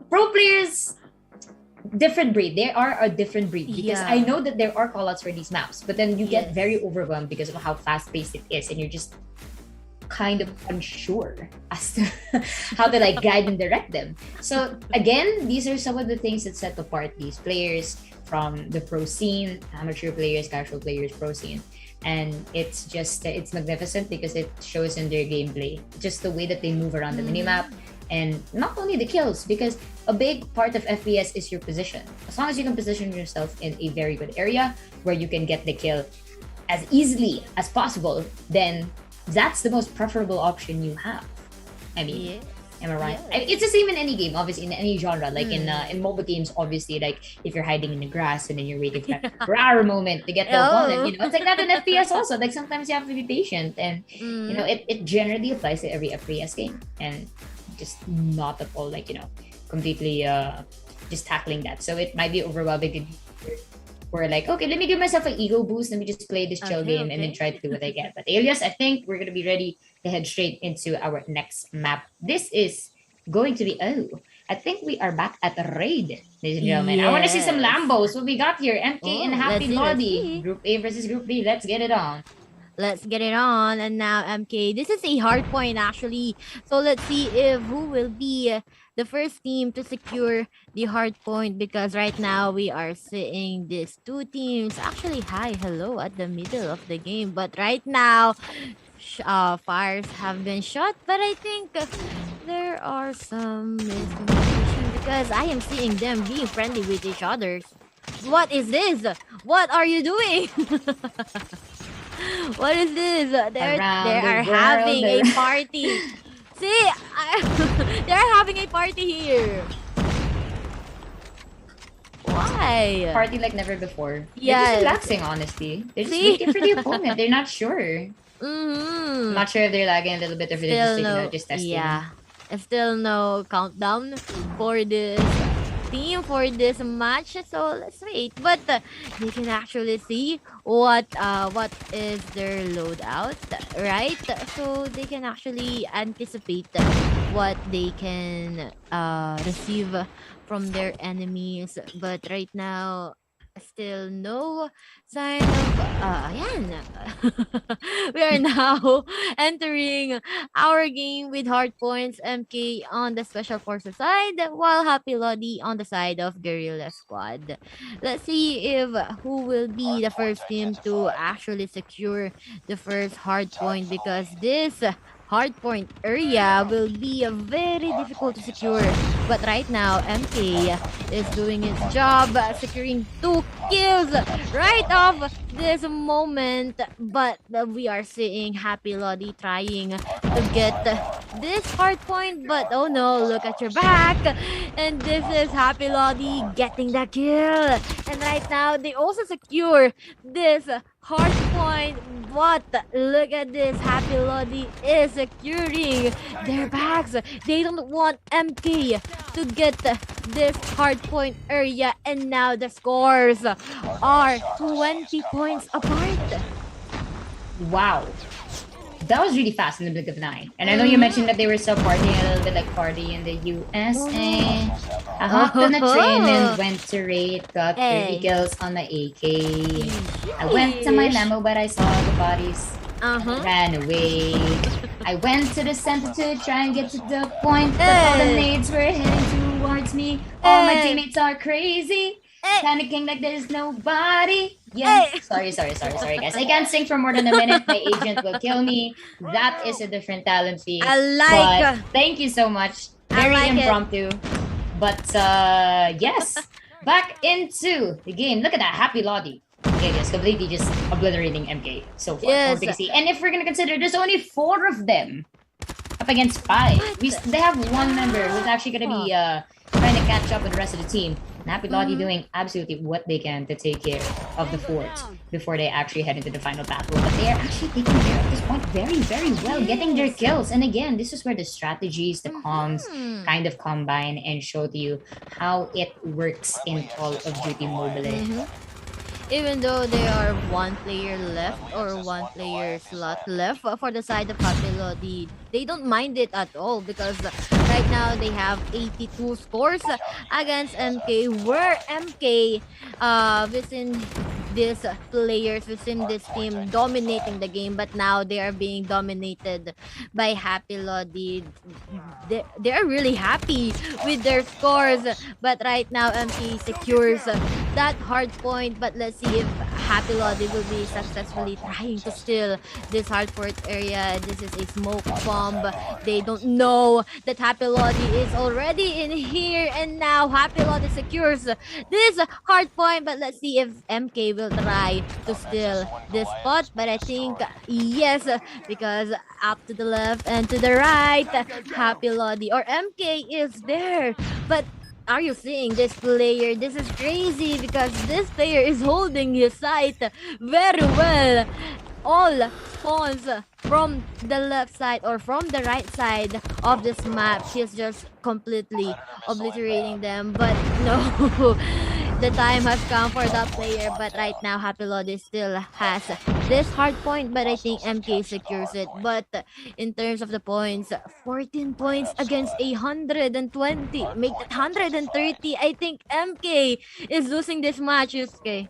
pro players, different breed. They are a different breed, because I know that there are callouts for these maps, but then you get very overwhelmed because of how fast paced it is, and you're just kind of unsure as to how to guide and direct them. So again, these are some of the things that set apart these players from the pro scene, amateur players, casual players, pro scene. and it's magnificent because it shows in their gameplay, just the way that they move around the minimap, and not only the kills, because a big part of FPS is your position. As long as you can position yourself in a very good area where you can get the kill as easily as possible, then that's the most preferable option you have. I mean, am I right? It's the same in any game, obviously, in any genre. Like in mobile games, obviously, like if you're hiding in the grass and then you're waiting for that rare moment to get the opponent, it's like that in FPS also. Like sometimes you have to be patient, and it generally applies to every FPS game, and just not at all like completely just tackling that. So it might be overwhelming. We're like, okay, let me give myself an ego boost. Let me just play this chill game and then try to do what I get. But Alias, I think we're gonna be ready to head straight into our next map. This is going to be I think we are back at the raid, ladies and gentlemen. I want to see some Lambos. What we got here? MK and Happy Lodi. Group A versus Group B. Let's get it on. Let's get it on. And now, MK, this is a hard point actually. So let's see if who will be the first team to secure the hard point, because right now we are seeing these two teams actually hello at the middle of the game. But right now, fires have been shot, but I think there are some miscommunication because I am seeing them being friendly with each other. What is this? What are you doing? What is this? They are having a party. See, they're having a party here. Why? Party like never before. Yeah. They're just relaxing, honestly. They're just waiting for the opponent. They're not sure. Mm-hmm. Not sure if they're lagging a little bit or if they're just testing. Yeah. Still no countdown for this team for this match, so let's wait. But they can actually see what is their loadout, right? So they can actually anticipate what they can receive from their enemies. But right now, still no sign of we are now entering our game with hard points. MK on the special forces side, while Happy Lodi on the side of Guerrilla Squad. Let's see if who will be the first team to actually secure the first hard point, because this hard point area will be very difficult to secure. But right now, MK is doing its job, securing 2 kills right off this moment. But we are seeing Happy Lodi trying to get this hard point. But oh no, look at your back. And this is Happy Lodi getting the kill. And right now, they also secure this hard point. But look at this, Happy Lodi is securing their backs. They don't want MK to get this hard point area, and now the scores are 20 points apart. Wow. That was really fast in the blink of an eye. And I know you mentioned that they were still partying a little bit like party in the USA. I hopped on the train and went to raid, got 30 kills on my AK. I went to my Lambo, but I saw the bodies. Ran away. I went to the center to try and get to the point, but all the nades were heading towards me. All my teammates are crazy. Panicking like there's nobody. Yeah. Sorry, guys. I can't sing for more than a minute. My agent will kill me. That is a different talent fee. But thank you so much. Very impromptu. But yes. Back into the game. Look at that. Happy Lodi. Okay, just completely just obliterating MK so far. Yes. And if we're gonna consider there's only 4 of them up against 5. They have one member who's actually gonna be trying to catch up with the rest of the team. And Happy Lodi doing absolutely what they can to take care of the fort before they actually head into the final battle. But they are actually taking care of this point very, very well, getting their kills. And again, this is where the strategies, the comms kind of combine and show to you how it works in Call of Duty Mobile. Even though there are 1 player left or 1 player slot left for the side of Happy Lodi, they don't mind it at all, because right now they have 82 scores against MK, where MK within these players within this team dominating the game, but now they are being dominated by Happy Lodi. They are really happy with their scores, but right now MK secures the that hard point, but let's see if Happy Lodi will be successfully trying to steal this hard fort area. This is a smoke bomb. They don't know that Happy Lodi is already in here, and now Happy Lodi secures this hard point, but let's see if MK will try to steal this spot. But I think yes, because up to the left and to the right, Happy Lodi or MK is there. But are you seeing this player? This is crazy because this player is holding his site very well. All spawns from the left side or from the right side of this map. She's just completely obliterating them. But no, the time has come for that player. But right now, Happy Lodi still has this hard point. But I think MK secures it. But in terms of the points, 14 points against 120. Make it 130. I think MK is losing this match, Yusuke.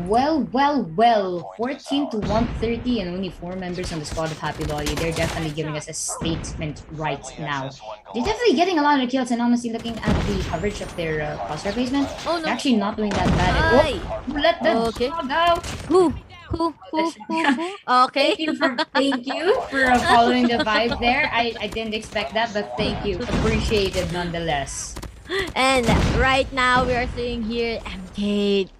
Well, well, well. 14 to 130 and only 4 members on the squad of Happy Lodi. They're definitely giving us a statement right now. They're definitely getting a lot of kills, and honestly, looking at the coverage of their crosshair placement, Oh no. they're actually not doing that bad. Ay. Oh, let the Okay. dog out. Who? Okay. Thank you for following the vibe there. I didn't expect that, but thank you. Appreciated nonetheless. And right now we are seeing here MK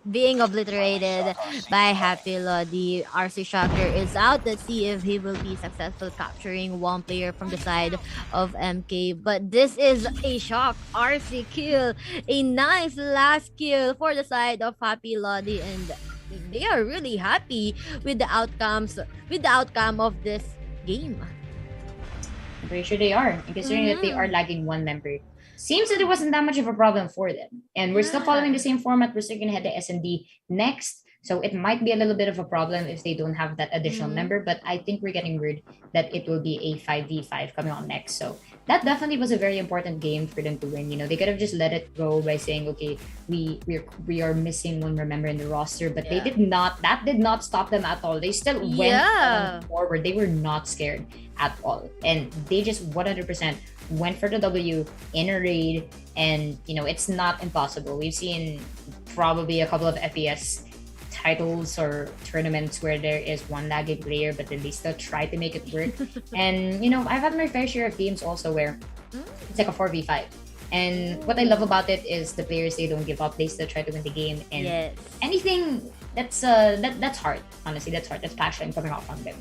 being obliterated by Happy Lodi. RC Shocker is out. Let's see if he will be successful capturing one player from the side of MK. But this is a shock RC kill. A nice last kill for the side of Happy Lodi, and they are really happy with the outcome of this game. I'm pretty sure they are, and considering that they are lagging one member. Seems that it wasn't that much of a problem for them. And we're still following the same format. We're still going to head to S&D next. So it might be a little bit of a problem if they don't have that additional member. But I think we're getting word that it will be a 5v5 coming on next. So that definitely was a very important game for them to win. You know, they could have just let it go by saying, okay, we are missing one member in the roster. But they did not. That did not stop them at all. They still went on forward. They were not scared at all. And they just 100% went for the W in a raid, and you know it's not impossible. We've seen probably a couple of FPS titles or tournaments where there is one lagging player, but then they still try to make it work. And you know, I've had my fair share of games also where it's like a 4v5. And what I love about it is the players, they don't give up. They still try to win the game. And anything that's that's hard. Honestly, that's hard. That's passion coming out from them.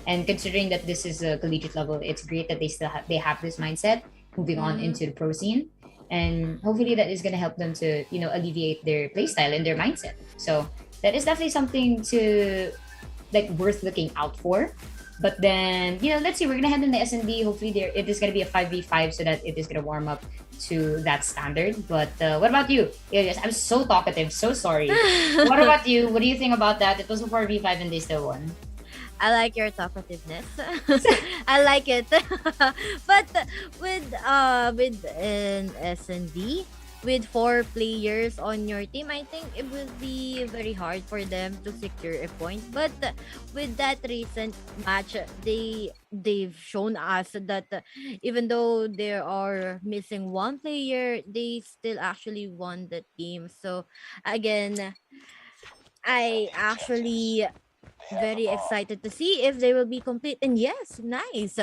And considering that this is a collegiate level, it's great that they have this mindset moving on into the pro scene, and hopefully that is going to help them to alleviate their playstyle and their mindset. So that is definitely something to worth looking out for. But then let's see, we're gonna head in the S&D. Hopefully it is gonna be a 5v5 so that it is gonna warm up to that standard. But what about you, Elias? I'm so talkative, so sorry. What about you? What do you think about that? It was a 4v5 and they still won. I like your talkativeness. I like it. But with an S&D, with 4 players on your team, I think it will be very hard for them to secure a point. But with that recent match, they've shown us that even though they are missing one player, they still actually won that game. So again, I actually very excited to see if they will be complete. And yes, nice.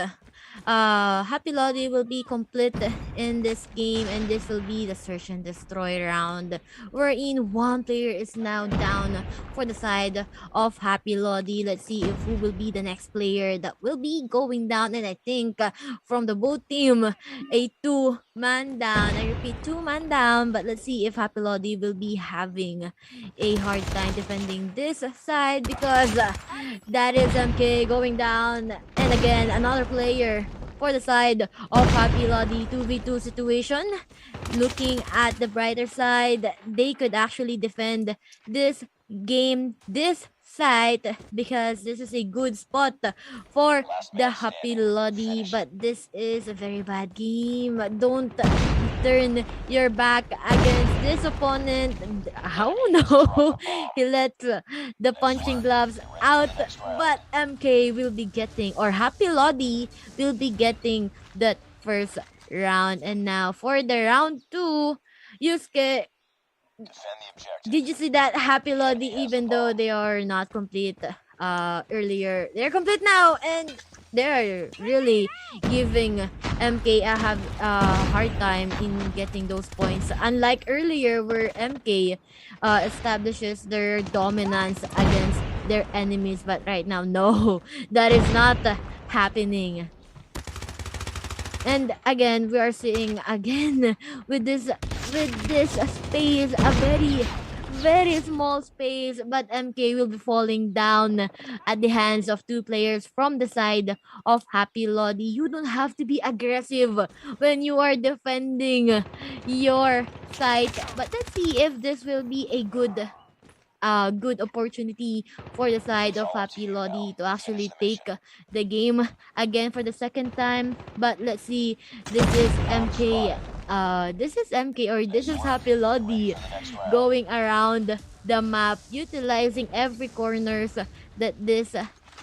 Happy Lodi will be complete in this game, and this will be the search and destroy round, wherein one player is now down for the side of Happy Lodi. Let's see if who will be the next player that will be going down. And I think from the both team, a 2-man down. I repeat, 2-man down. But let's see if Happy Lodi will be having a hard time defending this side, because that is MK going down. And again, another player for the side of Happy Lodi. 2v2 situation. Looking at the brighter side, they could actually defend this game, this side, because this is a good spot for the Happy Lodi. But this is a very bad game. Don't turn your back against this opponent. How no? He let the punching gloves out, but MK will be getting, or Happy Lodi will be getting that first round. And now for the round 2, Yusuke, did you see that Happy Lodi, even though they are not complete earlier, they're complete now, and they're really giving MK a hard time in getting those points. Unlike earlier, where MK establishes their dominance against their enemies, but right now, no, that is not happening. And again, we are seeing again with this space, a very small space, but MK will be falling down at the hands of two players from the side of Happy Lodi. You don't have to be aggressive when you are defending your site. But let's see if this will be a good opportunity for the side of Happy Lodi to actually take the game again for the second time. But let's see, this is MK. This is MK, or this is Happy Lodi going around the map, utilizing every corners that this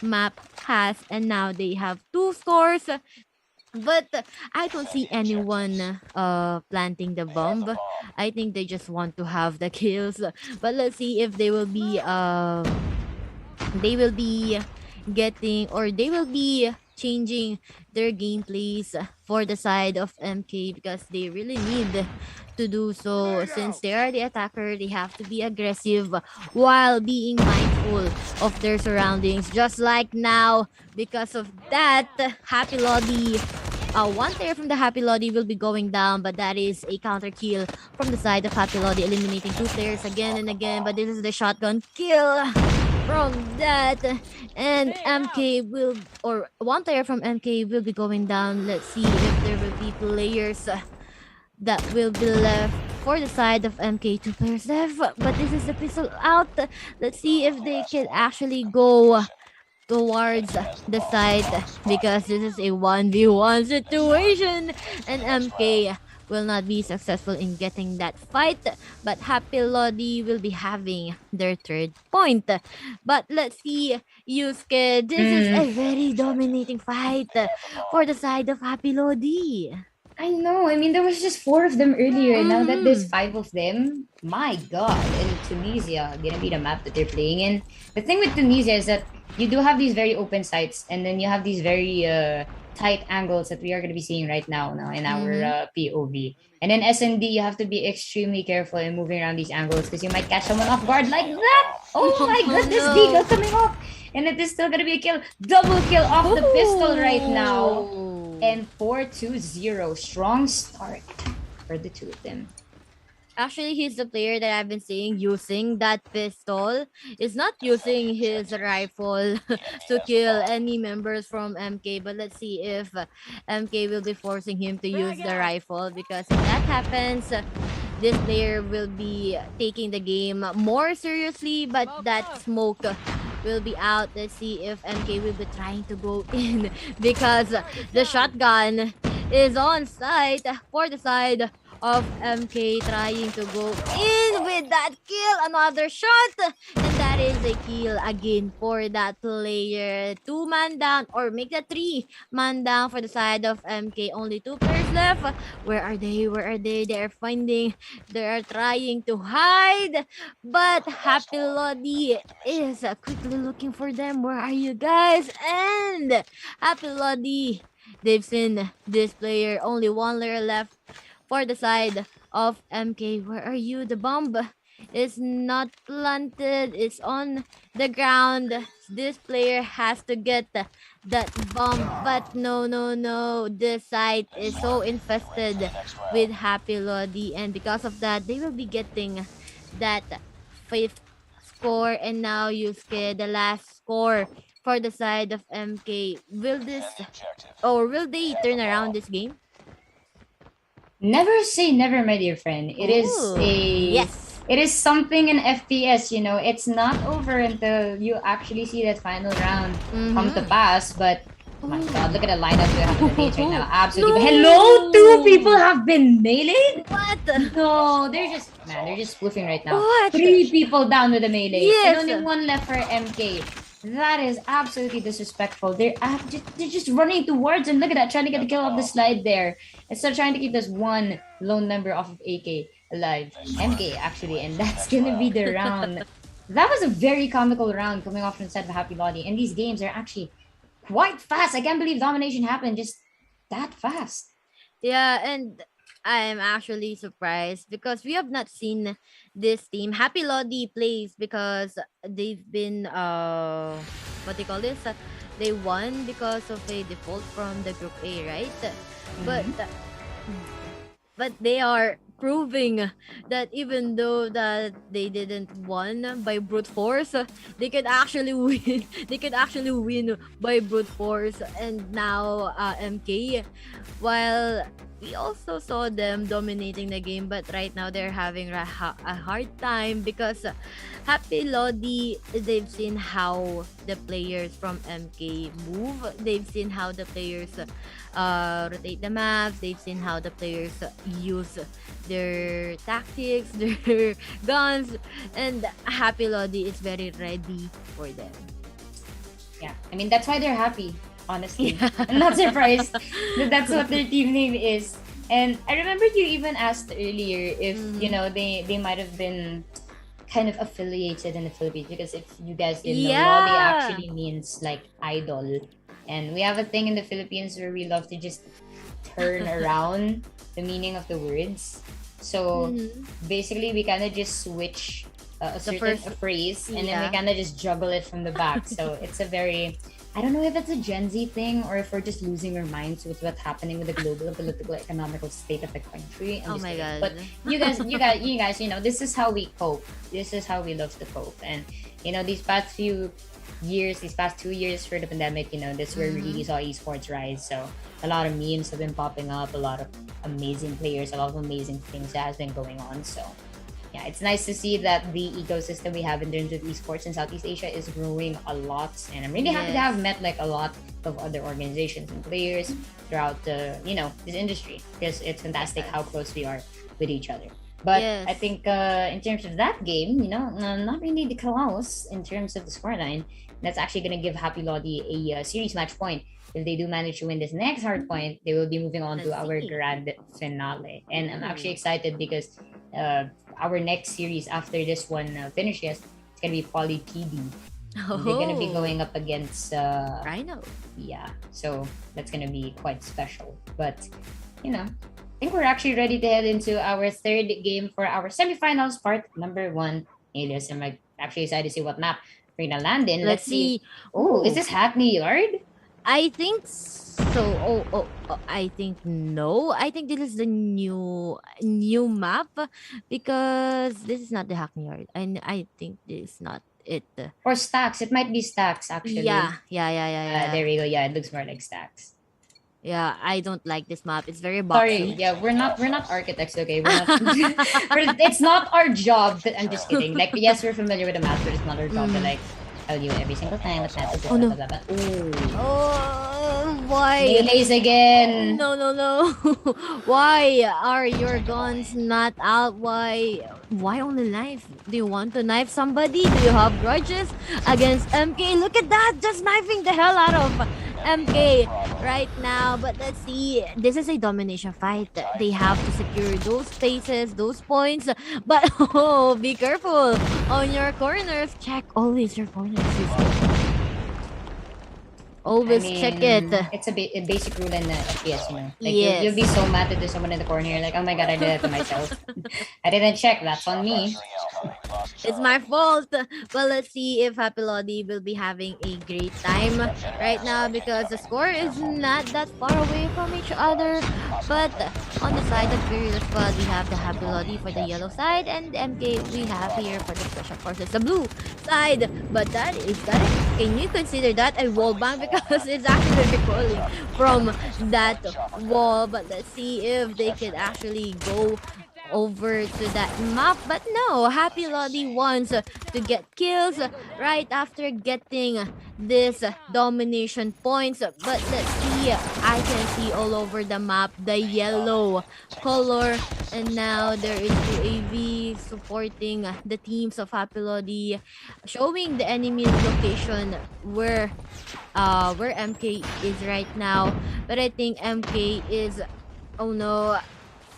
map has, and now they have two scores. But I don't see anyone planting the bomb. I think they just want to have the kills. But let's see if they will be getting, or they will be changing their gameplays for the side of MK, because they really need to do so. Since they are the attacker, they have to be aggressive while being mindful of their surroundings, just like now. Because of that, Happy Lodi, one player from the Happy Lodi will be going down, but that is a counter kill from the side of Happy Lodi, eliminating two players again and again. But this is the shotgun kill from that, and MK will, or one player from MK will be going down. Let's see if there will be players that will be left for the side of MK. Two players left, but this is the pistol out. Let's see if they can actually go towards the side, because this is a 1v1 situation, and MK will not be successful in getting that fight, but Happy Lodi will be having their third point. But let's see, Yusuke, this is a very dominating fight for the side of Happy Lodi. I know. I mean, there was just 4 of them earlier. Now that there's 5 of them, my God. And Tunisia gonna be the map that they're playing in. The thing with Tunisia is that you do have these very open sites, and then you have these very tight angles that we are gonna be seeing right now in our POV. And then SND, you have to be extremely careful in moving around these angles, because you might catch someone off guard like that. Oh my goodness, no. Deagle coming off. And it is still gonna be a kill. Double kill off the pistol right now. And 4-2-0. Strong start for the two of them. Actually, he's the player that I've been seeing using that pistol. Is not using his rifle to kill any members from MK. But let's see if MK will be forcing him to use the rifle. Because if that happens, this player will be taking the game more seriously. But that smoke will be out. Let's see if MK will be trying to go in, because the shotgun is on site for the side of MK, trying to go in with that kill. Another shot, and that is a kill again for that player. 2-man down, or make that 3-man down for the side of MK. Only 2 players left. Where are they? Where are they? They are finding. They are trying to hide, but Happy Lodi is quickly looking for them. Where are you guys? And Happy Lodi, they've seen this player. Only 1 layer left for the side of MK. Where are you? The bomb is not planted. It's on the ground. This player has to get that bomb, but no. This site is so infested with Happy Lodi, and because of that, they will be getting that 5th score. And now Yusuke, the last score for the side of MK. Will they turn around this game? Never say never, my dear friend. It is Yes. It is something in FPS, It's not over until you actually see that final round come to pass. But oh my God, look at the lineup we have in the page right now. Absolutely. No. Hello, 2 people have been meleeed. What? No, they're just spoofing right now. What? 3 people down with the melee, Yes. and only 1 left for MK. That is absolutely disrespectful. They're just running towards, and look at that, trying to get the kill off the slide there, instead of trying to keep this one lone member off of AK. alive. MK actually, and that's gonna be the round. That was a very comical round coming off from the side of Happy Lottie. And these games are actually quite fast. I can't believe domination happened just that fast. Yeah, and I'm actually surprised because we have not seen this team. Happy Lodi plays because they've been what they call this? They won because of a default from the group A, right? But Mhm. but they are proving that even though that they didn't won by brute force, they could actually win. They could actually win by brute force. And now MK, while we also saw them dominating the game, but right now they're having a hard time because Happy Lodi, they've seen how the players from MK move. They've seen how the players rotate the maps. They've seen how the players use their tactics, their guns, and Happy Lodi is very ready for them. Yeah, I mean that's why they're happy. Honestly, Yeah. I'm not surprised that that's what their team name is. And I remember you even asked earlier if you know they might have been kind of affiliated in the Philippines, because if you guys didn't know, Lodi Yeah. actually means like idol, and we have a thing in the Philippines where we love to just turn around the meaning of the words. So Mhm. basically, we kind of just switch a certain first- phrase, and then we yeah. kind of just juggle it from the back. So it's a very, I don't know if it's a Gen Z thing or if we're just losing our minds with what's happening with the global political economical state of the country. I'm Oh just my kidding. god. But you guys, this is how we cope. This is how we love to cope. And these past few years, these past 2 years for the pandemic, that's where we really saw esports rise. So a lot of memes have been popping up, a lot of amazing players, a lot of amazing things that has been going on. So yeah, it's nice to see that the ecosystem we have in terms of esports in Southeast Asia is growing a lot, and I'm really happy to have met like a lot of other organizations and players throughout the this industry, because it's fantastic how close we are with each other. But Yes. I think in terms of that game, not really the close in terms of the scoreline. That's actually going to give Happy Lodi a series match point. If they do manage to win this next hard point, they will be moving on to Let's our see. grand finale. And I'm actually Ooh. excited because our next series after this one finishes, it's gonna be Poly PD. They're gonna be Oh. going up against Rhino. yeah, so that's gonna be quite special. But I think we're actually ready to head into our third game for our semifinals, part number 1. Alias, I'm actually excited to see what map we're gonna land in. Let's see. Oh, is Ooh. this Hackney Yard? I think so. I think no. I think this is the new map because this is not the Hackney Yard, and I think this is not it. Or Stacks? It might be Stacks actually. Yeah. There we go. Yeah, it looks more like Stacks. Yeah, I don't like this map. It's very Sorry, boxy. yeah, we're not architects, okay? We're not. It's not our job. I'm just kidding. Like, yes, we're familiar with the math, but it's not our job to like tell you every single time what's not to do. Oh, no. Blah, blah, blah. Ooh. Oh, why? Melees again. No. Why are your guns not out? Why only knife? Do you want to knife somebody? Do you have grudges against MK? Look at that! Just knifing the hell out of MK right now. But let's see. This is a domination fight. They have to secure those spaces, those points. But be careful on your corners. Check always your corners. Always check it. It's a basic rule in FPS, Like, Yes. you'll be so mad that there's someone in the corner. You're like, oh my god, I did it to myself. I didn't check. That's on me. It's my fault. Well, let's see if Happy Lodi will be having a great time right now because the score is not that far away from each other. But on the side of Guerrilla Squad, we have the Happy Lodi for the yellow side, and MK we have here for the Special Forces, the blue side. But can you consider that a wall bang? Because it's actually recoiling from that wall. But let's see if they could actually go over to that map. But no, Happy Lodi wants to get kills right after getting this domination points. But let's see, I can see all over the map the yellow color, and now there is UAV supporting the teams of Happy Lodi, showing the enemy location where MK is right now. But I think MK is, oh no,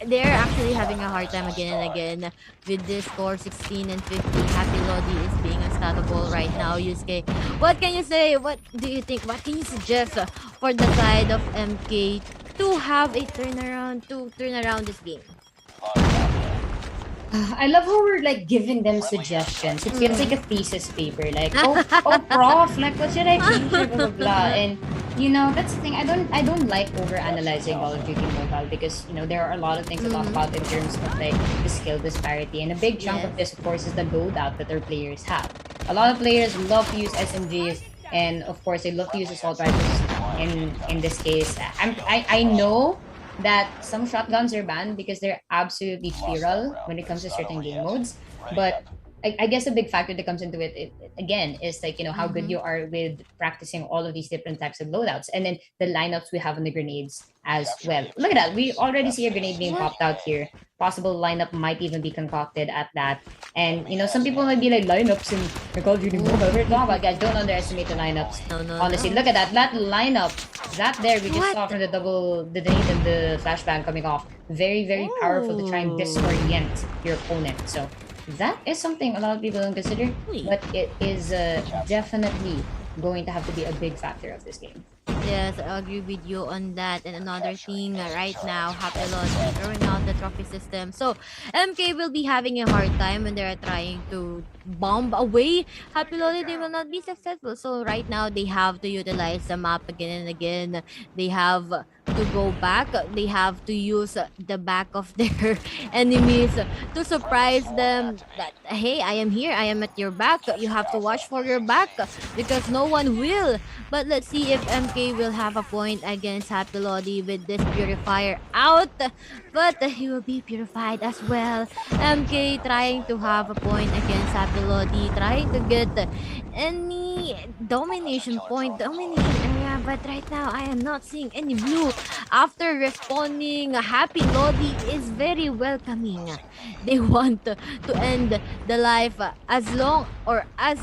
they're actually having a hard time again and again with this score 16 and 50. Happy Lodi is being unstoppable right now. Yusuke, what can you say? What do you think? What can you suggest for the side of MK to have a turnaround, to turn around this game? I love how we're like giving them suggestions. It feels like a thesis paper. Like, oh, prof, like what should I change? Blah blah blah. And that's the thing. I don't like over analyzing Call of Duty Mobile because there are a lot of things to talk about in terms of like the skill disparity. And a big chunk of this, of course, is the loadout that their players have. A lot of players love to use SMGs, and of course, they love to use assault rifles. In this case, I know that some shotguns are banned because they're absolutely feral when it comes to certain game modes. But I guess a big factor that comes into it again is like how good you are with practicing all of these different types of loadouts, and then the lineups we have on the grenades as well. Look at that, we already see a grenade being popped out here. Possible lineup might even be concocted at that. And some people might be like, lineups in Call of Duty Mobile, we're talking about, guys, don't underestimate the lineups. No, Honestly, look at that lineup. That there we just saw from the double detonate and the flashbang coming off. Very, very powerful to try and disorient your opponent. So that is something a lot of people don't consider, but it is definitely going to have to be a big factor of this game. Yes, I agree with you on that. And another thing right now, Happy Lodi throwing out the trophy system. So MK will be having a hard time when they're trying to bomb away Happy Lodi. They will not be successful. So right now they have to utilize the map again and again. They have to go back. They have to use the back of their enemies to surprise them that, hey, I am here, I am at your back. You have to watch for your back because no one will. But let's see if MK will have a point against Happy Lodi with this purifier out. But he will be purified as well. MK trying to have a point against Happy Lodi, trying to get any domination area. But right now, I am not seeing any blue. After responding, Happy Lodi is very welcoming. They want to end the life as long or as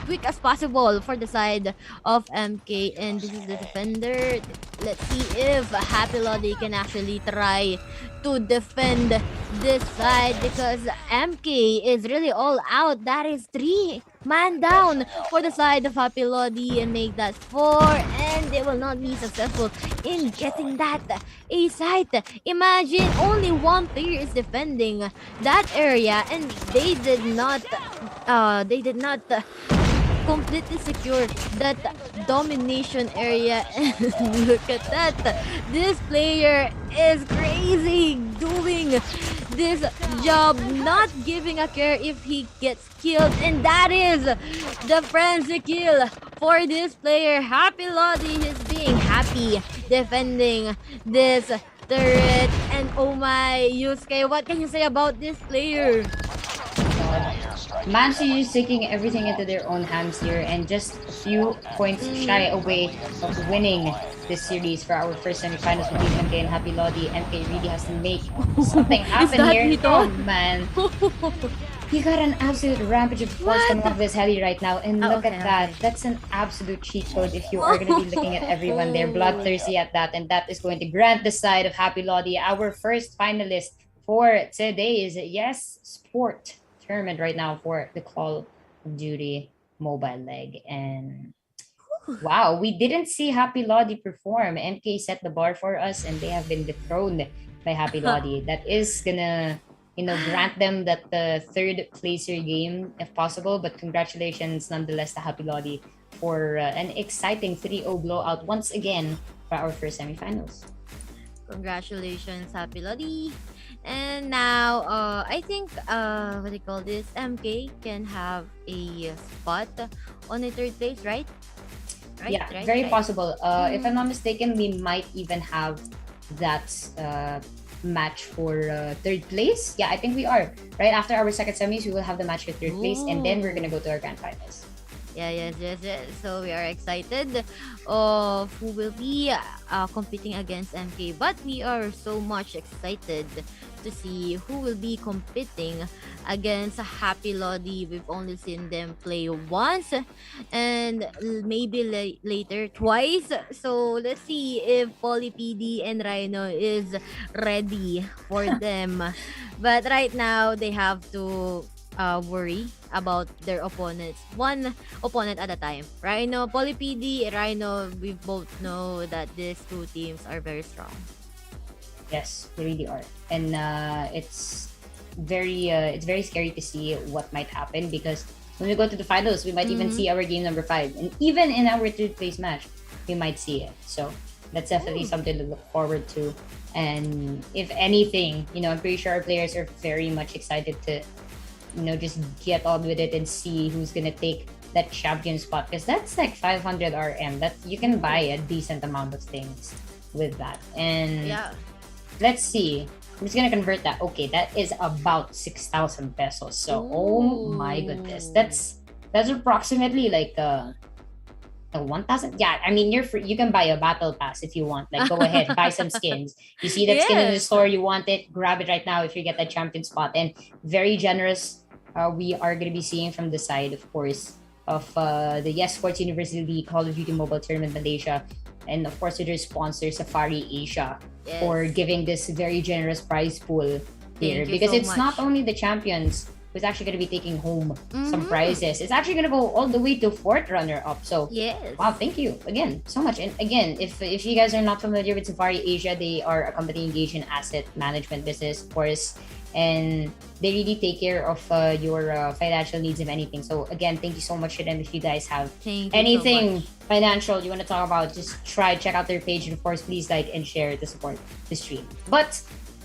quick as possible for the side of MK. And this is the defender. Let's see if Happy Lodi can actually try to defend this side because MK is really all out. That is 3 man down for the side of Happy Lodi and make that 4, and they will not be successful in getting that A site. Imagine only one player is defending that area and they did not completely secure that domination area. And look at that, this player is crazy doing this job, not giving a care if he gets killed, and that is the frenzy kill for this player. Happy Lodi is being happy defending this turret. And oh my, Yusuke, what can you say about this player? Man City is taking everything into their own hands here and just a few points shy away of winning this series for our first semifinals between MK and Happy Lodi. MK really has to make something happen here. Oh man. He got an absolute rampage of balls coming off this heli right now, and look at that. That's an absolute cheat code if you are going to be looking at everyone there bloodthirsty at that, and that is going to grant the side of Happy Lodi our first finalist for today's Yesports tournament right now for the Call of Duty mobile leg. And wow, we didn't see Happy Lodi perform. MK set the bar for us and they have been dethroned by Happy Lodi. That is gonna grant them that the third placer game if possible, but congratulations nonetheless to Happy Lodi for an exciting 3-0 blowout once again for our first semifinals. Congratulations, Happy Lodi. And now, I think, what do you call this? MK can have a spot on the third place, right? Very possible. If I'm not mistaken, we might even have that match for third place. Yeah, I think we are. Right after our second semis, we will have the match for third place, and then we're gonna go to our grand finals. Yes. So we are excited of who will be competing against MK. But we are so much excited to see who will be competing against Happy Lodi. We've only seen them play once and maybe later twice. So let's see if Poly PD and Rhino is ready for them. But right now, they have to worry about their opponents, one opponent at a time. Rhino, Poly PD, Rhino, we both know that these two teams are very strong. Yes, they really are, and it's very scary to see what might happen, because when we go to the finals, we might even see our game number 5, and even in our third place match, we might see it. So that's definitely something to look forward to. And if anything, I'm pretty sure our players are very much excited to, just get on with it and see who's gonna take that champion spot, because that's like 500 RM. That you can buy a decent amount of things with that. And Yeah. let's see. I'm just gonna convert that. Okay, that is about 6,000 pesos. So, oh my goodness, that's approximately like a 1,000. Yeah, I mean, you can buy a battle pass if you want. Like, go ahead, buy some skins. You see that skin in the Yes. store, you want it, grab it right now if you get that champion spot. And very generous. We are gonna be seeing from the side, of course, of the Yesports University League Call of Duty Mobile Tournament Malaysia, and of course with their sponsor Safari Asia, Yes. for giving this very generous prize pool here, Thank you because so it's much. not only the champions who's actually going to be taking home some Mhm. prizes. It's actually going to go all the way to fourth runner up. So Yes. wow, thank you again so much. And again, if you guys are not familiar with Safari Asia, they are a company engaged in asset management business, of course, and they really take care of your financial needs, if anything. So again, thank you so much to them. If you guys have Thank you so anything much. financial you want to talk about, just check out their page, and of course, please like and share to support the stream. But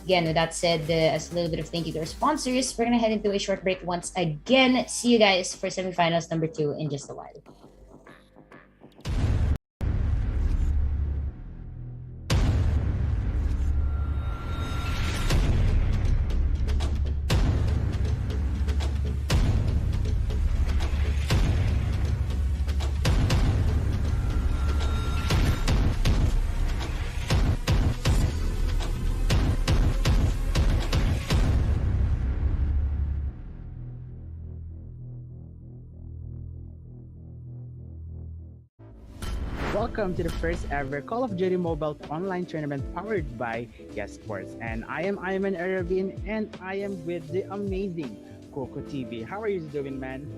again, with that said, as a little bit of thank you to our sponsors, we're gonna head into a short break once again. See you guys for semifinals number 2 in just a while. Welcome to the first ever Call of Duty Mobile online tournament powered by Yesports. And I am Ayman Arabin, and I am with the amazing Coco TV. How are you doing, man?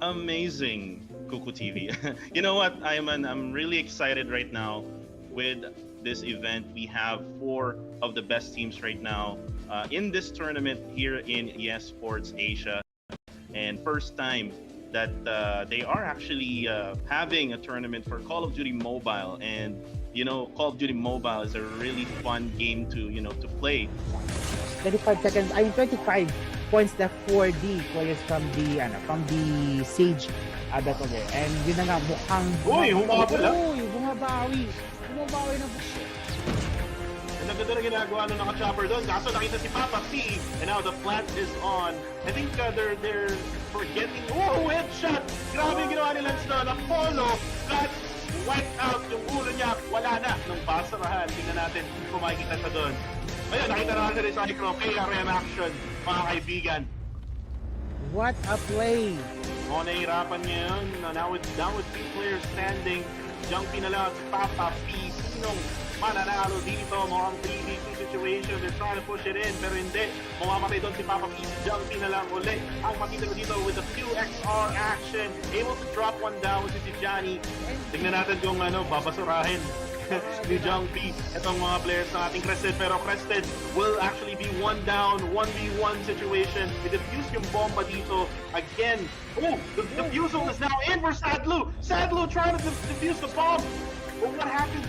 Amazing, Kuku TV. You know what, I'm really excited right now with this event. We have 4 of the best teams right now in this tournament here in Yesports Asia, and first time that they are actually having a tournament for Call of Duty Mobile. And Call of Duty Mobile is a really fun game to to play. 25 seconds, 25 points left for the players from the Sage battle there. And yun na nga, mukhang Uy, humabol, ah. bumabawi na. And ang ganda na ginagawa nung naka-chopper doon. Kaso nakita si Papa P, and now the plant is on. I think they're forgetting. Oh, headshot! Grabe yung ginawa nilang stun. Apollo got wiped out yung ulo niya. Wala na nung basarahan. Tingnan natin kung makikita sa doon. Ayun, nakita natin rin sa Micro. KRM action, mga kaibigan. What a play! Nahihirapan niya yun. Now with 2 players standing. Jumpy na lang si Papa P. Sinong mananalo dito? Mukhang 3v2 situation. They're trying to push it in, pero hindi. Mamamatay doon si Papa P. Jumpy na lang ulit. Ang makita ko dito with a few XR action. Able to drop one down si Johnny. Tingnan natin kung babasurahin ni Jumpy itong mga players ng ating Crested. Pero Crested will actually be 1 down, 1v1 situation. I-defuse yung bomba dito. Again, the defusal is now in for Sadlu. Sadlu trying to defuse the bomb. But what happened?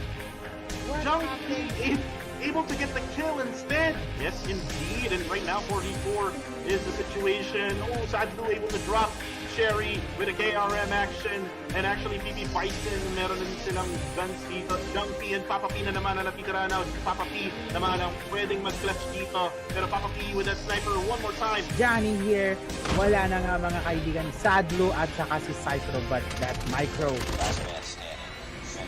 Jumpy able to get the kill instead. Yes, indeed. And right now, 44 is the situation. Sadlu able to drop Sherry with a KRM action. And actually, PP Bison, meron din silang guns dito. Jumpy and Papa P na naman ang natitira na. Papa P naman ang pwedeng mag-clutch dito. Pero Papa P with that sniper one more time. Johnny here, wala na nga mga kaibigan, Sadlo at saka si Cycro, but that micro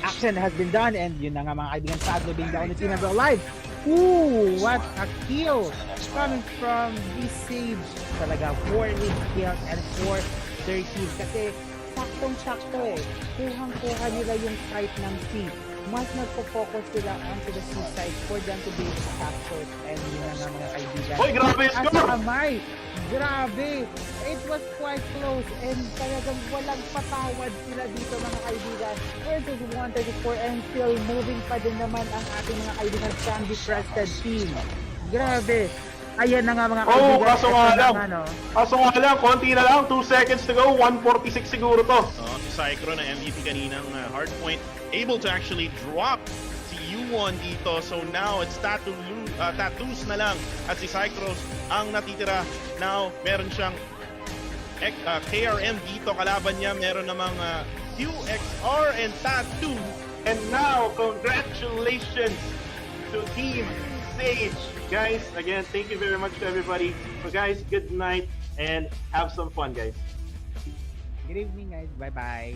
action has been done, and yun na nga mga kaibigan, Sadlo being the only team member alive. Ooh, what a kill coming from this Sage. Talaga 4 lead kills and 4 30s kasi saktong-sakto eh. Kuhang-kuha nila yung site ng C. Mas nagpo-focus sila onto the C side for them to be able to capture, and yun na nga mga kaibigan. Hoy, grabe yung At score! Amay, grabe! It was quite close, and talagang walang patawad sila dito mga kaibigan. Versus 134, and still moving pa din naman ang ating mga kaibigan Sandy Prested team. Grabe! Ayan na nga mga kaibigan. Oh, kaso nga Ito lang. na nga, no? Kaso nga lang, konti na lang. 2 seconds to go. 146 siguro to. Si Cycro na MVP kaninang hardpoint, able to actually drop si U1 dito. So now it's tattoos na lang at si Cycros ang natitira. Now meron siyang KRM dito kalaban niya. Meron namang QXR and Tattoo. And now, congratulations to Team Sage. Guys, again, thank you very much to everybody. So guys, good night and have some fun, guys. Good evening guys. Bye-bye.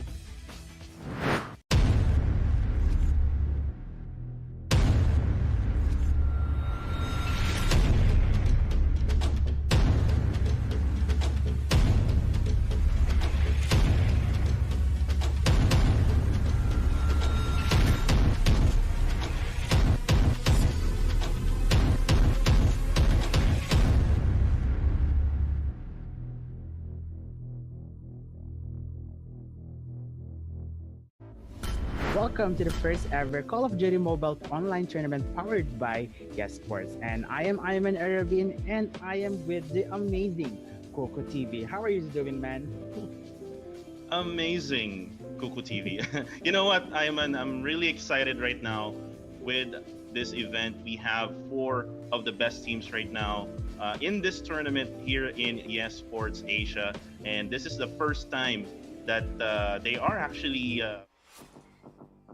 Welcome to the first ever Call of Duty Mobile online tournament powered by Yesports. And I am Ayman Arabin, and I am with the amazing Coco TV. How are you doing, man? Amazing, Kuku TV. You know what, I'm really excited right now with this event. We have 4 of the best teams right now in this tournament here in Yesports Asia, and this is the first time that they are actually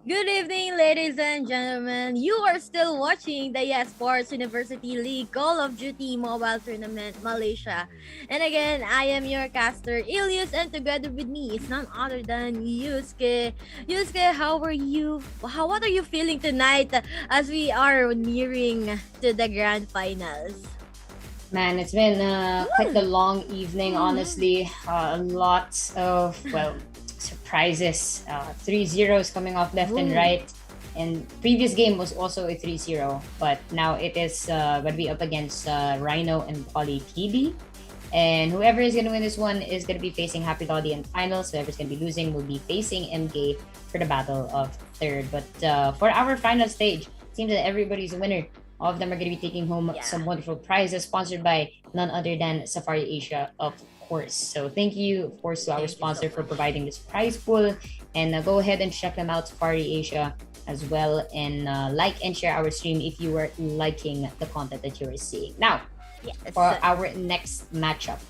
Good evening, ladies and gentlemen. You are still watching the Yesports University League Call of Duty Mobile Tournament Malaysia. And again, I am your caster, Ilias, and together with me is none other than Yusuke. Yusuke, how are you? What are you feeling tonight as we are nearing to the grand finals? Man, it's been quite the long evening, honestly. A lot of, well, surprises. 3-0s coming off left and right. And previous game was also a 3-0, but now it is going to be up against Rhino and Poly PD. And whoever is going to win this one is going to be facing Happy Lodi in finals. Whoever's going to be losing will be facing MG for the battle of third. But for our final stage, it seems that everybody's a winner. All of them are going to be taking home some wonderful prizes sponsored by none other than Safari Asia, of course. So thank you, of course, to our sponsor for providing this prize pool. And go ahead and check them out, Safari Asia, as well. And like and share our stream if you are liking the content that you are seeing. Now, for our next matchup.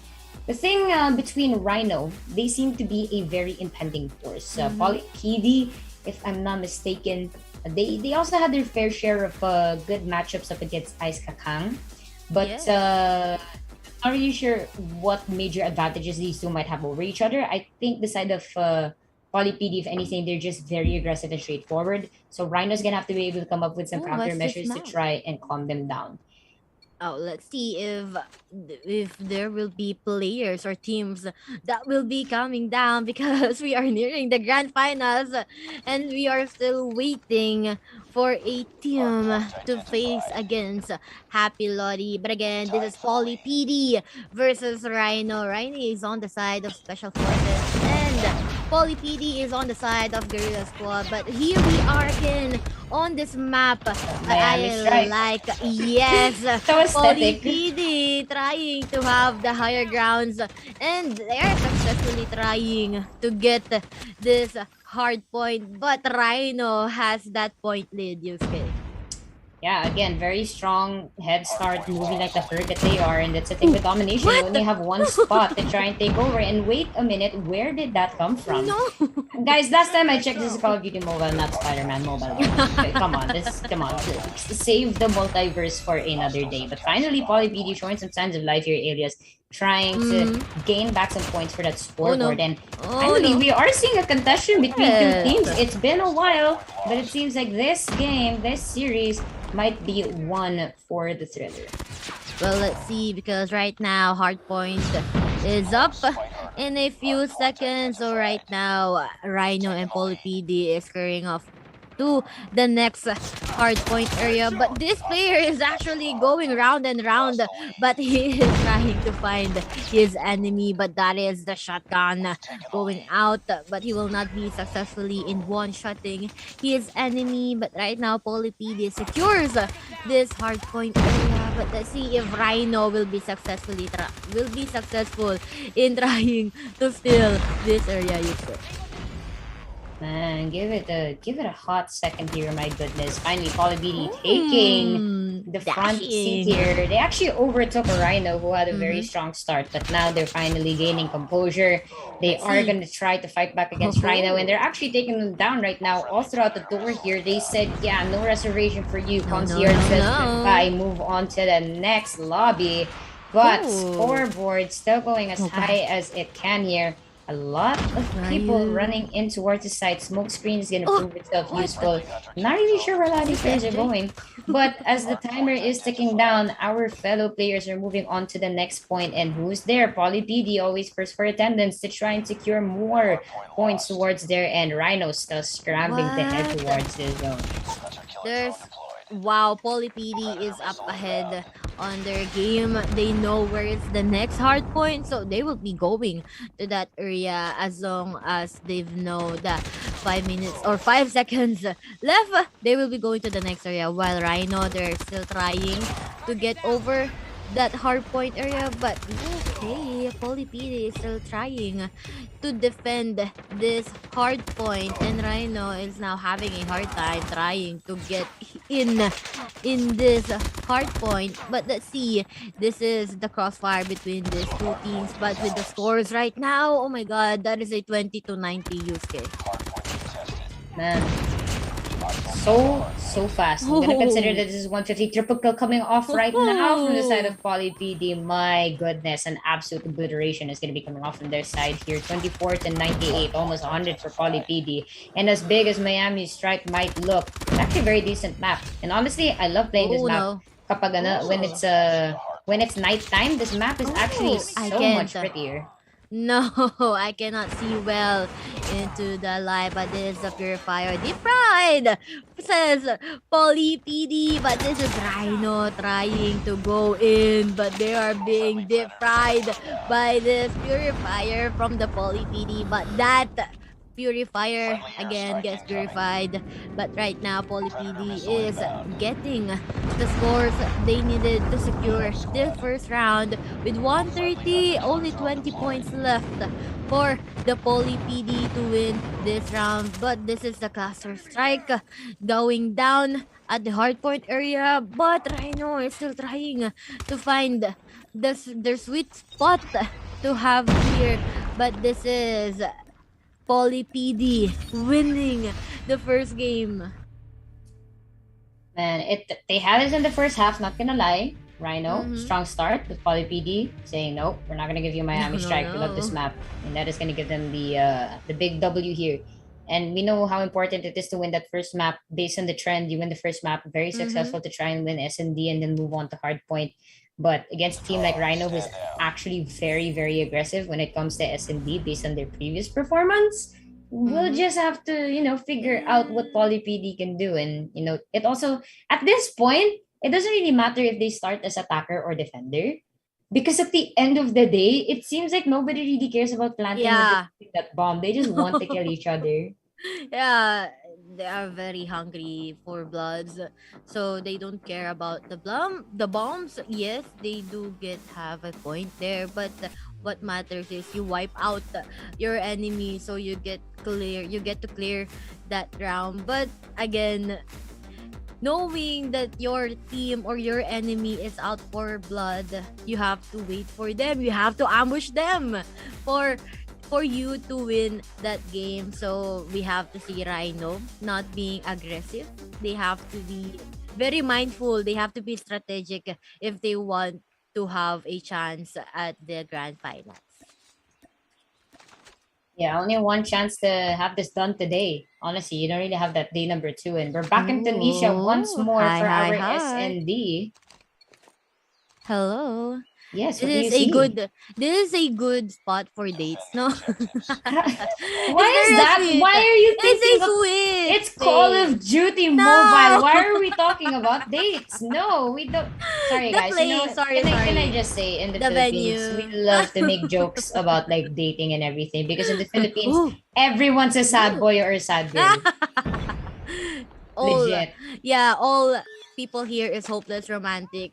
The thing between Rhino, they seem to be a very impending force. Poly PD, if I'm not mistaken, they also had their fair share of good matchups up against Ice Kakang. But not really sure what major advantages these two might have over each other. I think the side of Poly PD, if anything, they're just very aggressive and straightforward. So Rhino's gonna have to be able to come up with some countermeasures to try and calm them down. Oh, let's see if there will be players or teams that will be coming down because we are nearing the grand finals and we are still waiting for a team to face against Happy Lodi. But again, this is Poly PD versus Rhino. Rhino is on the side of Special Forces and Poly PD is on the side of Guerrilla Squad. But here we are again on this map. I like, yes, Poly PD trying to have the higher grounds and they are successfully trying to get this hard point, but Rhino has that point lead, Yusuke. Yeah, again, very strong head start, moving like the herd that they are, and that's the thing with domination. You What? only have one spot to try and take over. And wait a minute, where did that come from? No. Guys, last time I checked, this is Call of Duty Mobile, not Spider-Man Mobile. Okay, come on, save the multiverse for another day. But finally, Poly PD showing some signs of life here, Alias, trying to gain back some points for that scoreboard. And Oh finally, no. we are seeing a contestation between two Yes. teams. It's been a while, but it seems like this game, this series, might be one for the thriller. Well, let's see, because right now Hardpoint is up in a few seconds. So right now, Rhino and Poly PD is carrying off to the next hardpoint area. But this player is actually going round and round, but he is trying to find his enemy. But that is the shotgun going out, but he will not be successfully in one-shotting his enemy. But right now, Poly PD secures this hardpoint area. But let's see if Rhino will be successful in trying to steal this area. Man, give it a hot second here, my goodness. Finally, Poly BD taking the front seat dashing. here. They actually overtook a Rhino who had a very strong start, but now they're finally gaining composure. They are see. going to try to fight back against Rhino, and they're actually taking them down right now. All throughout the door here, they said, yeah, no reservation for you. Concierge says goodbye, move on to the next lobby. But Ooh. scoreboard still going as high as it can here. A lot of people running in towards the site. Smoke screen is going to prove itself useful. Not really sure where a lot of these players are going. But as the timer is ticking down, our fellow players are moving on to the next point. And who's there? Poly PD always first for attendance to try and secure more points towards there. And Rhino still scrambling to head What? towards the zone. There's Poly PD is up ahead on their game. They know where is the next hard point, so they will be going to that area as long as they know that 5 minutes or 5 seconds left. They will be going to the next area, while Rhino, they're still trying to get over that hard point area. But okay, Poly PD is still trying to defend this hard point, and Rhino is now having a hard time trying to get in this hard point. But let's see, this is the crossfire between these two teams. But with the scores right now, oh my god, that is a 20-90 Yusuke. Man, so fast. I'm gonna consider that this is 150 triple kill coming off right now from the side of Poly PD. My goodness, an absolute obliteration is gonna be coming off from their side here. 24-98, almost 100 for Poly PD. And as big as Miami Strike might look, it's actually a very decent map. And honestly, I love playing this map. Kapag when it's nighttime, this map is actually so much prettier. No, I cannot see well into the light, but this is a purifier. Deep fried, says Poly PD, but this is Rhino trying to go in, but they are being deep fried by this purifier from the Poly PD. But that purifier again gets purified. But right now, Poly PD is getting the scores they needed to secure the first round. With 130, only 20 points left for the Poly PD to win this round. But this is the cluster strike going down at the hardpoint area. But Rhino is still trying to find their sweet spot to have here. But this is Poly PD winning the first game. Man, they had it in the first half, not gonna lie. Rhino, strong start with Poly PD saying, nope, we're not gonna give you Miami Strike. We love this map. And that is gonna give them the big W here. And we know how important it is to win that first map. Based on the trend, you win the first map, very successful to try and win S&D and then move on to hardpoint. But against a team like Rhino, who's actually very, very aggressive when it comes to S&D based on their previous performance, we'll just have to, figure out what Poly PD can do. And, it also, at this point, it doesn't really matter if they start as attacker or defender. Because at the end of the day, it seems like nobody really cares about planting that bomb. They just want to kill each other. Yeah, they are very hungry for bloods, so they don't care about the bombs. Yes, they do have a point there, but what matters is you wipe out your enemy, so you get to clear that round. But again, knowing that your team or your enemy is out for blood, you have to wait for them. You have to ambush them for you to win that game. So we have to see Rhino not being aggressive. They have to be very mindful. They have to be strategic if they want to have a chance at the grand finals. Yeah, only one chance to have this done today. Honestly, you don't really have that day number 2. And we're back in Tunisia once Ooh, more hi, for hi, our hi. SND. Hello. Yes, what do This you is a see? good spot for dates, no? Why is that? Sweet. Why are you It's thinking a of sweet it's Call of thing. Duty No. Mobile? Why are we talking about dates? No, we don't. Sorry, The guys. You know, place. Sorry, can I sorry. just say in the The Philippines, we venue. love to make jokes about like dating and everything because in the Philippines, Ooh. everyone's a sad Ooh. boy or a sad girl. all Legit. all people here is hopeless romantic.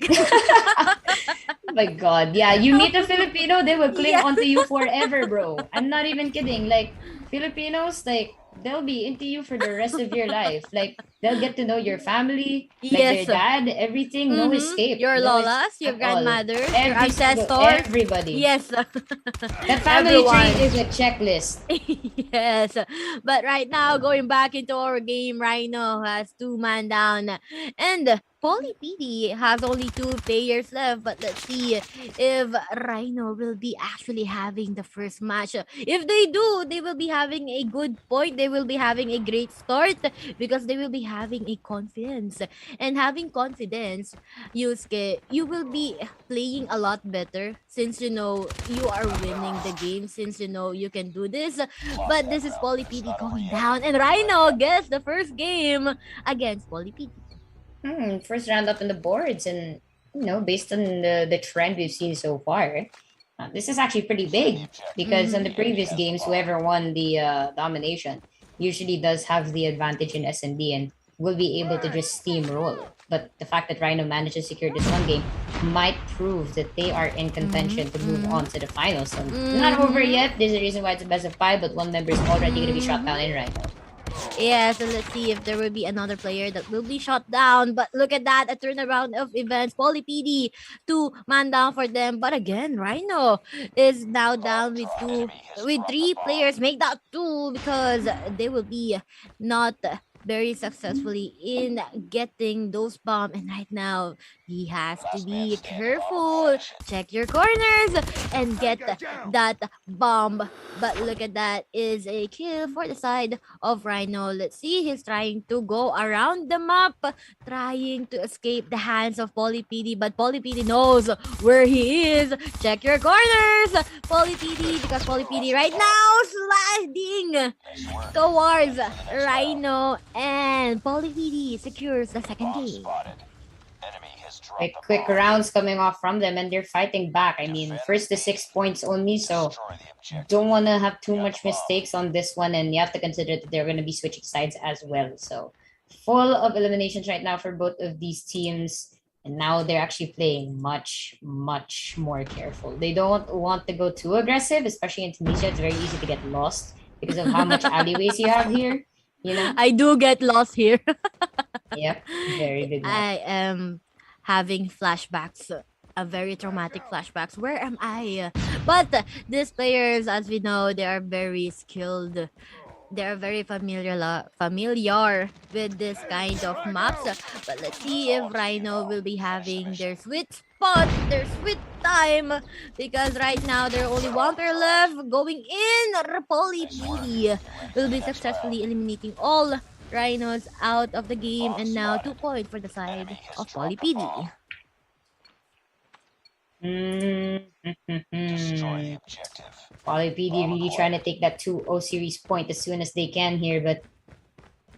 Oh my God. Yeah, you meet a Filipino, they will cling Yeah. onto you forever, bro. I'm not even kidding. Like, Filipinos, like, they'll be into you for the rest of your life. Like, they'll get to know your family, like their Yes. dad, everything. No escape. Your No escape lolas, your at all. grandmothers, your ancestors. Everybody. Yes. That family tree Everyone. is a checklist. Yes. But right now, going back into our game, Rhino has 2 man down. And Poly PD has only 2 players left. But let's see if Rhino will be actually having the first match. If they do, they will be having a good point. They will be having a great start because they will be having a confidence. And having confidence, Yusuke, you will be playing a lot better since you know you are winning the game, since you know you can do this. But this is Poly PD going down, and Rhino gets the first game against Poly PD. First round up in the boards, and based on the trend we've seen so far, this is actually pretty big because in the previous games, whoever won the domination usually does have the advantage in S&D and will be able to just steamroll. But the fact that Rhino managed to secure this one game might prove that they are in contention to move on to the finals. So not over yet. There's a reason why it's a best of 5, but one member is already going to be shot down in Rhino. Yeah, so let's see if there will be another player that will be shot down. But look at that, a turnaround of events. Poly PD, 2 man down for them. But again, Rhino is now down with 3 players. Make that 2 because they will be not very successfully in getting those bombs. And right now, he has to be careful. Check your corners and get that bomb. But look at that, is a kill for the side of Rhino. Let's see, he's trying to go around the map, trying to escape the hands of Poly PD, but Poly PD knows where he is. Check your corners, Poly PD, because Poly PD right now sliding towards Rhino, and Poly PD secures the second game. Quick rounds coming off from them, and they're fighting back. I mean, first the 6 points only, so don't want to have too much mistakes on this one, and you have to consider that they're going to be switching sides as well. So full of eliminations right now for both of these teams, and now they're actually playing much more careful. They don't want to go too aggressive, especially in Tunisia. It's very easy to get lost because of how much alleyways you have here. I do get lost here. Yep, very big map. I am having flashbacks, a very traumatic flashbacks. Where am I? But these players, as we know, they are very skilled. They are very familiar with this kind of maps. But let's see if Rhino will be having their sweet spot, their sweet time. Because right now, there are only 1 pair left. Going in, Poly PD will be successfully eliminating all Rhinos out of the game, and now 2 points for the side of Poly PD. Poly PD really trying to take that 2-0 series point as soon as they can here, but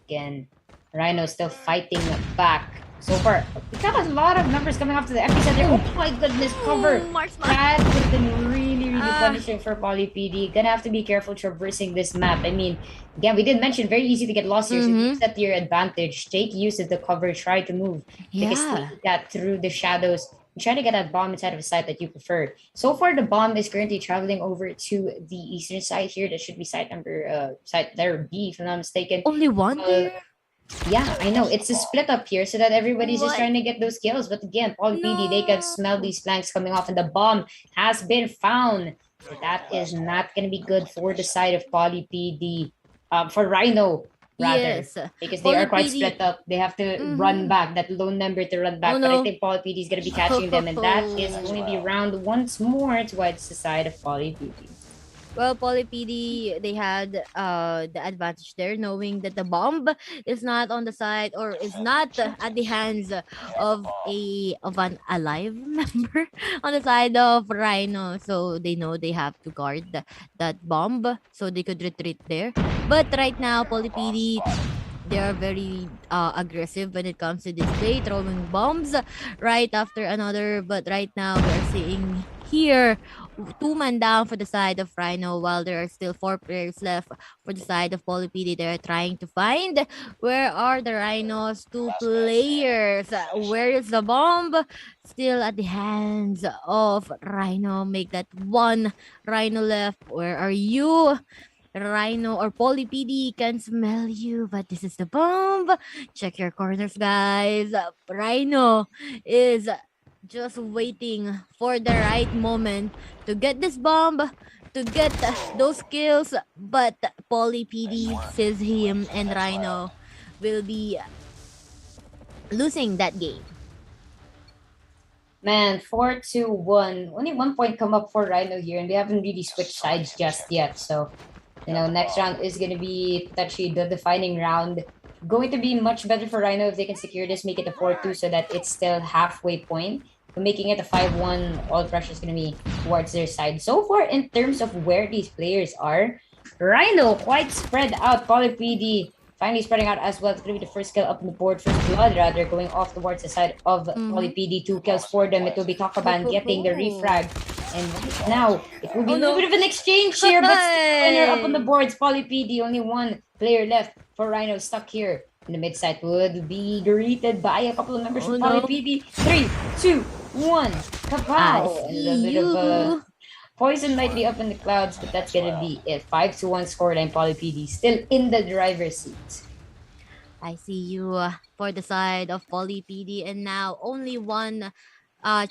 again, Rhino still fighting back. So far, we got a lot of numbers coming off to the epicenter. Oh my goodness, cover! That would have been really punishing for Poly PD. Gonna have to be careful traversing this map. I mean, again, we did mention very easy to get lost here, so use that to your advantage. Take use of the cover, try to move. Take a sneak that through the shadows. Try to get that bomb inside of a site that you prefer. So far, the bomb is currently traveling over to the eastern side here. That should be site letter B, if I'm not mistaken. Only 1 there? Yeah, I know. It's a split up here so that everybody's just What? trying to get those kills. But again, Paul PD, they can smell these flanks coming off, and the bomb has been found. So that is not going to be good for the side of Poly PD. For Rhino, rather. Yes. Because they are Poly quite PD. split up. They have to run Mm-hmm. back, that lone member to run Oh back. But I no. think Poly PD is going to be catching them, and that is going to be round once more towards the side of Poly PD. Well, Poly PD, they had the advantage there, knowing that the bomb is not on the side or is not at the hands of an alive member on the side of Rhino. So they know they have to guard that bomb, so they could retreat there. But right now, Poly PD, they are very aggressive when it comes to this play, throwing bombs right after another. But right now, we're seeing here 2 man down for the side of Rhino, while there are still 4 players left for the side of Polypd. They're trying to find where are the Rhinos. 2 players. Where is the bomb? Still at the hands of Rhino. Make that 1 Rhino left. Where are you? Rhino or Polypd can smell you, but this is the bomb. Check your corners, guys. Rhino is just waiting for the right moment to get this bomb, to get those kills. But Polypd sees him, and Rhino will be losing that game. Man, 4-2-1. Only 1 point come up for Rhino here, and they haven't really switched sides just yet. So, next round is going to be touchy, the defining round. Going to be much better for Rhino if they can secure this, make it a 4-2 so that it's still halfway point. But making it a 5-1, all pressure is going to be towards their side. So far, in terms of where these players are, Rhino quite spread out. PolyPD finally spreading out as well. It's going to be the first kill up on the board. First blood, rather, going off towards the side of PolyPD. 2 kills for them. It will be Takaban getting the refrag. And right now, it will be a little bit of an exchange here, but still winner up on the boards. PolyPD, only 1 player left for Rhino, stuck here in the mid side, would be greeted by a couple of members from PolyPD. 3, 2, 1, kapow! And a bit of a poison might be up in the clouds, but that's gonna be it. 5-1 scoreline. PolyPD still in the driver's seat. I see you for the side of PolyPD, and now only 1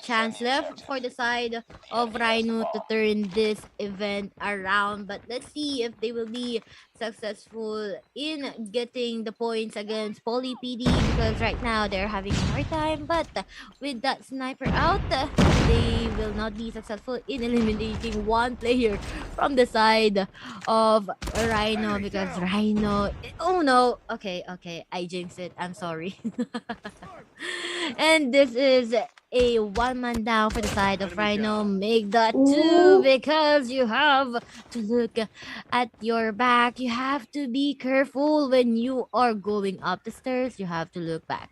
chance left for the side of Rhino to turn this event around. But let's see if they will be successful in getting the points against PolyPD, because right now they're having a hard time. But with that sniper out, they will not be successful in eliminating 1 player from the side of Rhino, because Rhino... Oh no! Okay, I jinxed it. I'm sorry. And this is a 1-man down for the side of Rhino. Make that 2, because you have to look at your back. You have to be careful when you are going up the stairs. You have to look back.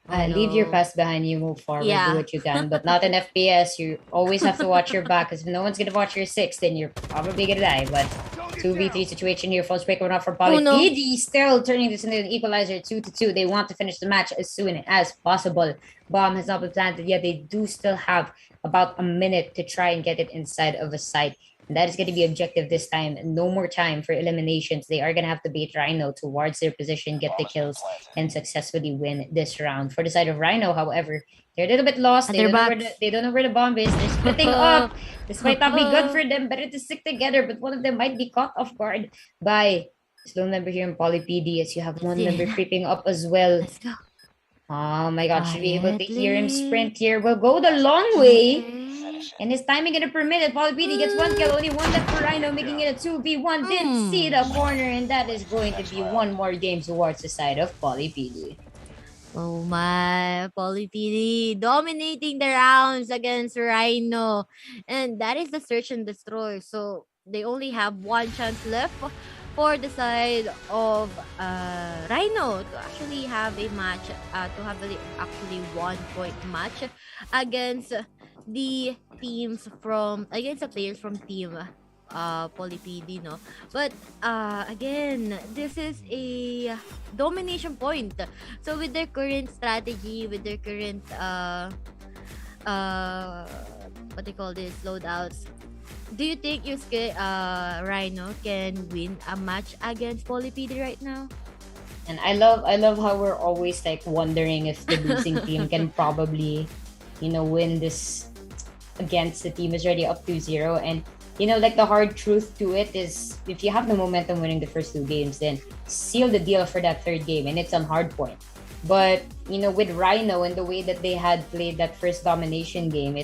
Leave your past behind you, move forward, Yeah. do what you can. But not in FPS. You always have to watch your back, because if no one's going to watch your 6, then you're probably going to die. But 2v3 situation here. False break going off for Poly. no. PD still turning this into an equalizer. 2-2. They want to finish the match as soon as possible. Bomb has not been planted yet. They do still have about a minute to try and get it inside of a site. And that is going to be objective this time. No more time for eliminations. They are going to have to bait Rhino towards their position, get the kills, and successfully win this round. For the side of Rhino, however, they're a little bit lost. They don't know where the bomb is. They're splitting up. This might not be good for them. Better to stick together. But one of them might be caught off guard by slow member here in PolyPD, as you have 1 member creeping up as well. Let's go. Oh my god, should be able to hear him sprint here. We'll go the long way. And his timing gonna permit it. PolyPD gets 1 kill, only 1 left for Rhino, making it a 2v1. Didn't see the corner, and that is going to be 1 more game towards the side of PolyPD. Oh my, PolyPD dominating the rounds against Rhino. And that is the search and destroy. So they only have 1 chance left for the side of Rhino to actually have a match, to have actually 1-point match against the players from team PolyPD, no? But again, this is a domination point. So with their current strategy, with their current what they call this, loadouts, Do you think Yusuke Rhino can win a match against Polypd right now? And I love how we're always like wondering if the losing team can probably, win this against the team is already up 2-0. And like the hard truth to it is if you have the momentum winning the first two games, then seal the deal for that third game, and it's on hard point. But with Rhino and the way that they had played that first domination game,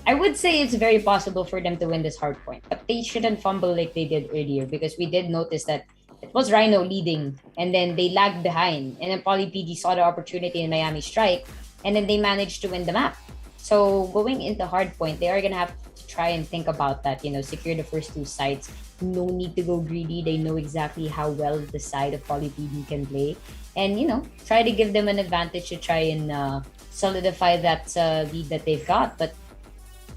I would say it's very possible for them to win this hard point, but they shouldn't fumble like they did earlier, because we did notice that it was Rhino leading and then they lagged behind, and then Poly PD saw the opportunity in Miami Strike, and then they managed to win the map. So going into hard point, they are gonna have to try and think about that. Secure the first two sides. No need to go greedy. They know exactly how well the side of Poly PD can play, and try to give them an advantage to try and solidify that lead that they've got. But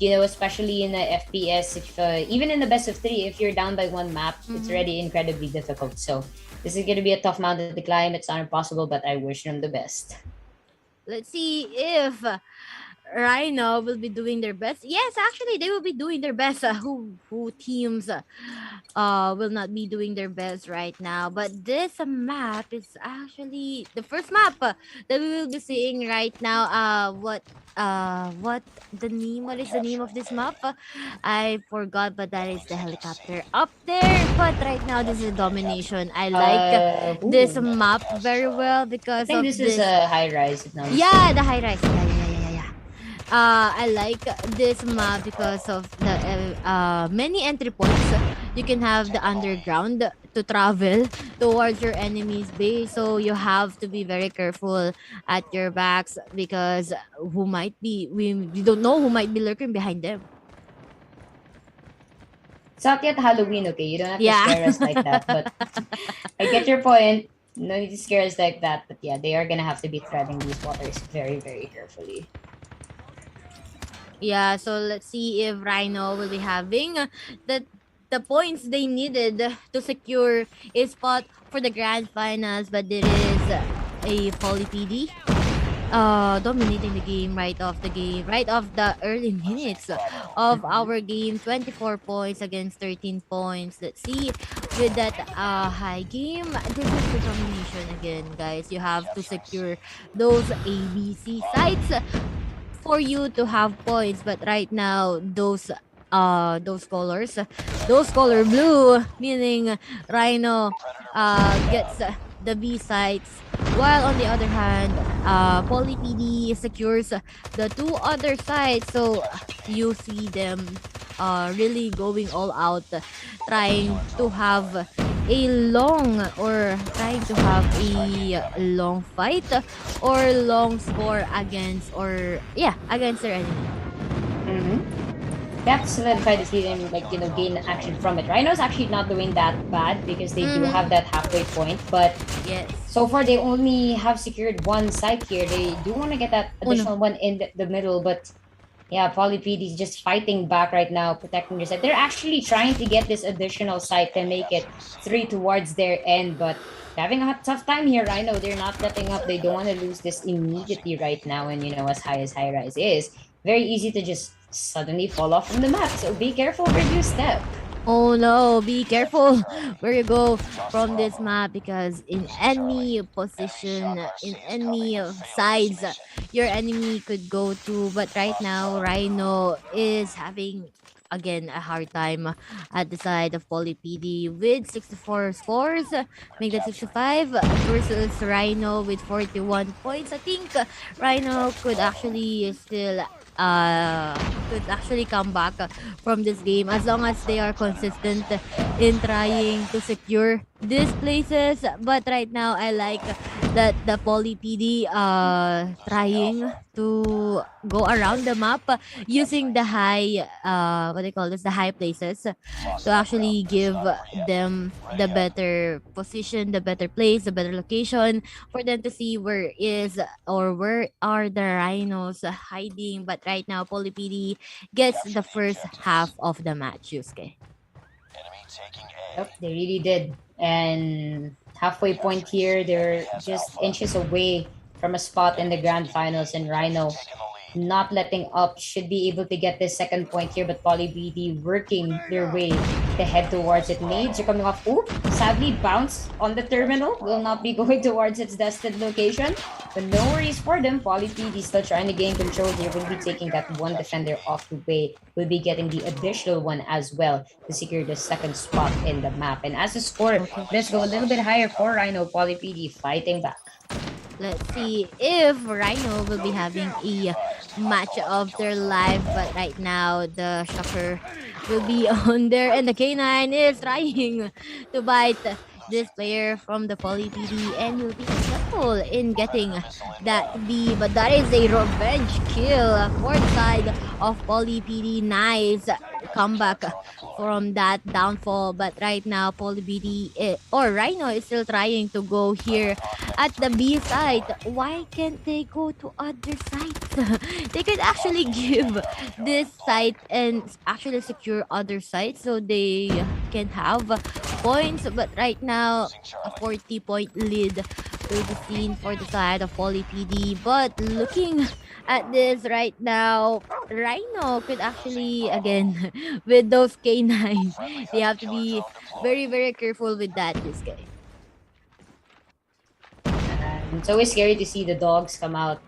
especially in the FPS, if even in the best of three, if you're down by one map, it's already incredibly difficult. So this is going to be a tough mountain to climb. It's not impossible, but I wish them the best. Let's see if Rhino will be doing their best. Yes, actually, they will be doing their best. Who teams will not be doing their best right now? But this map is actually the first map that we will be seeing right now. What the name? What is the name of this map? I forgot, but that is the helicopter up there. But right now, this is domination. I like this map very well I because think of this is a high rise. If not yeah, the high rise. Yeah. I like this map because of the many entry points. You can have the underground to travel towards your enemy's base, so you have to be very careful at your backs because we don't know who might be lurking behind them. It's not yet Halloween, okay? You don't have to Yeah. scare us like that. But I get your point. No need to scare us like that. But yeah, they are gonna have to be threading these waters very, very carefully. Yeah, so let's see if Rhino will be having the points they needed to secure a spot for the grand finals, but there is a Poly PD dominating the game right off the early minutes of our game. 24 points against 13 points. Let's see with that high game. This is the domination again, guys. You have to secure those ABC sites for you to have points, but right now those color blue, meaning Rhino gets the B sites, while on the other hand Poly PD secures the two other sides. So you see them really going all out, trying to have a long fight or long score against their enemy. They have to solidify the season, gain action from it. Rhino's actually not doing that bad because they do have that halfway point, but Yes. so far they only have secured one site here. They do want to get that additional one in the middle, but yeah, Poly PD is just fighting back right now, protecting their site. They're actually trying to get this additional site and make it 3 towards their end, but having a tough time here. Rhino, they're not letting up. They don't want to lose this immediately right now, and as high as high rise is, very easy to just suddenly fall off from the map. So be careful where you step. Oh no, be careful where you go from this map, because in any position, in any sides your enemy could go to. But right now, Rhino is having again a hard time at the side of Poly PD with 64 scores. Make that 65 versus Rhino with 41 points. I think Rhino could actually come back from this game as long as they are consistent in trying to secure these places. But right now, I like that the Poly PD trying to go around the map using the high the high places to actually give them the better position, the better place, the better location for them to see where are the rhinos hiding. But right now, Poly PD gets the first half of the match, Yusuke. Yep, they really did. And halfway point here, they're just inches away from a spot in the grand finals, and Rhino not letting up, should be able to get this second point here, but Poly BD working their way to head towards it. Nades are coming off. Ooh, sadly bounce on the terminal. Will not be going towards its destined location. But no worries for them. Poly PD still trying to gain control here. Will be taking that one defender off the way. Will be getting the additional one as well to secure the second spot in the map. And as a score, let's go a little bit higher for Rhino. Poly PD fighting back. Let's see if Rhino will be having a match of their life, but right now the Shocker will be on there, and the K9 is trying to bite this player from the Poly PD, and he'll be successful in getting that B, but that is a revenge kill for the side of Poly PD. Nice comeback from that downfall, but right now Poly PD or Rhino is still trying to go here at the B side. Why can't they go to other sites? They could actually give this site and actually secure other sites so they can have points, but right now a 40-point lead will be seen for the side of Poly PD. But looking at this right now, Rhino could actually, again, with those K9, they have to be very, very careful with that this game. It's always scary to see the dogs come out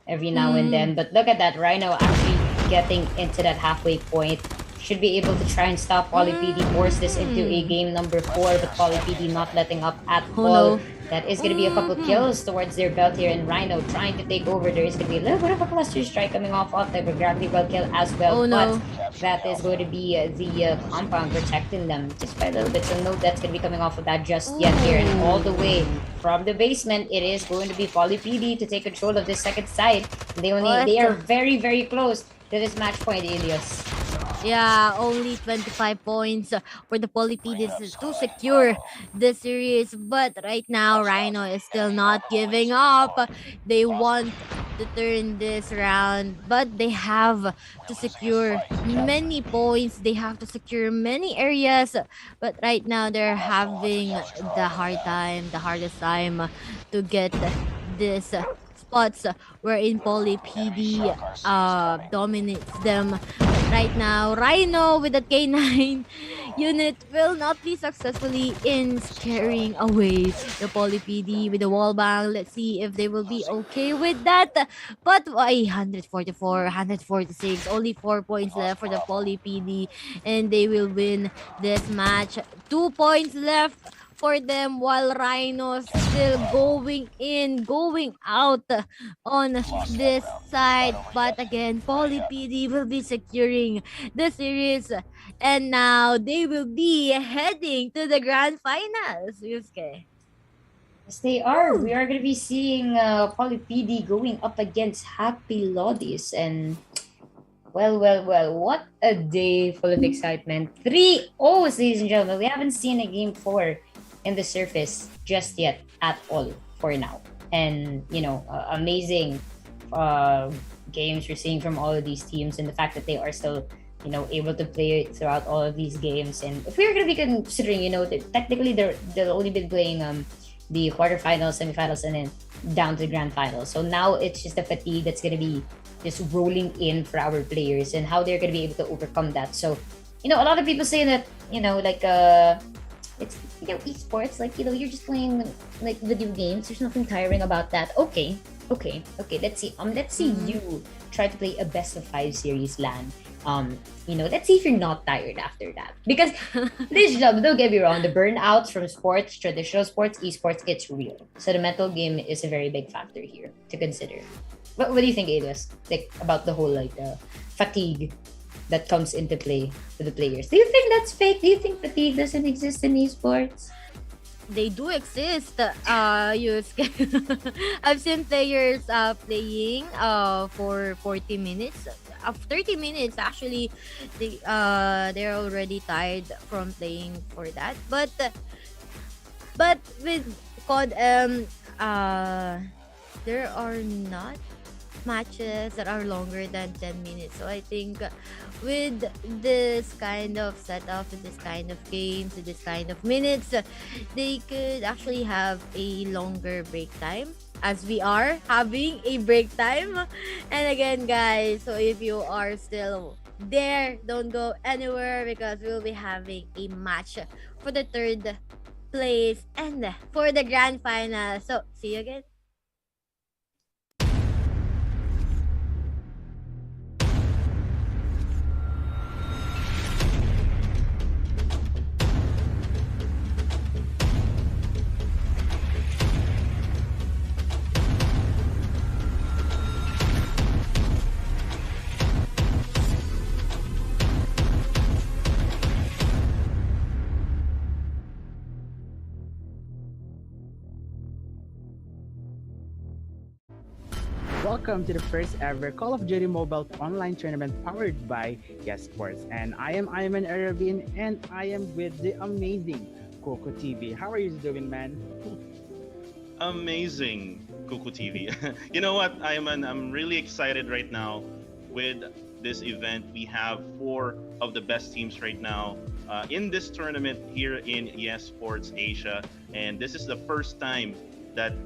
every now and then. But look at that, Rhino actually getting into that halfway point. Should be able to try and stop Poly PD, force this into a game number 4, but Poly PD not letting up at all. No. That is going to be a couple kills towards their belt here, and Rhino trying to take over. There is going to be a little bit of a cluster strike coming off type of gravity well kill as well. No. But that is going to be the compound protecting them just by a little bit. So no death's going to be coming off of that just yet here. And all the way from the basement, it is going to be Poly PD to take control of this second side. They are very, very close to this match point, Elias. Yeah, only 25 points for the Poly PD to secure the series. But right now, Rhino is still not giving up. They want to turn this round, but they have to secure many points. They have to secure many areas. But right now, they're having the hardest time to get this spots wherein Poly PD dominates them. Right now, Rhino with the K9 unit will not be successfully in scaring away the Poly PD with the wall bang. Let's see if they will be okay with that. But 144, 146, only 4 points left for the Poly PD, and they will win this match. 2 points left for them, while Rhino still going out on this side. But again, Poly PD will be securing the series, and now they will be heading to the grand finals. Yusuke. Yes, they are. We are going to be seeing Poly PD going up against Happy Lodis, and well, what a day full of excitement. 3-0, ladies and gentlemen. We haven't seen a game 4 in the surface just yet at all for now. And, amazing games we're seeing from all of these teams, and the fact that they are still, able to play throughout all of these games. And if we're going to be considering, that technically they'll only be playing the quarterfinals, semifinals, and then down to the grand finals. So now it's just the fatigue that's going to be just rolling in for our players, and how they're going to be able to overcome that. So, a lot of people say that, it's esports, you're just playing like video games. There's nothing tiring about that. Okay. Let's see you try to play a best of 5 series LAN. Let's see if you're not tired after that. Because this job, don't get me wrong, the burnouts from sports, traditional sports, esports, it's real. So the mental game is a very big factor here to consider. What do you think, Elias? About the whole fatigue that comes into play to the players? Do you think that's fake? Do you think fatigue doesn't exist in esports? They do exist. Yusuke. I've seen players playing for 40 minutes. 30 minutes actually. They're already tired from playing for that. But with COD there are not matches that are longer than 10 minutes. So I think with this kind of setup, with this kind of games, with this kind of minutes, they could actually have a longer break time as we are having a break time. And again, guys, so if you are still there, don't go anywhere because we'll be having a match for the third place and for the grand final. So, see you again. Welcome to the first ever Call of Duty Mobile online tournament powered by Yesports. And I am Ayman Arabin and I am with the amazing Coco TV. How are you doing, man? Amazing, Kuku TV. You know what, I'm really excited right now with this event. We have four of the best teams right now in this tournament here in Yesports Asia, and this is the first time that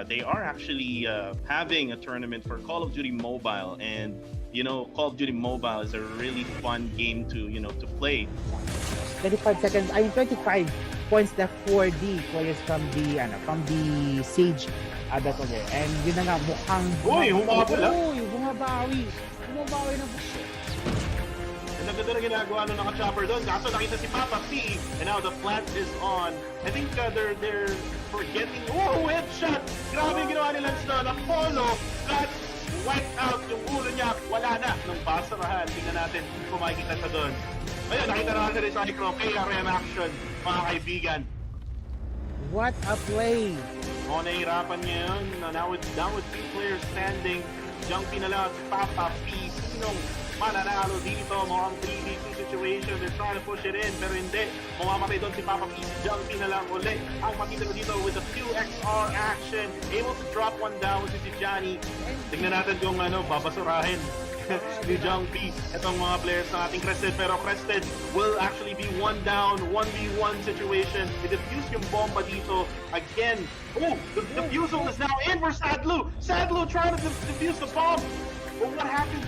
they are actually having a tournament for Call of Duty Mobile. And you know, Call of Duty Mobile is a really fun game to to play. 25 seconds, I mean 25 points left for the players from the Sage battle there. And yun na nga, mukhang humabol ah. bumabawi na. Ang ganda na ginagawa nung naka-chopper doon. Kaso nakita si Papa P, and now the plant is on. I think they're forgetting. Oh, headshot! Grabe yung ginawa nilang doon. Apollo got wiped out yung ulo niya. Wala na nung basarahan. Tingnan natin kung makikita siya doon. Ayun, nakita na natin sa Micro KRM action, mga kaibigan. What a play! O, nahihirapan niya yun. Now with two players standing, Jumpy na lang si Papa P. Sinong mananalo dito? Mukhang 3v2 situation. They're trying to push it in, pero hindi. Mamamatay doon si Papa P. Jumpy na lang uli. Ang makita ko dito with the 2XR action. Able to drop one down si Johnny. Tingnan natin kung babasurahin ni Jumpy itong mga players ng ating Crested. Pero Crested will actually be one down, 1v1 situation. I-defuse yung bomba dito. Again, the defusal is now in for Sadlu. Sadlu trying to defuse the bomb. But what happened?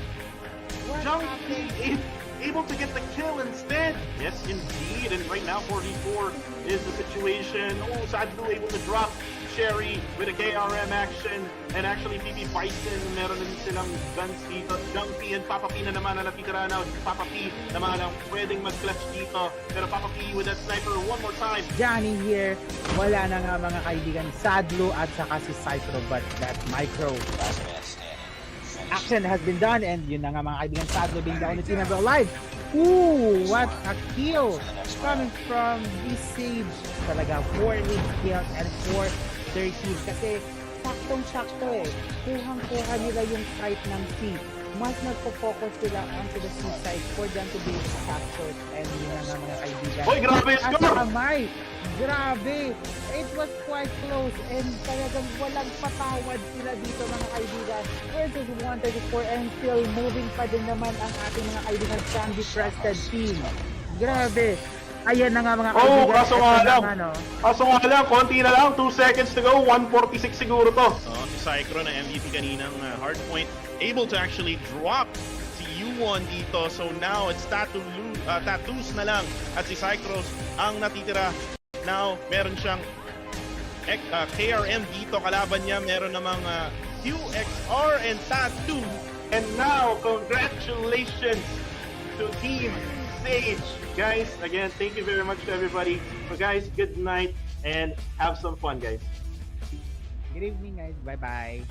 Jumpy able to get the kill instead. Yes, indeed. And right now, 44 is the situation. Oh, Sadlu able to drop Sherry with a KRM action. And actually, BB Bison, meron na din silang guns dito. Jumpy and Papa P na naman na natitira now. Papa P naman ang pwedeng mag-clutch dito. Pero Papa P with that sniper one more time. Johnny here, wala na nga mga kaibigan. Sadlu at saka si Cycro, but that Micro action has been done, and yun na nga mga kaibigan, Sadlu being the only team ever alive. Ooh, what a kill coming from the Sage. Talaga, 4 lead kills and 4 30s. Kasi saktong-sakto kuhang-kuha nila yung site ng C. Mas nagpo-focus sila onto the C side for them to be captured. And yun na nga mga kaibigan. Hoy, grabe yung score! Kamay! Grabe! It was quite close and talagang walang patawad sila dito mga kaibigan. Versus 134 and still moving pa din naman ang ating mga kaibigan Sandy Crested team. Grabe! Ayan na nga mga kaibigan. Kaso nga lang, konti na lang, 2 seconds to go, 146 siguro to. Si Cycro na MVP kaninang hardpoint, able to actually drop si U1 dito. So now it's Tattoos na lang at si Cycros ang natitira. Now meron siyang KRM dito, kalaban niya meron namang QXR and Tattoo. And now, congratulations to Team Sage. Guys, again, thank you very much to everybody. So guys, good night and have some fun, guys. Good evening, guys. Bye-bye.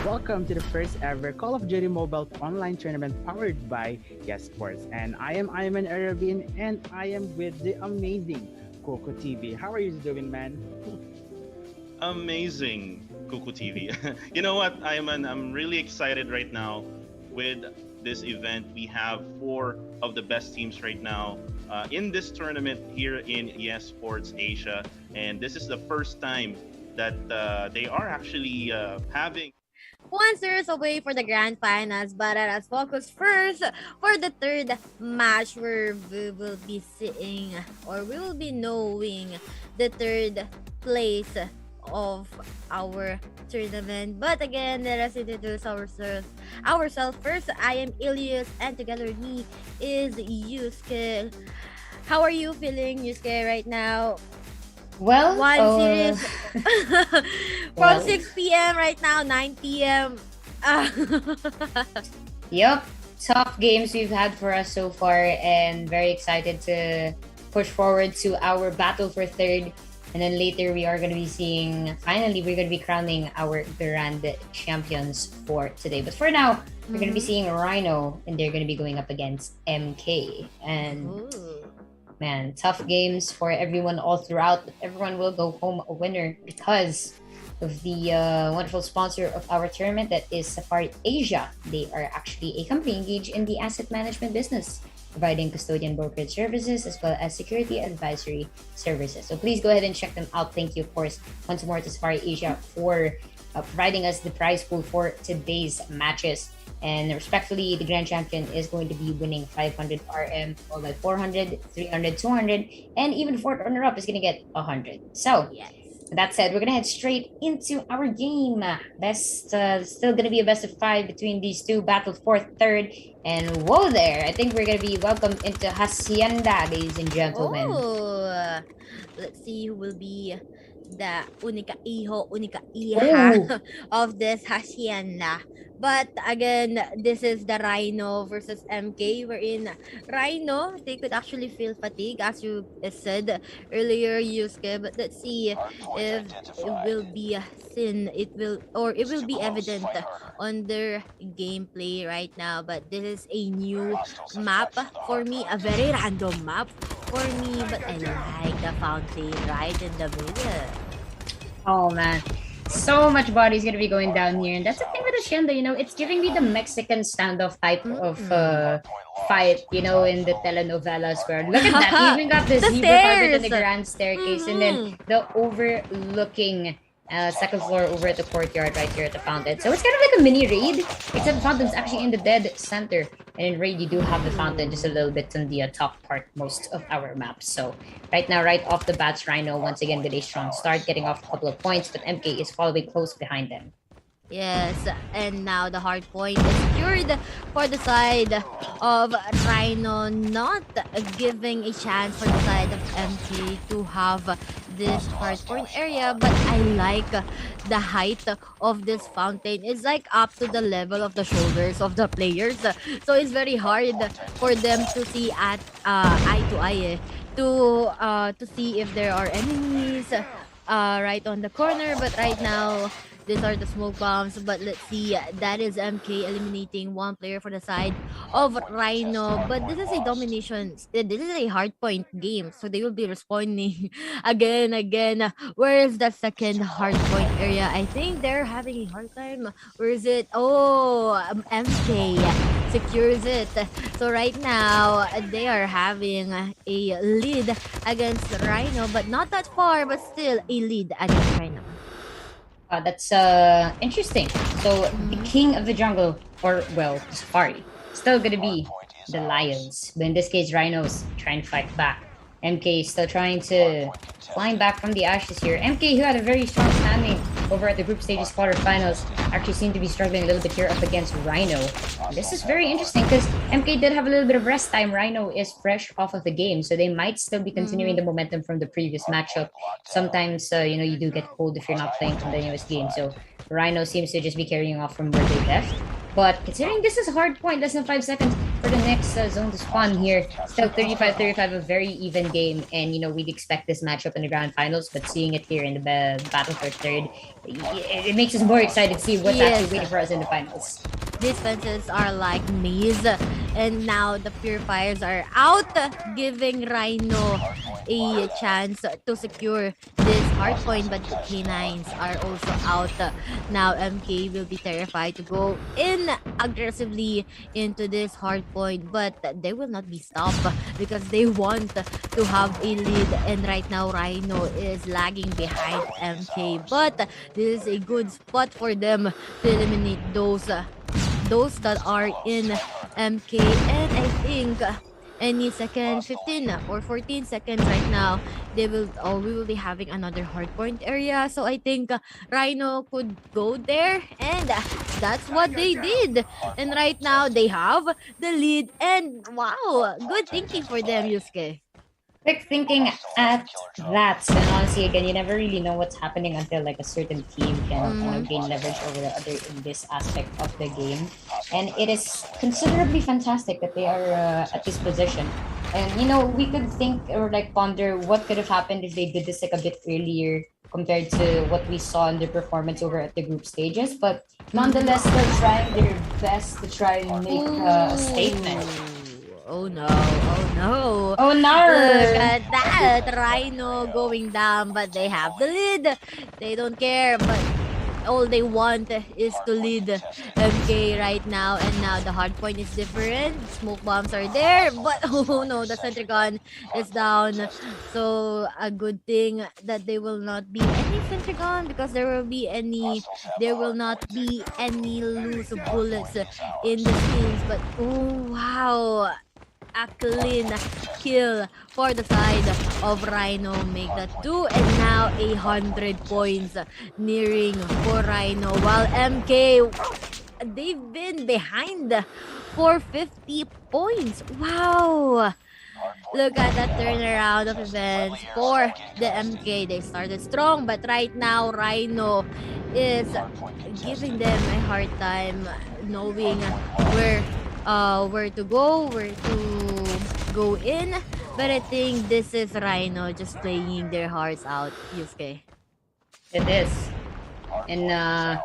Welcome to the first ever Call of Duty Mobile online tournament powered by Yesports. And I am Ayman Arabin and I am with the amazing Coco TV. How are you doing, man? Amazing, Kuku TV. You know what? I'm really excited right now with this event. We have four of the best teams right now in this tournament here in Yesports Asia, and this is the first time that they are actually having. 1 series away for the grand finals, but let us focus first for the third match where we will be seeing or we will be knowing the third place of our tournament. But again, let us introduce ourselves first. I am Ilias, and together with me is Yusuke. How are you feeling, Yusuke, right now? Well, One series well, from 6 p.m. right now, 9 p.m. yep, tough games we've had for us so far, and very excited to push forward to our battle for third. And then later we are going to be seeing, finally, we're going to be crowning our grand champions for today. But for now, we're going to be seeing Rhino, and they're going to be going up against MK. And Ooh. man, tough games for everyone all throughout. But everyone will go home a winner because of the wonderful sponsor of our tournament, that is Safari Asia. They are actually a company engaged in the asset management business, providing custodian brokerage services as well as security advisory services. So please go ahead and check them out. Thank you, of course, once more to Safari Asia for providing us the prize pool for today's matches. And respectfully, the grand champion is going to be winning 500 RM, followed by 400, 300, 200, and even fourth runner-up is going to get 100. So, Yes. with that said, we're going to head straight into our game. Still going to be a best of 5 between these two, battle for third. And whoa there, I think we're going to be welcomed into Hacienda, ladies and gentlemen. Oh, let's see who will be the única hija of this hacienda. But again, this is the Rhino versus MK, wherein Rhino, they could actually feel fatigue, as you said earlier, Yusuke. But let's see if it will be seen, it will be evident on their gameplay right now. But this is a new map for me, a very random map for me, but I like the fountain right in the middle. Oh man, so much body is gonna be going down here, and that's the thing with Hacienda. It's giving me the Mexican standoff type of fight. In the telenovelas, where look at that, he even got the The zebra carpet and the stairs. grand staircase, and then the overlooking second floor over at the courtyard right here at the fountain. So it's kind of like a mini raid, except the fountain's actually in the dead center. And in raid, you do have the fountain just a little bit on the top part most of our maps. So right now, right off the bat, Rhino once again with a strong start, getting off a couple of points, but MK is following close behind them. Yes, and now the hard point is secured for the side of Rhino, not giving a chance for the side of MK to have this hard point area. But I like the height of this fountain. It's like up to the level of the shoulders of the players, so it's very hard for them to see at eye to eye, to see if there are enemies right on the corner. But right now, these are the smoke bombs, but let's see, that is MK eliminating one player for the side of Rhino. But this is a domination, this is a hard point game, so they will be responding again. Where is the second hard point area? I think they're having a hard time. Where is it? Oh, MK secures it. So right now, they are having a lead against Rhino, but not that far, but still a lead against Rhino. That's interesting. So the king of the jungle, or well, Safari, still gonna be the lions. But in this case, Rhinos trying to fight back. MK is still trying to climb back from the ashes here. MK, who had a very strong standing over at the group stages quarterfinals, actually seemed to be struggling a little bit here up against Rhino. This is very interesting because MK did have a little bit of rest time. Rhino is fresh off of the game, so they might still be continuing the momentum from the previous matchup. Sometimes, you do get cold if you're not playing continuous game. So Rhino seems to just be carrying off from where they left. But considering this is a hard point, less than 5 seconds for the next zone to spawn here. Still 35-35, a very even game. And, we'd expect this matchup in the grand finals. But seeing it here in the battle for third, it makes us more excited to see what's actually waiting for us in the finals. These fences are like maze, And now the Purifiers are out, giving Rhino a chance to secure this hard point, but the K9s are also out. Now MK will be terrified to go in aggressively into this hard point, but they will not be stopped because they want to have a lead. And right now Rhino is lagging behind MK, but this is a good spot for them to eliminate those that are in MK. And I think any second, 15 or 14 seconds right now, we will be having another hardpoint area. So I think Rhino could go there, and that's what they did. And right now they have the lead, and wow, good thinking for them, Yusuke. Quick thinking at that, and honestly, again, you never really know what's happening until like a certain team can gain leverage over the other in this aspect of the game. And it is considerably fantastic that they are at this position. And you know, we could think or like ponder what could have happened if they did this like a bit earlier compared to what we saw in their performance over at the group stages. But nonetheless, they're trying their best to try and make a statement. Oh no, oh no. Oh no! Look at that. Rhino going down, but they have the lead. They don't care, but all they want is to lead MK right now. And now the hard point is different. Smoke bombs are there, but oh no, the center gun is down. So a good thing that they will not be any center gun, because there will not be any loose bullets in the skins. But oh wow, a clean kill for the side of Rhino. Make that 2, and now 100 points nearing for Rhino, while MK, they've been behind for 50 points. Wow, look at that turnaround of events for the MK. They started strong, but right now Rhino is giving them a hard time knowing where to go in. But I think this is Rhino just playing their hearts out, Yusuke. It is. And I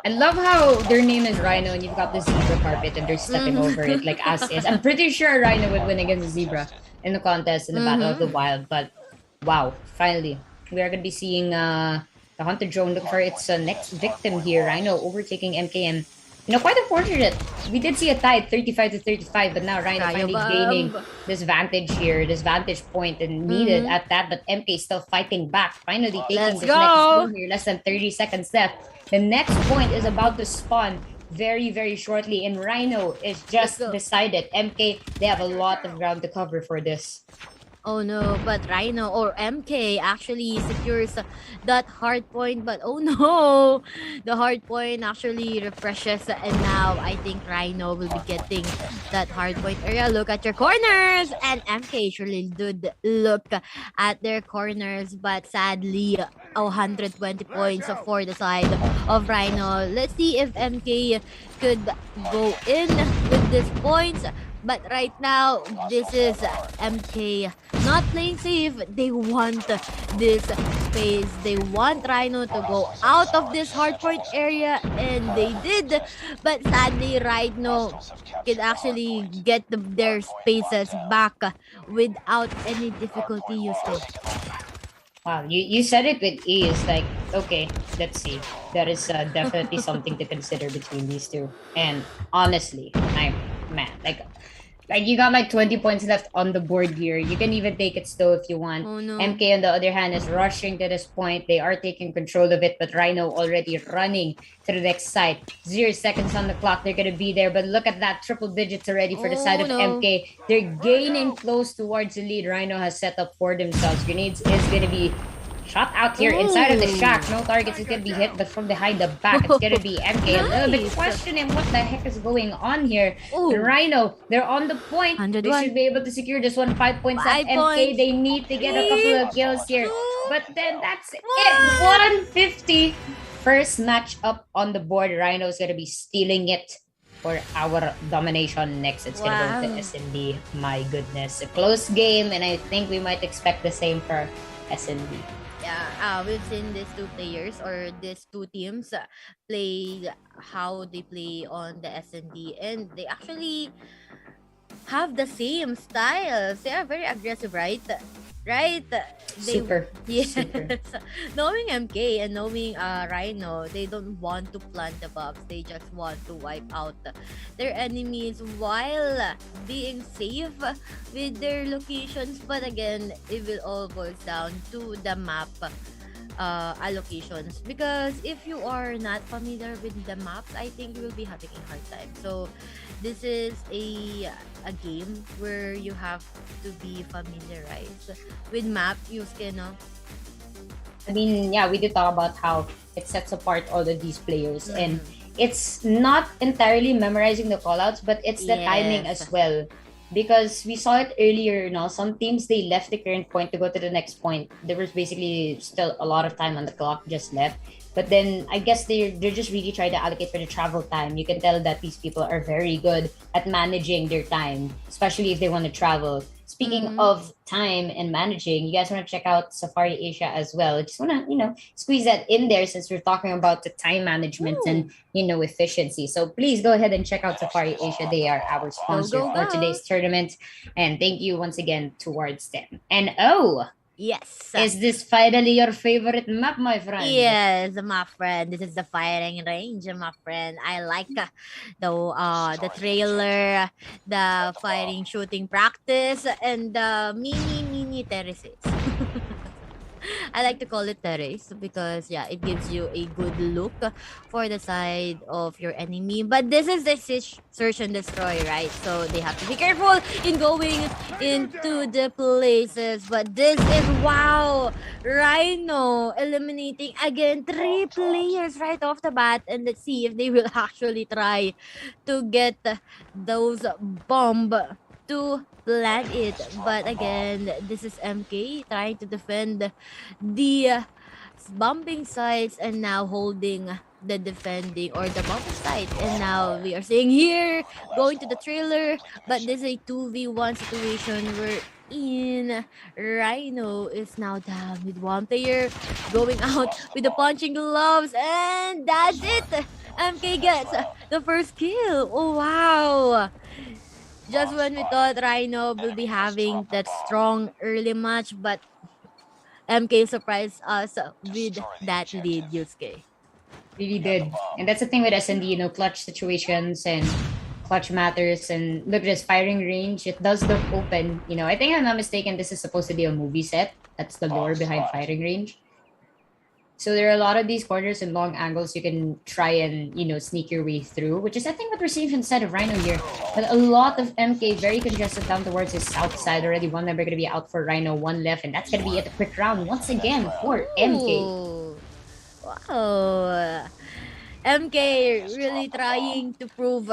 love how their name is Rhino and you've got the zebra carpet and they're stepping over it like as is. I'm pretty sure Rhino would win against the zebra in the contest in the Battle of the Wild. But wow, finally, we are going to be seeing the Hunter Drone look for its next victim here. Rhino overtaking MKM. You know, quite unfortunate. We did see a tie, 35-35, but now Rhino finally gaining this vantage here, this vantage point, and needed at that. But MK still fighting back, finally taking Let's this go. next game here. Less than 30 seconds left. The next point is about to spawn very, very shortly, and Rhino is just decided. MK, they have a lot of ground to cover for this. Oh no, but Rhino or MK actually secures that hard point. But oh no, the hard point actually refreshes, and now I think Rhino will be getting that hard point area. Look at your corners, and MK surely did look at their corners, but sadly 120 points for the side of Rhino. Let's see if MK could go in with these points. But right now, this is MK not playing safe. They want this space. They want Rhino to go out of this hardpoint area, and they did. But sadly, Rhino could actually get their spaces back without any difficulty, Houston. Wow, you said it with ease. Like, okay, let's see. There is definitely something to consider between these two. And honestly, like you got like 20 points left on the board here. You can even take it slow if you want. Oh, no. MK on the other hand is rushing to this point. They are taking control of it, but Rhino already running to the next side. 0 seconds on the clock. They're gonna be there, but look at that, triple digits already for the side of MK. They're gaining close towards the lead. Rhino has set up for themselves. Grenades is gonna be shot out here inside of the shack. No targets is gonna be hit, but from behind the back, it's gonna be MK. A little bit questioning what the heck is going on here. The Rhino, they're on the point. They should be able to secure this one. 5 points at MK. They need to get a couple of kills here. But then that's it. 150. First match up on the board. Rhino is gonna be stealing it for our domination next. It's gonna go to SND. My goodness. A close game, and I think we might expect the same for SND. Yeah, we've seen these two players or these two teams play how they play on the SND, and they actually have the same styles. They are very aggressive, right? Right? They Super. yes. Super. Knowing MK and knowing Rhino, they don't want to plant the buffs. They just want to wipe out their enemies while being safe with their locations. But again, it will all boils down to the map allocations, because if you are not familiar with the maps, I think you will be having a hard time. So this is a game where you have to be familiarized with map use, no? I mean, yeah, we did talk about how it sets apart all of these players, and Mhm. it's not entirely memorizing the callouts, but it's the timing Yes. as well. Because we saw it earlier, some teams they left the current point to go to the next point. There was basically still a lot of time on the clock just left. But then I guess they're just really trying to allocate for the travel time. You can tell that these people are very good at managing their time, especially if they want to travel. Speaking Mhm. of time and managing, you guys want to check out Safari Asia as well. Just want to, squeeze that in there since we're talking about the time management Ooh. and, efficiency. So please go ahead and check out Safari Asia. They are our Go, sponsor go, for go. today's tournament. And thank you once again towards them. And oh, Yes. is this finally your favorite map, my friend? Yes, my friend. This is the firing range, my friend. I like the trailer, the firing shooting practice, and the mini terraces. I like to call it terrace because yeah, it gives you a good look for the side of your enemy. But this is the search and destroy, right? So they have to be careful in going into the places. But this is wow, Rhino eliminating again 3 players right off the bat, and let's see if they will actually try to get those bomb to plant it. But again, this is MK trying to defend the bombing sites and now holding the defending or the bombing site. And now we are seeing here going to the trailer, but this is a 2v1 situation where in Rhino is now down with one player going out with the punching gloves, and that's it. MK gets the first kill. Oh wow. Just when we thought Rhino will be having that strong early match, but MK surprised us with that lead, Yusuke. Really did. And that's the thing with SND, clutch situations and clutch matters. And look at this firing range. It does look open. I think I'm not mistaken, this is supposed to be a movie set. That's the lore behind firing range. So there are a lot of these corners and long angles you can try and, sneak your way through, which is I think what we're seeing from the side of Rhino here. But a lot of MK very congested down towards his south side already. One member gonna be out for Rhino, one left, and that's gonna be it. A quick round once again for MK. Ooh. Wow. MK really trying to prove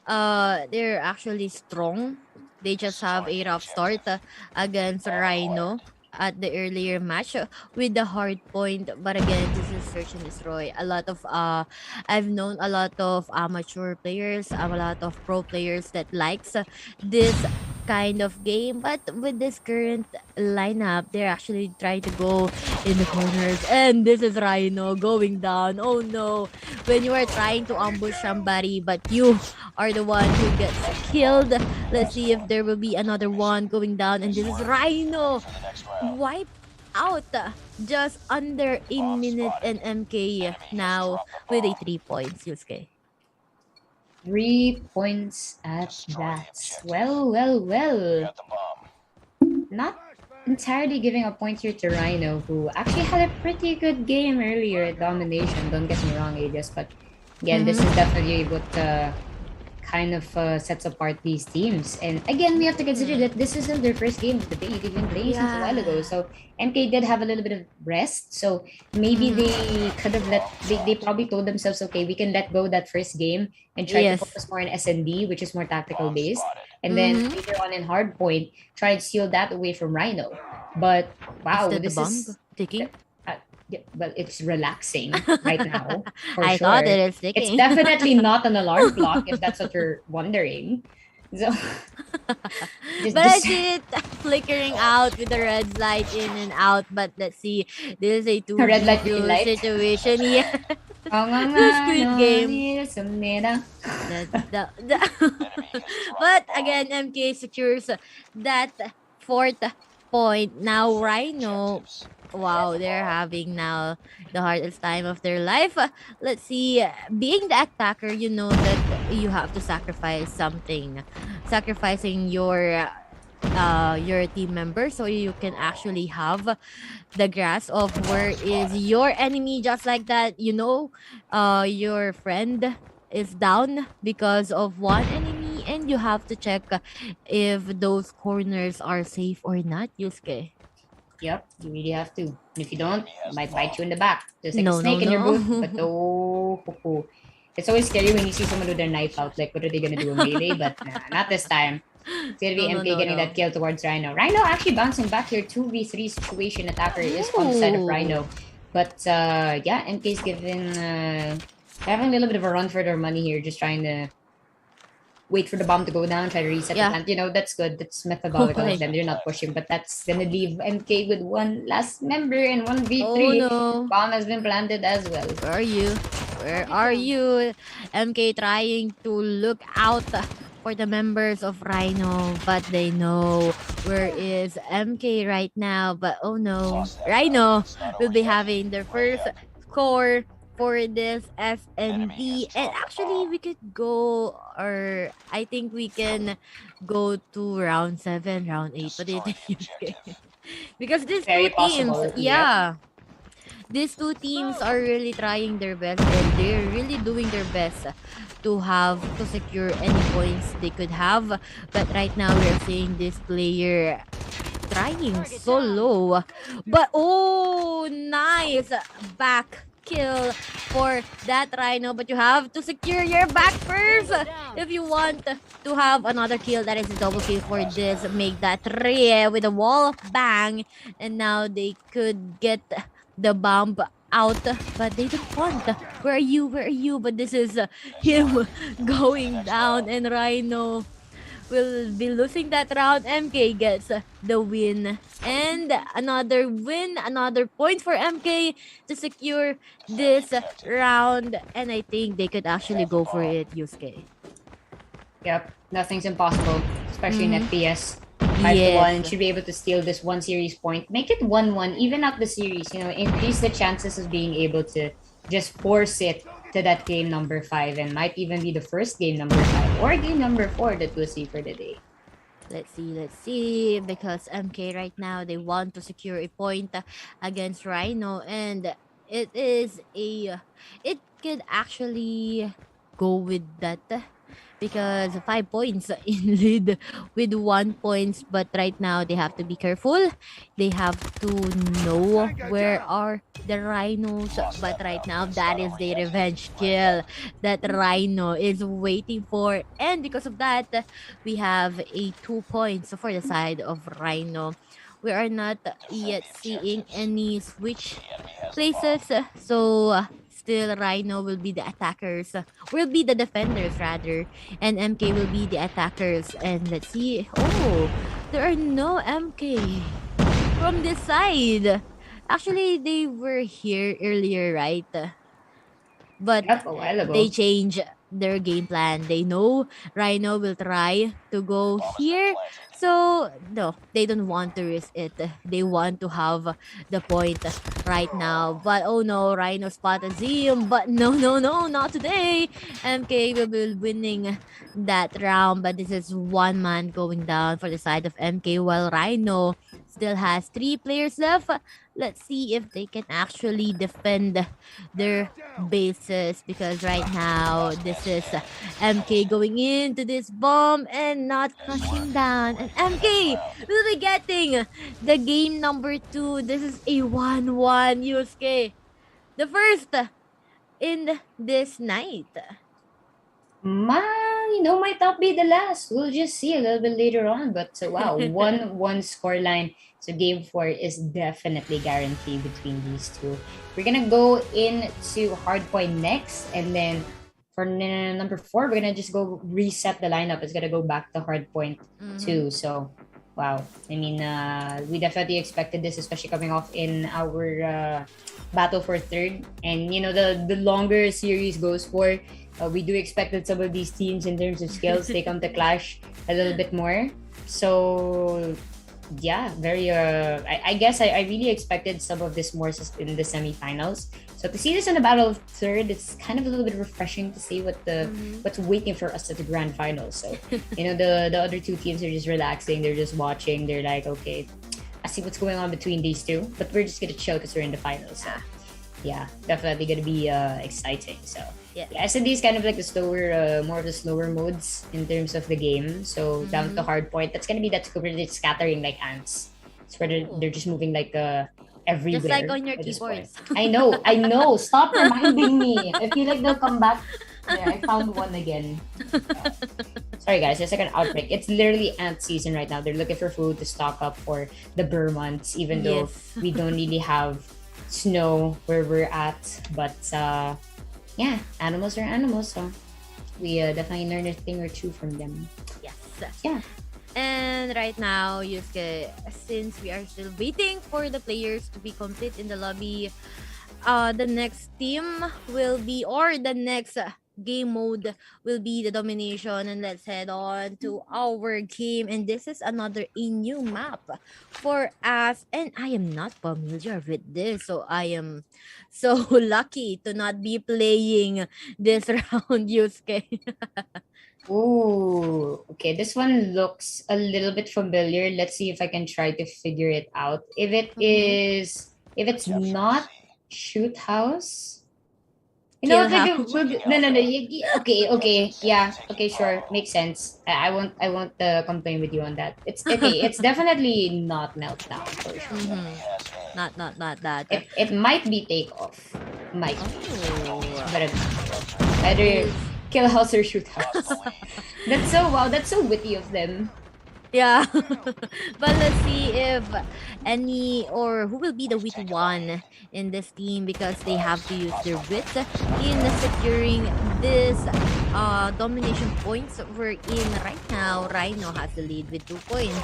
they're actually strong. They just have a rough start against Rhino at the earlier match with the hard point, but again this is search and destroy. A lot of I've known a lot of amateur players, a lot of pro players that likes this kind of game, but with this current lineup they're actually trying to go in the corners, and this is Rhino going down. Oh no, when you are trying to ambush somebody but you are the one who gets killed. Let's see if there will be another one going down, and this is Rhino wipe out just under a minute, and MK now with a 3 points, Yusuke. 3 points at that. Well. Not entirely giving a point here to Rhino, who actually had a pretty good game earlier at Domination. Don't get me wrong, Alias, but again, this is definitely what kind of sets apart these teams. And again, we have to consider that this isn't their first game of the day. They've been playing since a while ago. So MK did have a little bit of rest. So maybe they could have they probably told themselves, okay, we can let go that first game and try to focus more on SND, which is more tactical based. And then later on in Hardpoint, try and steal that away from Rhino. But wow, Is that this the bomb is ticking? yeah, well, it's relaxing right now. For I sure. thought it is It's ticking. definitely not an alarm clock, if that's what you're wondering. So, But I see it flickering out with the red light in and out. But let's see, this is a 2 red light, green light. situation. Yeah. Oo nga The Squid no, Game. nila sumira. But again, MK secures that fourth point. Now Rhino, wow, they're having now the hardest time of their life. Let's see, being the attacker, you know that you have to sacrifice something, sacrificing your team member so you can actually have the grasp of where is your enemy. Just like that, you know, your friend is down because of one enemy, and you have to check if those corners are safe or not, Yusuke. Yep, you really have to. And if you don't, it might bite you in the back. Just like a No, no, snake in your boot. no. But oh, ho, ho. It's always scary when you see someone with their knife out. Like, what are they gonna do? A melee? But nah, not this time. It's gonna be No, no, MK no, getting no. that kill towards Rhino. Rhino actually bouncing back here. 2v3 situation. Attacker is on the side of Ooh. Rhino. But yeah, MK's giving having a little bit of a run for their money here. Just trying to wait for the bomb to go down, try to reset Yeah. the plant. You know, that's good. That's methodical Okay. of them. They're not pushing, but that's gonna leave MK with one last member and 1v3. Oh no. Bomb has been planted as well. Where are you? Where are you? MK trying to look out for the members of Rhino, but they know where is MK right now. But oh no, Rhino will be having their first score for this SND. And actually, we could go, or I think we can go to round 7, round 8. But it because these Very two teams, possible, yeah. These two teams are really trying their best, and they're really doing their best to secure any points they could have. But right now we're seeing this player trying so low. But oh, nice back kill for that Rhino. But you have to secure your back first if you want to have another kill. That is a double kill for this. Make that 3 with a wall bang, and now they could get the bomb out, but they don't want. Where are you? Where are you? But this is him going down, and Rhino will be losing that round. MK gets the win, and another win, another point for MK to secure this round. And I think they could actually go for it, Yusuke. Yep, nothing's impossible, especially in FPS. 5-1 Yes. should be able to steal this one series point. Make it 1-1, even out the series. You know, increase the chances of being able to just force it to that game number 5, and might even be the first game number 5 or game number 4 that we'll see for the day. Let's see. Because MK right now, they want to secure a point against Rhino, and it is it could actually go with that because 5 points in lead with 1 point. But right now they have to be careful. They have to know where are the Rhinos. But right now that is the revenge kill that Rhino is waiting for. And because of that, we have a 2 points for the side of Rhino. We are not yet seeing any switch places. So still Rhino will be the attackers. Will be the defenders rather. And MK will be the attackers. And let's see. Oh, there are no MK from this side. Actually, they were here earlier, right? But Yep, a while ago. they change their game plan. They know Rhino will try to go here. So, no, they don't want to risk it. They want to have the point right now. But oh no, Rhino spotted him. But no, not today. MK will be winning that round. But this is one man going down for the side of MK, while Rhino still has 3 players left. Let's see if they can actually defend their bases, because right now this is MK going into this bomb and not crushing down. And MK will be getting the game number 2. This is a 1-1, Yusuke. The first in this night. Might not be the last. We'll just see a little bit later on. But wow, 1-1 scoreline. So game 4 is definitely guaranteed between these two. We're gonna go into hardpoint next, and then for number 4, we're gonna just go reset the lineup. It's gonna go back to hardpoint too. So wow, I mean, we definitely expected this, especially coming off in our battle for third. And the longer a series goes for, We do expect that some of these teams, in terms of skills, they come to clash a little bit more. So yeah, very. I guess I really expected some of this more in the semifinals. So to see this in the battle of third, it's kind of a little bit refreshing to see what's waiting for us at the grand finals. So the other two teams are just relaxing. They're just watching. They're like, okay, I see what's going on between these two, but we're just gonna chill because we're in the finals. So yeah, definitely gonna be exciting. So Yeah. S&D is kind of like the slower, more of the slower modes in terms of the game. So down to the hard point, that's gonna be that super scattering like ants. It's where they're just moving like everywhere. Just like on your at this point. keyboards. I know. Stop reminding me. I feel like they'll come back. Yeah, I found one again. Sorry guys, there's like an outbreak. It's literally ant season right now. They're looking for food to stock up for the burr months, even though Yes. we don't really have snow where we're at. But yeah, animals are animals, so we definitely learn a thing or two from them. Yes. Yeah. And right now, Yusuke, since we are still waiting for the players to be complete in the lobby, the next team will be, or the next game mode will be the domination. And let's head on to our game. And this is a new map for us. And I am not familiar with this, so I am so lucky to not be playing this round, Yusuke. Ooh, okay. This one looks a little bit familiar. Let's see if I can try to figure it out. If it's not shoot house, Kill it's like house. no. Okay, yeah, okay, sure, makes sense. I won't complain with you on that. It's okay. It's definitely not meltdown for sure. Not that. It might be takeoff, might, Oh. but either kill house or shoot house. That's so wow. That's so witty of them. Yeah. But let's see if any or who will be the wit one in this team, because they have to use their wit in securing this domination points we're in right now. Rhino has the lead with 2 points.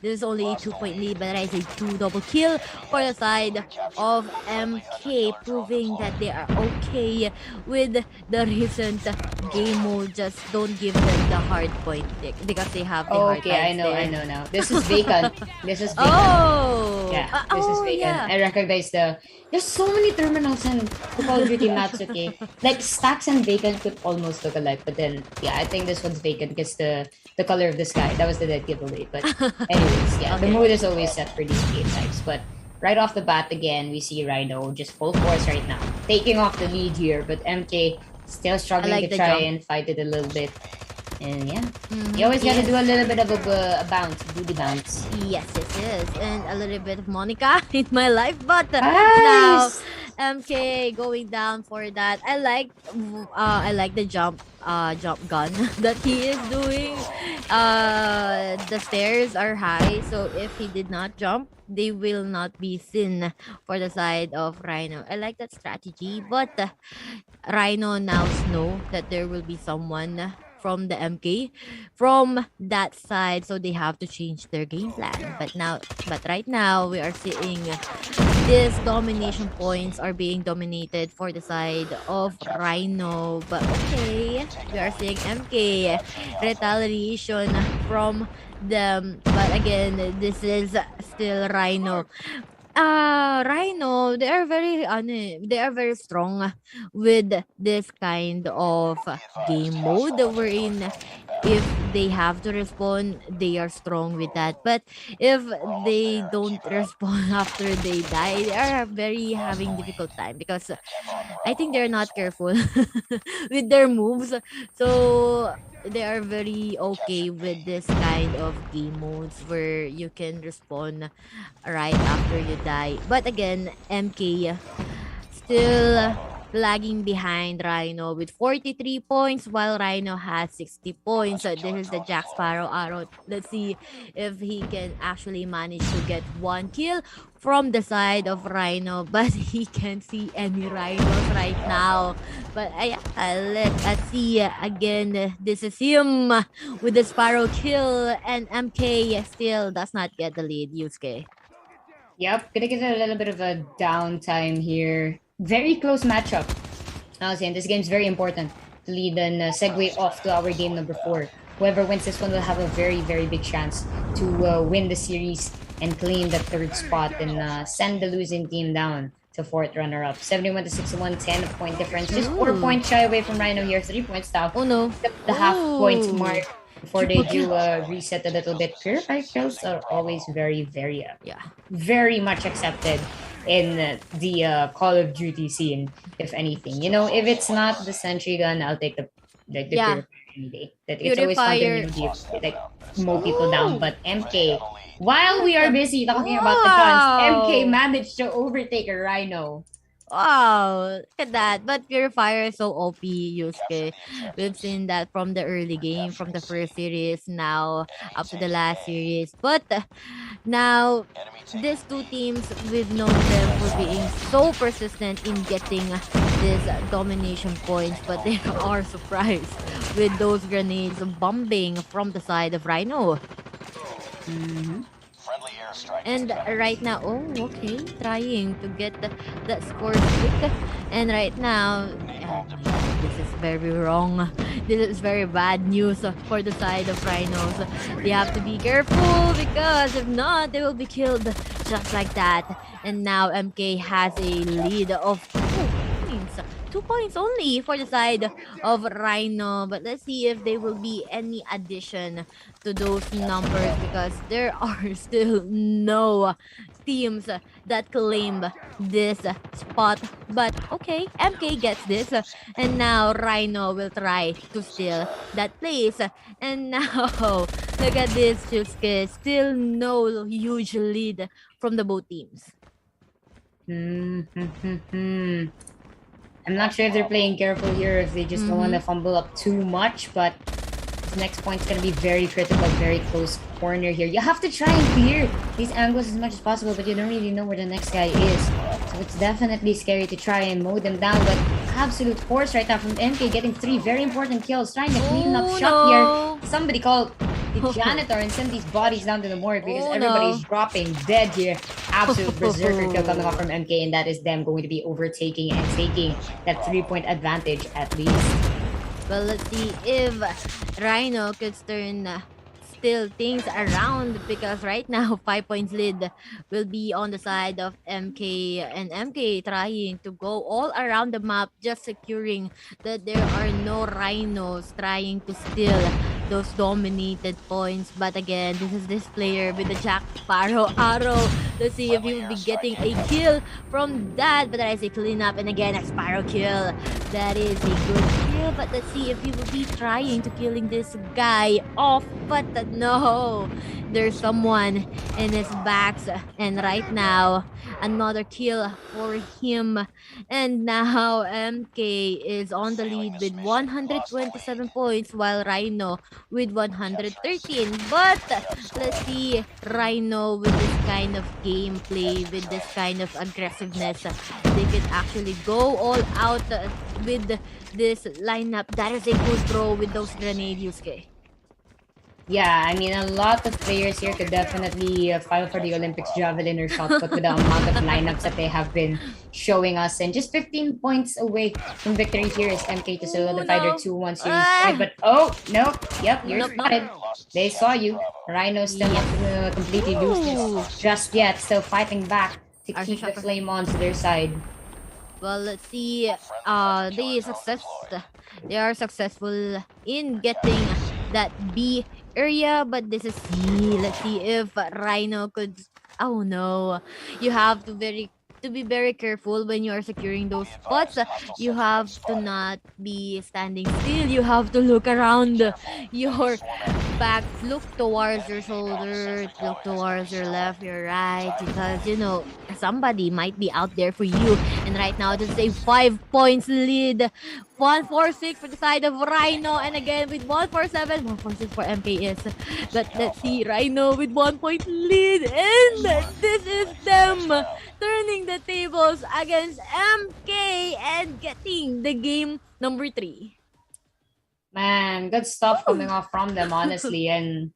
This is only a 2-point lead, but that is a 2 double kill for the side of MK, proving that they are okay with the recent game mode. Just don't give them the hard point because they have the hard Okay, I times know there. now. This is vacant. This is vacant. Oh! Yeah, this is vacant. Yeah. I recognize there's so many terminals in the Call of Duty maps, okay? Like stacks and vacant could almost look alike, but then yeah, I think this one's vacant because the color of the sky. That was the dead giveaway. But anyways, yeah, the Okay. mood is always set for these game types. But right off the bat again, we see Rhino just full force right now. Taking off the lead here, but MK still struggling like to the try jump. and fight it a little bit. And yeah, you always gotta do a little bit of a bounce, booty bounce. Yes, it is. And a little bit of Monica in my life. But now Nice! MK going down for that. I like the jump gun that he is doing. The stairs are high, so if he did not jump, they will not be seen for the side of Rhino. I like that strategy, but Rhino now know that there will be someone from the MK from that side, so they have to change their game plan. But right now we are seeing these domination points are being dominated for the side of Rhino. But okay, we are seeing MK retaliation from them. But again, this is still Rhino. Rhino, they are very strong with this kind of game mode wherein if they have to respond, they are strong with that. But if they don't respond after they die, they are very having difficult time because I think they're not careful with their moves. So they are very okay with this kind of game modes where you can respawn right after you die. But again, MK still lagging behind Rhino with 43 points while Rhino has 60 points. So this is the Jack Sparrow arrow. Let's see if he can actually manage to get 1 kill from the side of Rhino, but he can't see any rhinos right now. But let's see again. This is him with the Sparrow kill, and MK still does not get the lead. Yusuke. Yep, gonna give it a little bit of a downtime here. Very close matchup. I was saying this game's very important to lead and segue off to our game number 4. Whoever wins this one will have a very, very big chance to win the series and claim the third spot and send the losing team down to fourth runner-up. 71 to 61, 10-point difference. Just 4 Ooh. points shy away from Rhino here. 3 points down. Oh no. The half-point Ooh. mark before they Triple do reset a little bit. Purify kills are always very, very, Yeah. very much accepted in the Call of Duty scene, if anything. You know, if it's not the sentry gun, I'll take the Yeah. purifier any day. That it's always fun to Purifier. like mow people down. Ooh. But MK, while we are busy talking about the guns, MK Wow. managed to overtake a Rhino. Wow, look at that. But Purifier is so OP, Yusuke. We've seen that from the early game, from the first series, now up to the last series. But now, these two teams, we've known them for being so persistent in getting these domination points, but they are surprised with those grenades bombing from the side of Rhino. And right now, oh, okay, trying to get that score quick. And right now, this is very wrong. This is very bad news for the side of Rhinos. They have to be careful because if not, they will be killed just like that. And now MK has a lead of 2 points. 2 points only for the side of Rhino. But let's see if there will be any addition to those numbers because there are still no teams that claim this spot. But okay, MK gets this. And now Rhino will try to steal that place. And now, look at this, Shusuke. Still no huge lead from the both teams. I'm not sure if they're playing careful here, if they just don't want to fumble up too much, but this next point's going to be very critical, very close corner here. You have to try and clear these angles as much as possible, but you don't really know where the next guy is. So it's definitely scary to try and mow them down, but absolute force right now from MK, getting 3 very important kills, trying to clean up shop here. Somebody called the janitor and send these bodies down to the morgue because everybody's dropping dead here. Absolute berserker kill coming off from MK, and that is them going to be overtaking and taking that 3-point advantage at least. Well, let's see if Rhino could turn still things around because right now 5 points lead will be on the side of MK, and MK trying to go all around the map, just securing that there are no Rhinos trying to steal those dominated points. But again, this is this player with the Jack Sparrow arrow. Let's see if he will be getting a kill from that. But that is a cleanup, and again a Sparrow kill. That is a good kill, but let's see if he will be trying to killing this guy off. But no, there's someone in his backs, and right now another kill for him. And now MK is on the lead with 127 points while Rhino with 113. But let's see Rhino with this kind of gameplay, with this kind of aggressiveness. They could actually go all out with this lineup. That is a good throw with those grenade, Yusuke. Yeah, I mean, a lot of players here could definitely file for the Olympics javelin or shot put with the amount of lineups that they have been showing us. And just 15 points away from victory here is MK to solidify their 2-1 series point. But oh, no. Yep, you're spotted. They saw you. Rhino still not completely lose this just yet. Still fighting back to keep the flame on to their side. Well, let's see. They are successful in getting that B area, but this is C. Let's see if Rhino could. Oh no, you have to be very careful when you are securing those spots. You have to not be standing still. You have to look around your back, look towards your shoulder, look towards your left, your right, because you know somebody might be out there for you. And right now, this is a 5 points lead. 146 for the side of Rhino, and again with 147, 146 for MKS. But let's see, Rhino with 1 point lead, and this is them turning the tables against MK and getting the game number 3. Man, good stuff coming off from them, honestly. And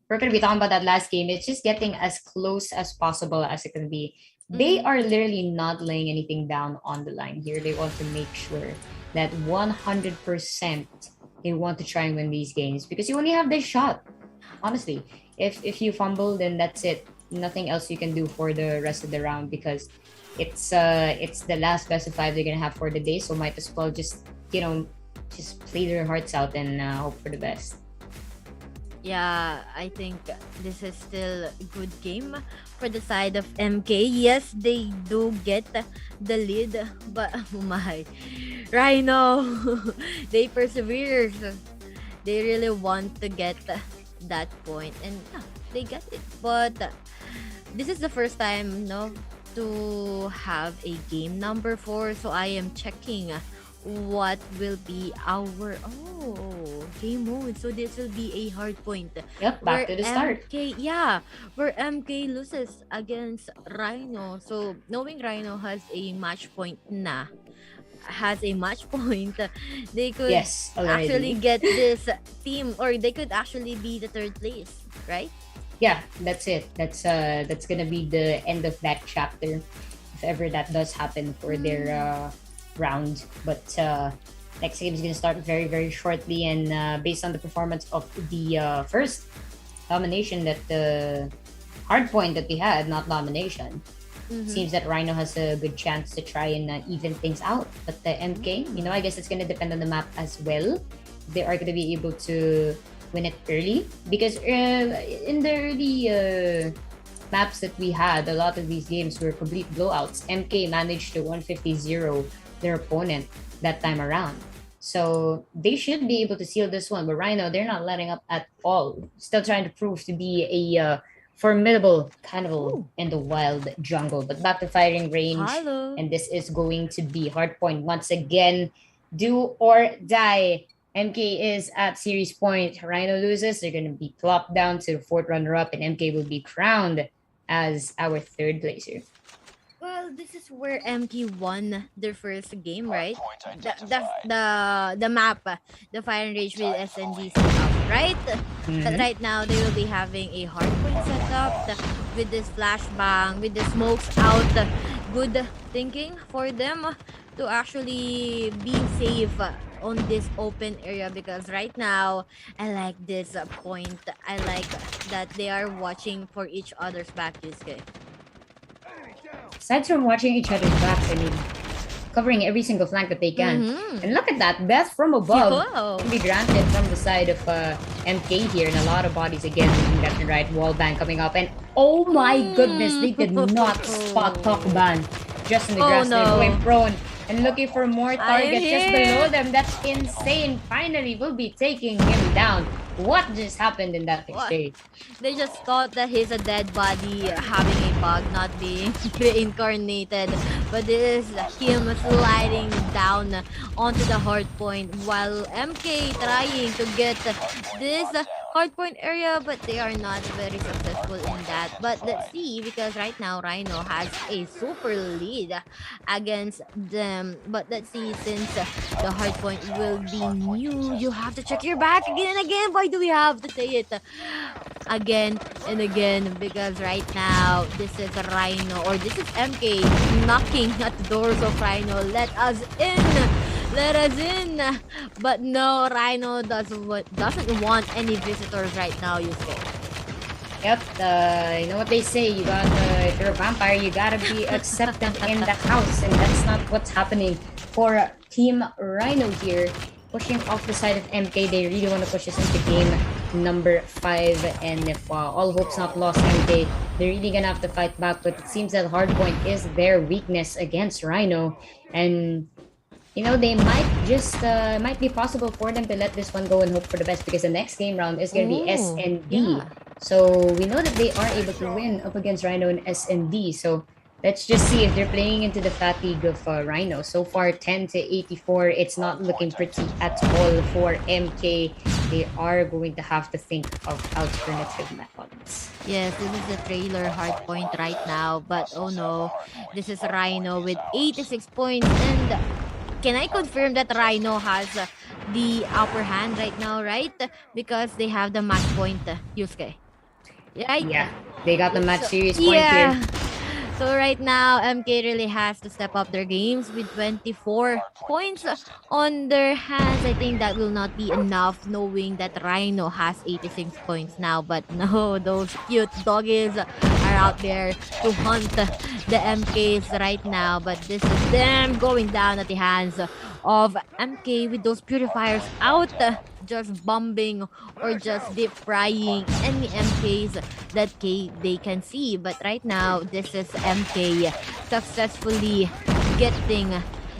we're going to be talking about that last game. It's just getting as close as possible as it can be. They are literally not laying anything down on the line here. They want to make sure that 100% they want to try and win these games because you only have this shot. Honestly, if you fumble, then that's it. Nothing else you can do for the rest of the round because it's the last best of five they're gonna have for the day. So might as well just just play their hearts out and hope for the best. Yeah, I think this is still a good game for the side of MK. Yes, they do get the lead, but oh my, Rhino, they persevere. They really want to get that point, and yeah, they get it. But this is the first time, no, to have a game number 4. So I am checking what will be our game mode. So this will be a hard point. Yep, back to the start. Where MK loses against Rhino. So knowing Rhino has a match point they could Yes, already. actually get this team, or they could actually be the third place, right? Yeah, that's it. That's gonna be the end of that chapter, if ever that does happen for their round. But next game is gonna start very very shortly, and based on the performance of the first domination, that the hard point that we had, not domination, seems that Rhino has a good chance to try and even things out. But the MK, I guess it's gonna depend on the map as well. They are gonna be able to win it early because in the early maps that we had, a lot of these games were complete blowouts. MK managed to 150-0 their opponent that time around. So they should be able to seal this one. But Rhino, they're not letting up at all. Still trying to prove to be a formidable cannibal in the wild jungle. But back to firing range. Hello. And this is going to be hardpoint once again. Do or die. MK is at series point. Rhino loses. They're going to be plopped down to the 4th runner-up, and MK will be crowned as our 3rd placer. Well, this is where MK won their first game, right? The map, the firing range with SND setup, right? But right now they will be having a hardpoint setup with this flashbang, with the smokes out. Good thinking for them to actually be safe on this open area, because right now I like this point. I like that they are watching for each other's back, Yusuke. Aside from watching each other's backs, I mean, covering every single flank that they can. And look at that, Beth from above. Can be granted from the side of MK here, and a lot of bodies again looking left and right. Wall bang coming up, and oh my goodness, they did not spot Talkban just in the grass. They're going prone and looking for more targets just below them. That's insane. Finally, we'll be taking him down. What just happened in that exchange? They just thought that he's a dead body having a bug, not being reincarnated. But this is him sliding down onto the hard point, while MK trying to get this hard point area, but they are not very successful in that. But let's see, because right now Rhino has a super lead against them. But let's see, since the hard point will be new, you have to check your back again and again. Why do we have to say it again and again? Because right now this is Rhino, or this is MK knocking at the doors of Rhino. Let us in, let us in. But no, Rhino doesn't want any visitors right now, Yusuke. Yep, you know what they say, if you're a vampire, you gotta be accepted in the house, and that's not what's happening for Team Rhino here. Pushing off the side of MK, they really want to push us into game number 5, and if all hope's not lost, MK, they're really gonna have to fight back, but it seems that hardpoint is their weakness against Rhino, and they might be possible for them to let this one go and hope for the best, because the next game round is going to be SND. So we know that they are able to win up against Rhino and SND. So let's just see if they're playing into the fatigue of Rhino. So far, 10-84. It's not looking pretty at all for MK. They are going to have to think of alternative methods. Yes, this is the trailer hardpoint right now. But oh no, this is Rhino with 86 points. And can I confirm that Rhino has the upper hand right now, right? Because they have the match point, Yusuke. Right? Yeah, they got the match series point here. So right now, MK really has to step up their games with 24 points on their hands. I think that will not be enough, knowing that Rhino has 86 points now. But no, those cute doggies are out there to hunt the MKs right now. But this is them going down at the hands of MK with those purifiers out, just bombing or just deep frying any MKs that they can see. But right now, this is MK successfully getting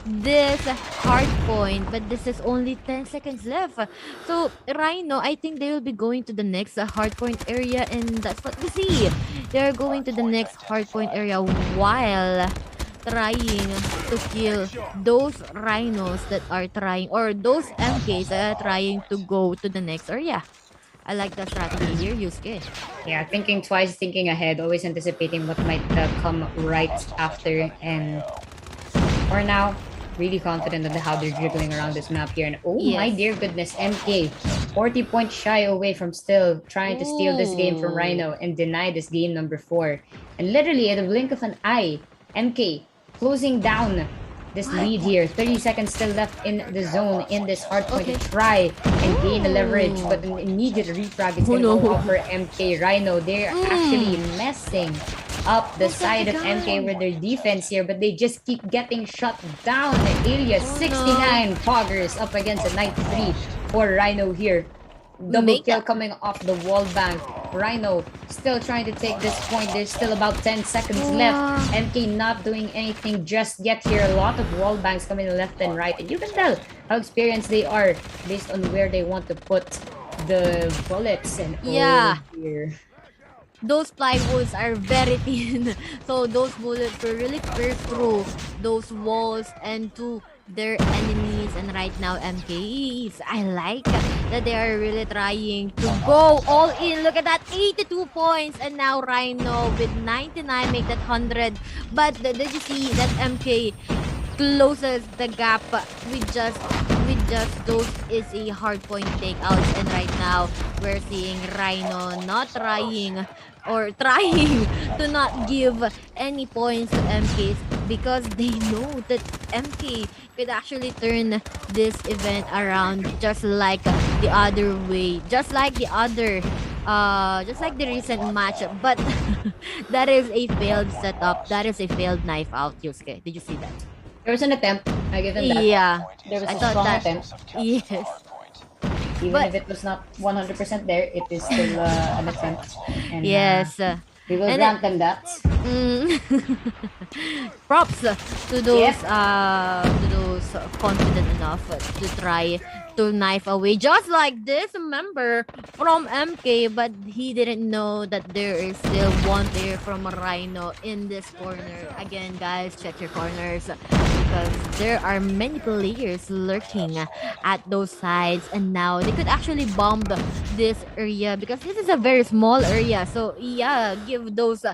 this hard point, but this is only 10 seconds left. So Rhino, I think they will be going to the next hard point area, and that's what we see. They're going to the next hard point area while trying to kill those rhinos that are trying, or those MKs that are trying to go to the next area. I like the strategy here, Yusuke. Yeah, thinking twice, thinking ahead, always anticipating what might come right after. And for now, really confident on how they're dribbling around this map here. And oh my Yes. dear goodness, MK, 40 points shy away from still trying to steal this game from Ooh. Rhino and deny this game number 4. And literally, at the blink of an eye, MK closing down this lead here. 30 seconds still left in the zone in this hard point to try and gain the leverage, but an immediate refrag is going to go off for MK Rhino. They're actually messing up the side of MK with their defense here, but they just keep getting shut down. Alias 69 poggers up against a 93 for Rhino here. Double Make kill that- coming off the wall bank. Rhino still trying to take this point. There's still about 10 seconds left. MK not doing anything just yet here. A lot of wall banks coming left and right. And you can tell how experienced they are based on where they want to put the bullets. And Yeah. oh dear. Those plywoods are very thin, so those bullets will really pierce through those walls and to their enemies. And right now, MKs, I like that they are really trying to go all in. Look at that, 82 points, and now Rhino with 99 make that 100. But did you see that MK closes the gap with just those is a hard point takeouts? And right now we're seeing Rhino not trying or trying to not give any points to MKs because they know that MK could actually turn this event around just like the other way, just like the recent match. But that is a failed setup, that is a failed knife out, Yusuke. Did you see that? There was an attempt. I give them that. Yeah, There was I a thought strong that. attempt. Yes. Even But- if it was not 100% there, it is still an attempt. And, Yes. we will And grant them that. Mm. Props to those confident enough to try to knife away just like this member from MK, but he didn't know that there is still one player from Rhino in this corner. Again, guys, check your corners because there are many players lurking at those sides, and now they could actually bomb this area because this is a very small area. So yeah, give those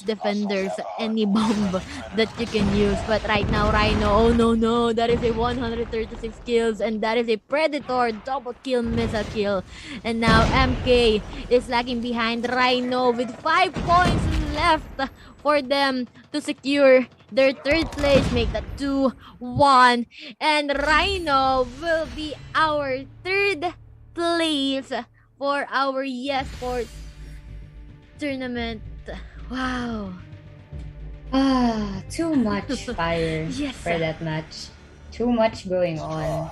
defenders any bomb that you can use. But right now, Rhino, oh no, that is a 136 kills, and that is a Predator double kill, missile kill. And now MK is lagging behind Rhino with 5 points left for them to secure their third place, make that 2-1, and Rhino will be our third place for our Yesports tournament. Wow. Too much fire Yes. for that match. Too much going on.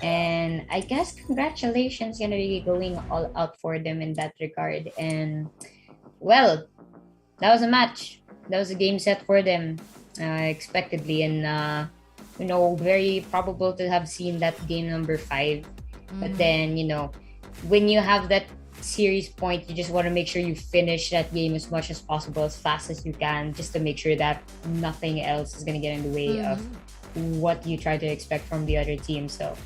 And I guess congratulations gonna be going all out for them in that regard. And well, that was a match. That was a game set for them, expectedly, and very probable to have seen that game number 5. But then, when you have that series point, you just want to make sure you finish that game as much as possible, as fast as you can, just to make sure that nothing else is going to get in the way of what you try to expect from the other team. So,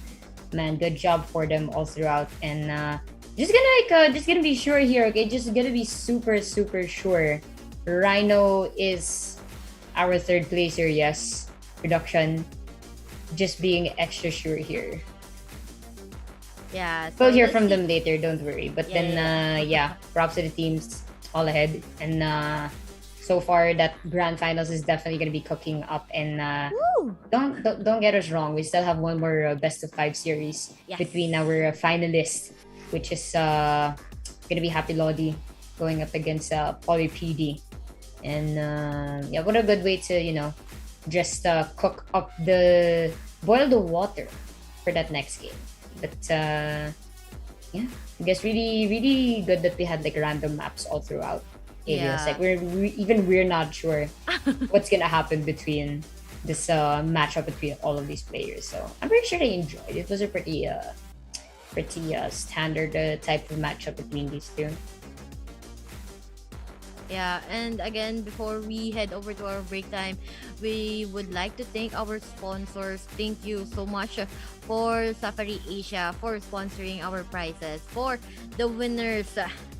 man, good job for them all throughout. And just gonna be sure here, okay? Just gonna be super, super sure. Rhino is our third placer, yes. Production, just being extra sure here. Yeah. We'll hear let's from see. them later, don't worry. But Yeah, then, props to the teams all ahead. And so far that grand finals is definitely going to be cooking up. And Woo! don't get us wrong, we still have one more best of 5 series Yes. between our finalists, which is going to be Happy Lodi going up against Poly PD. And yeah, what a good way to, just boil the water for that next game. But yeah, I guess really, really good that we had like random maps all throughout areas. Yeah. Like we're not sure what's gonna happen between this matchup between all of these players. So I'm pretty sure they enjoyed it. It was a pretty standard type of matchup between these two. Yeah, and again, before we head over to our break time, we would like to thank our sponsors. Thank you so much for Safari Asia for sponsoring our prizes for the winners.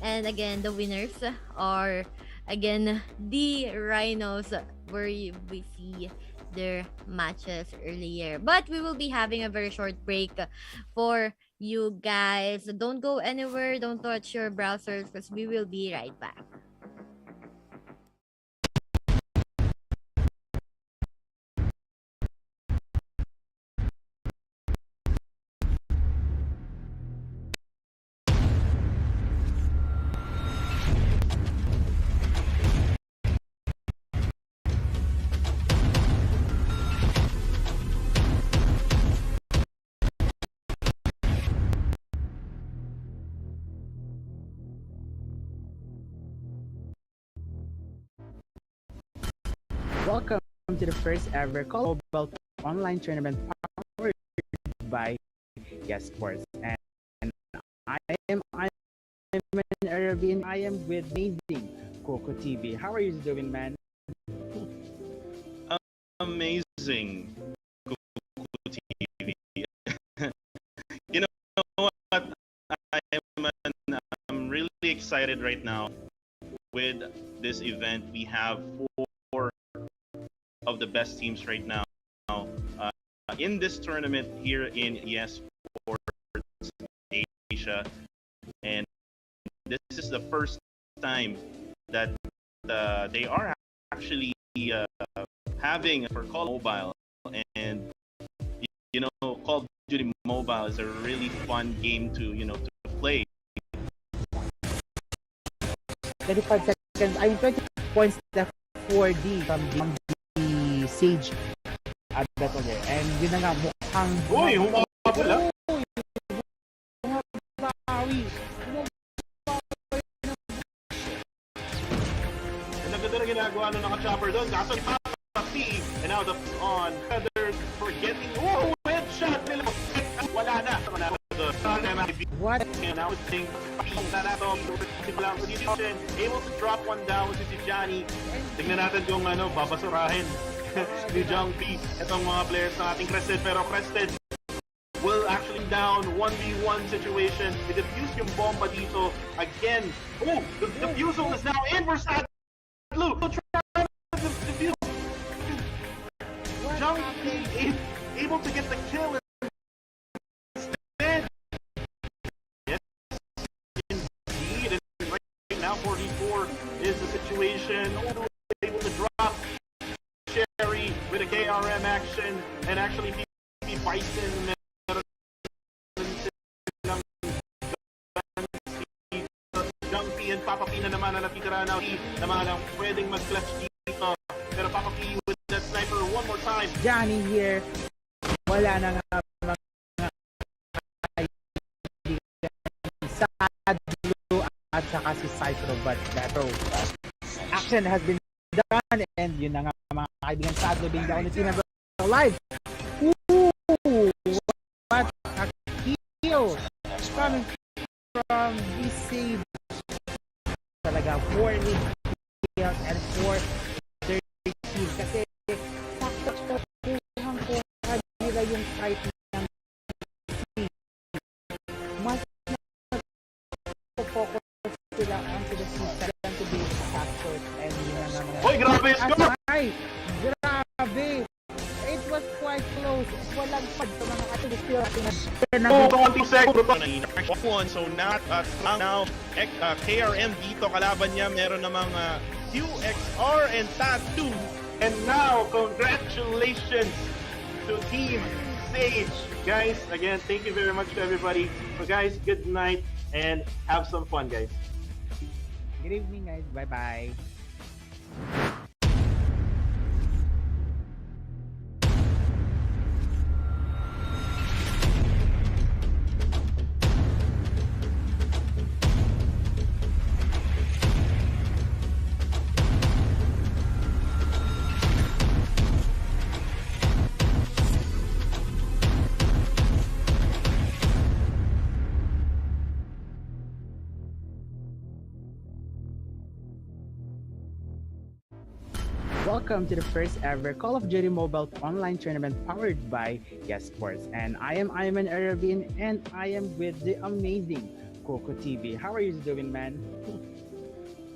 And again, the winners are again the Rhinos, where we see their matches earlier. But we will be having a very short break for you guys. Don't go anywhere. Don't touch your browsers because we will be right back. Welcome to the first ever global online tournament powered by Yesports. And I am in Arabian. I am with amazing Coco TV. How are you doing, man? Amazing. Kuku TV. You know what? I'm really excited right now with this event. We have 4 of the best teams right now in this tournament here in Yesports Asia, and this is the first time that they are actually having for Call of Mobile, and Call of Duty Mobile is a really fun game to to play. 35 seconds. I'm 20 points left for from the Sage battle there. And yun na nga, mukhang... Uy, humabol ah. Humabawi. Ang ganda na ginagawa ng naka-chopper doon. Kaso ni Papa P, and now on feathers for getting... Oh, headshot nila! Wala na. What? And now it's saying, able to drop one down si Johnny. Tingnan natin kung babasurahin ni Jung P. Itong mga players ng ating Crested. Pero Crested will actually down 1v1 situation. I-defuse yung bomba dito. Again. Oh, the defusal is now in for Sadlu. Jung P able to get the kill. Now 44 is the situation. Able to drop Sherry with a KRM action and actually be Bison. Jung P and Papa P na naman na natitira na naman ang pwedeng mag-clutch dito. Pero Papa P with that sniper one more time. Johnny here. Wala na nga mga Sadlu at saka si Cypro, but that action has been done, and yun na nga mga kaibigan, Sadlu being the only team member alive. Ooh, what a kill coming from this save. Talaga 4 lead kills and 4 30 kills kasi sakto kuha nila yung fight ng mas focus sila onto the system to be captured, and yun na nga mga... Hoy, grabe yung score! Ay, grabe! It was quite close. Walang pag sa mga ating still Oh, 20 seconds. So not now KRM dito kalaban niya, meron namang UXR and Tattoo. And now, congratulations to Team Sage. Guys, again, thank you very much to everybody. So guys, good night and have some fun, guys. Good evening, guys. Bye-bye. Welcome to the first ever Call of Duty Mobile online tournament powered by Yesports. And I am Ayman Arabin and I am with the amazing Coco TV. How are you doing, man?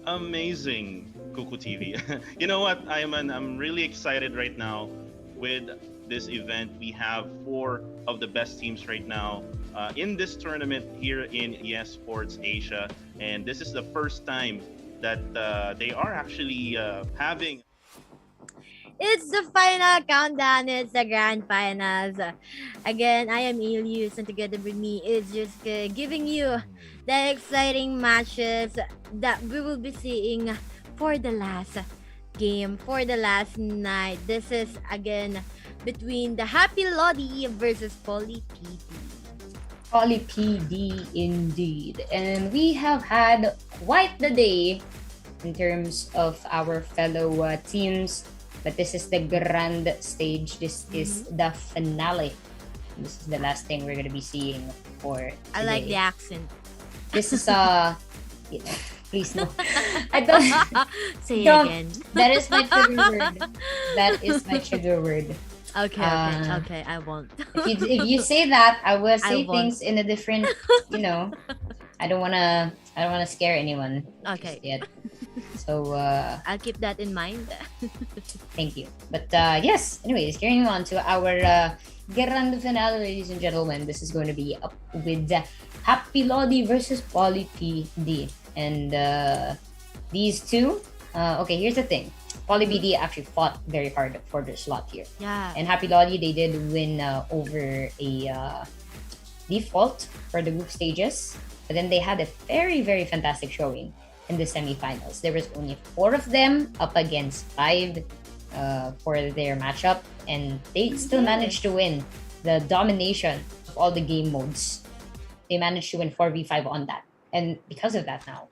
Amazing, Kuku TV. You know what, I'm really excited right now with this event. We have 4 of the best teams right now in this tournament here in Yesports Asia. And this is the first time that they are actually having. It's the final countdown. It's the grand finals. Again, I am Ilius, and together with me is just giving you the exciting matches that we will be seeing for the last game, for the last night. This is again between the Happy Lodi versus Poly PD. Poly PD indeed. And we have had quite the day in terms of our fellow teams. But this is the grand stage. This is the finale. This is the last thing we're going to be seeing for today. I like the accent. This is please no. I don't Say it don't. again. That is my trigger word. That is my trigger word. Okay, I won't. If you say that, I will say won't. things in a different, I don't wanna scare anyone. Okay. Just yet. So I'll keep that in mind. thank you. But yes, anyways, carrying on to our Grande Finale, ladies and gentlemen. This is going to be up with Happy Lodi versus Poly PD. And these two, okay, here's the thing. Poly PD actually fought very hard for their slot here. Yeah. And Happy Lodi, they did win over a default for the group stages. But then they had a very, very fantastic showing in the semifinals. There was only 4 of them up against 5 for their matchup. And they still managed to win the domination of all the game modes. They managed to win 4v5 on that. And because of that now,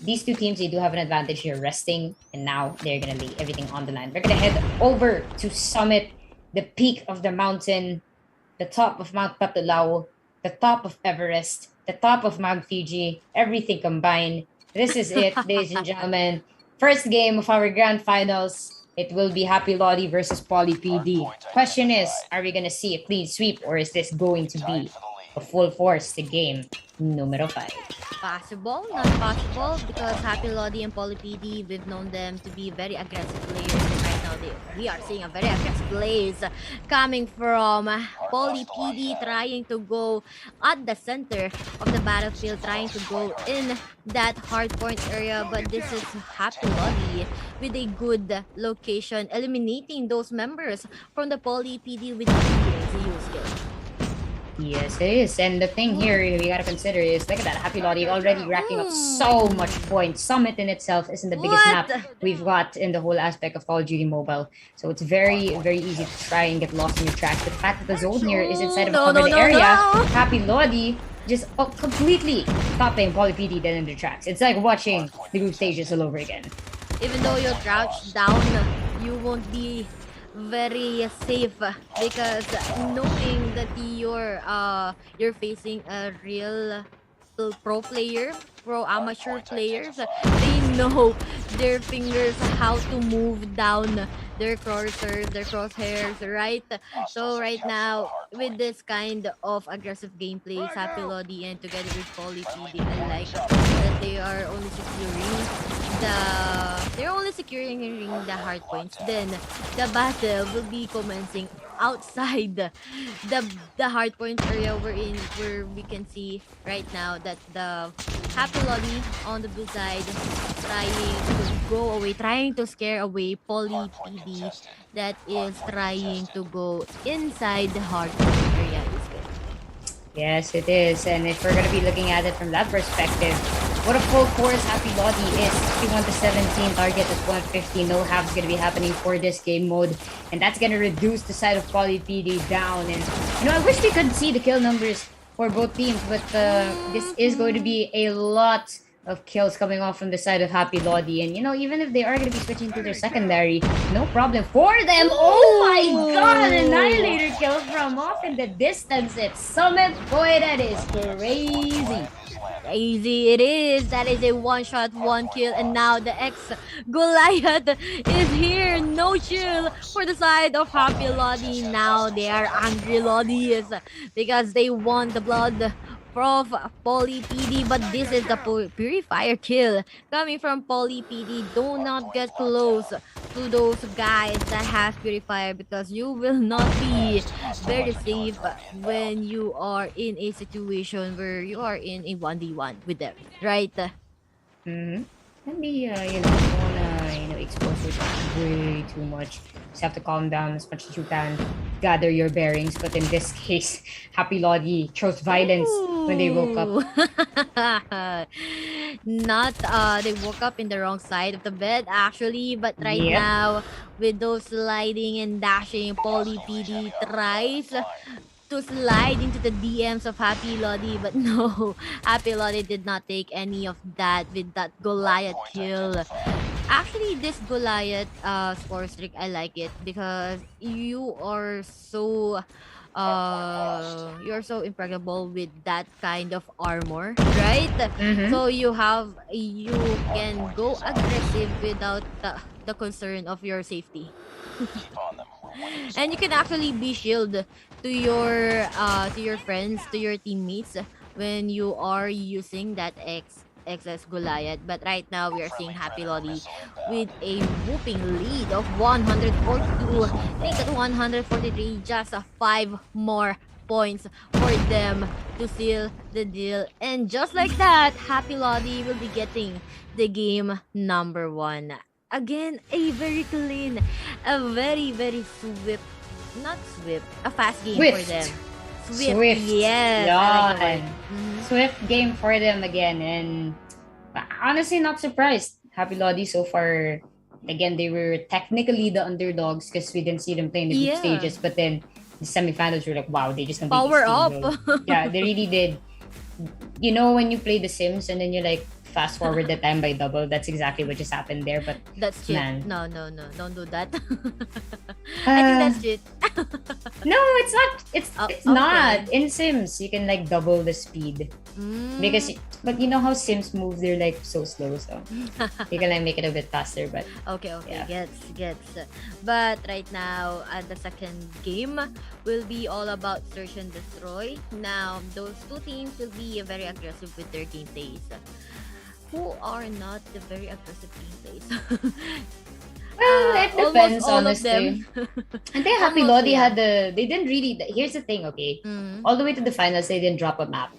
these two teams, they do have an advantage here resting. And now they're going to lay everything on the line. They're going to head over to summit the peak of the mountain, the top of Mount Patulao, the top of Everest, the top of Mount Fiji, everything combined. This is it, ladies and gentlemen. First game of our grand finals. It will be Happy Lodi versus Poly PD. Question is, are we going to see a clean sweep or is this going to be a full force to game numero 5? Possible, not possible, because Happy Lodi and Poly PD, we've known them to be very aggressive players. And right now, we are seeing a very aggressive plays coming from Poly PD, trying to go at the center of the battlefield, trying to go in that hardpoint area. But this is Happy Lodi with a good location, eliminating those members from the Poly PD with the use skill. Yes, it is. And the thing here we gotta consider is, look at that, Happy Lodi already racking up so much points. Summit in itself isn't the biggest What? map we've got in the whole aspect of Call of Duty Mobile. So it's very, very easy to try and get lost in your tracks. The fact that the zone here is inside of a covered area, Happy Lodi just completely stopping Poly PD dead in their tracks. It's like watching the group stages all over again. Even though you're crouched down, you won't be very safe because knowing that you're facing a real pro player, pro amateur players, they know their fingers how to move down their cursors, their crosshairs, right? So right now, with this kind of aggressive gameplay, Happy Lodi and together with Poly PD, I like that they are only securing the hard points. Then the battle will be commencing outside the hard point area we're in, where we can see right now that the Happy Lolly on the blue side, trying to go away, trying to scare away Poly PD that is trying to go inside the hardcore area. Yes, it is. And if we're gonna be looking at it from that perspective, what a full course Happy Lodi is. 51 to 17, target is 150. No halves gonna be happening for this game mode. And that's gonna reduce the side of Poly PD down. And I wish we could see the kill numbers for both teams, but this is going to be a lot of kills coming off from the side of Happy Lodi. And even if they are going to be switching to their secondary, no problem for them. Oh my god, Annihilator kill from off in the distance. It's Summit. Boy, that is crazy. Crazy it is. That is a one-shot, one-kill, and now the ex-Goliath is here. No chill for the side of Happy Lodi. Now they are angry Lodis because they want the blood of Poly PD, but this is the Purifier kill coming from Poly PD. Do not get close to those guys that has Purifier because you will not be very safe when you are in a situation where you are in a 1v1 with them, right? Mm-hmm. And don't wanna, expose yourself way too much. Just have to calm down as much as you can, gather your bearings. But in this case, Happy Lodi chose violence when they woke up. Not they woke up in the wrong side of the bed actually, but right Yep. now with those sliding and dashing, Poly PD tries to slide into the DMs of Happy Lodi, but no, Happy Lodi did not take any of that with that Goliath kill. Actually, this Goliath score streak, I like it because you're so impregnable with that kind of armor, right? Mhm. So you can go aggressive without the concern of your safety. And you can actually be shield to your friends, to your teammates when you are using that XS Goliath. But right now we are seeing Happy Lodi with a whooping lead of 142. Make it 143, just 5 more points for them to seal the deal. And just like that, Happy Lodi will be getting the game number 1. Again, a very clean, a very, very swift, not swift, a fast game for Swift. them. Swift. Yes. I like the word. Mhm. Swift game for them again. And honestly, not surprised. Happy Lodi so far. Again, they were technically the underdogs because we didn't see them play in the group Yeah. stages. But then the semifinals were like, wow, they just completely Power up. steamrolled. Yeah, they really did. When you play The Sims and then you fast forward the time by double, that's exactly what just happened there. But That's cheat. Man. No, don't do that. I think that's cheat. no, it's not. It's Oh, it's okay. not. In Sims, you can double the speed because but you know how Sims move, they're so slow, so you can make it a bit faster. But Okay, Yeah. gets. But right now, the second game will be all about search and destroy. Now, those two teams will be very aggressive with their gameplays. Who are not the very aggressive gameplays? well, it depends, Almost all of honestly. them. I think Happy Almost, Lodi yeah. they didn't really. Here's the thing, okay. Mhm. All the way to the finals, they didn't drop a map.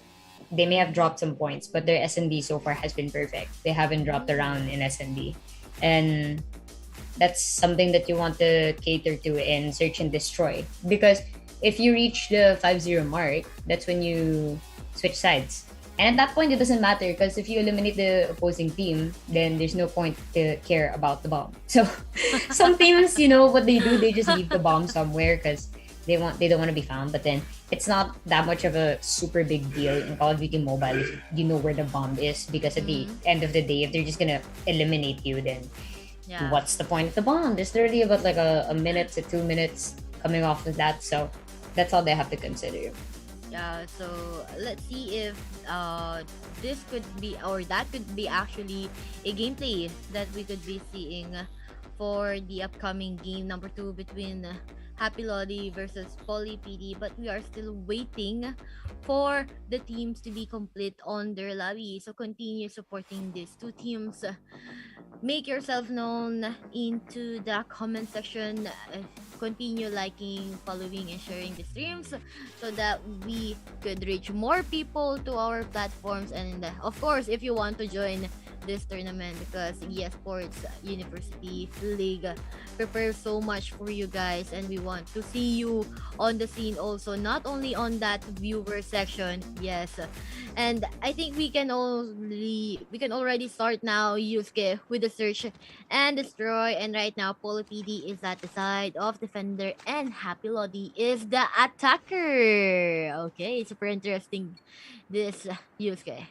They may have dropped some points, but their SND so far has been perfect. They haven't dropped around in SND. And that's something that you want to cater to in Search and Destroy. Because if you reach the 5-0 mark, that's when you switch sides. And at that point, it doesn't matter because if you eliminate the opposing team, then there's no point to care about the bomb. So some teams, what they do, they just leave the bomb somewhere because they don't want to be found. But then it's not that much of a super big deal in Call of Duty Mobile if you know where the bomb is, because at the end of the day, if they're just gonna eliminate you, then Yeah. what's the point of the bomb? There's literally about a minute to 2 minutes coming off of that, so that's all they have to consider. Yeah, so let's see if this could be, or that could be actually a gameplay that we could be seeing for the upcoming game number 2 between Happy Lodi versus Poly PD, but we are still waiting for the teams to be complete on their lobby. So continue supporting these two teams. Make yourself known into the comment section. Continue liking, following, and sharing the streams so that we could reach more people to our platforms. And of course, if you want to join this tournament, because Yesports University League prepares so much for you guys, and we want to see you on the scene also, not only on that viewer section. Yes, and I think we can already start now, Yusuke, with the search and destroy. And right now, Polo PD is at the side of defender, and Happy Lodi is the attacker. Okay, super interesting. This Yusuke.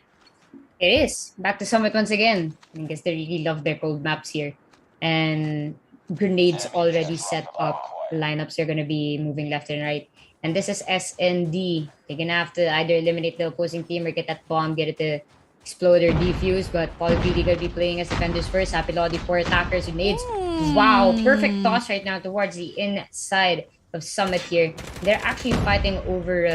It is. Back to Summit once again. I guess they really love their cold maps here. And grenades already set up. Lineups are going to be moving left and right. And this is SND. They're going to have to either eliminate the opposing team or get that bomb, get it to explode or defuse. But Paul PD going to be playing as defenders first. Happy Lodi for attackers who needs. Wow, perfect toss right now towards the inside of Summit here. They're actually fighting over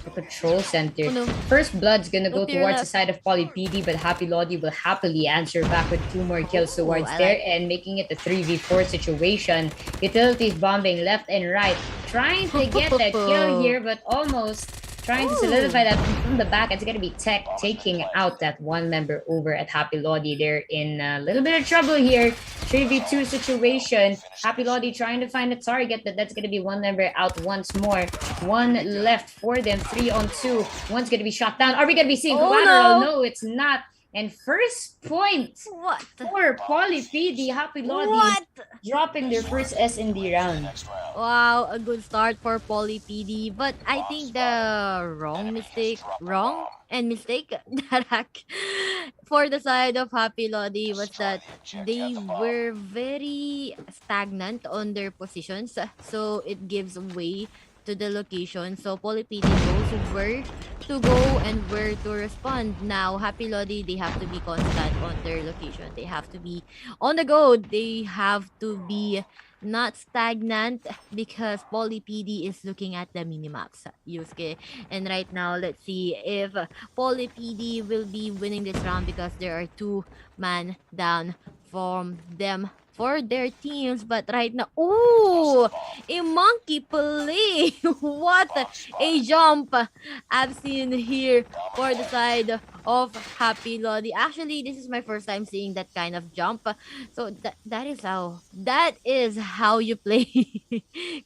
the control center. Oh, no. First blood's gonna go Look to your towards the left. side of Poly PD, but Happy Lodi will happily answer back with 2 more kills towards I there like- and making it a 3v4 situation. Utilities bombing left and right, trying to get that kill here, but almost trying to solidify that from the back. It's gonna be Tech taking out that one member over at Happy Lodi. They're in a little bit of trouble here. 3v2 situation. Happy Lodi trying to find a target, but that's gonna be one member out once more. One left for them. 3-on-2. One's gonna be shot down. Are we gonna be seeing Oh, collateral? no. No, it's not. And first point What? for Poly PD. Happy Lodi What? dropping their first S&D round. Wow, a good start for Poly PD, but I think the wrong mistake that for the side of Happy Lodi was that they were very stagnant on their positions, so it gives way to the location. So Poly PD knows where to go and where to respond. Now Happy Lodi, they have to be constant on their location. They have to be on the go. They have to be not stagnant because Poly PD is looking at the minimaps, Yusuke. And right now, let's see if Poly PD will be winning this round because there are 2 man down from them for their teams. But right now, ooh, a monkey play. What a jump I've seen here for the side of Happy Lodi. Actually, this is my first time seeing that kind of jump. So that is how you play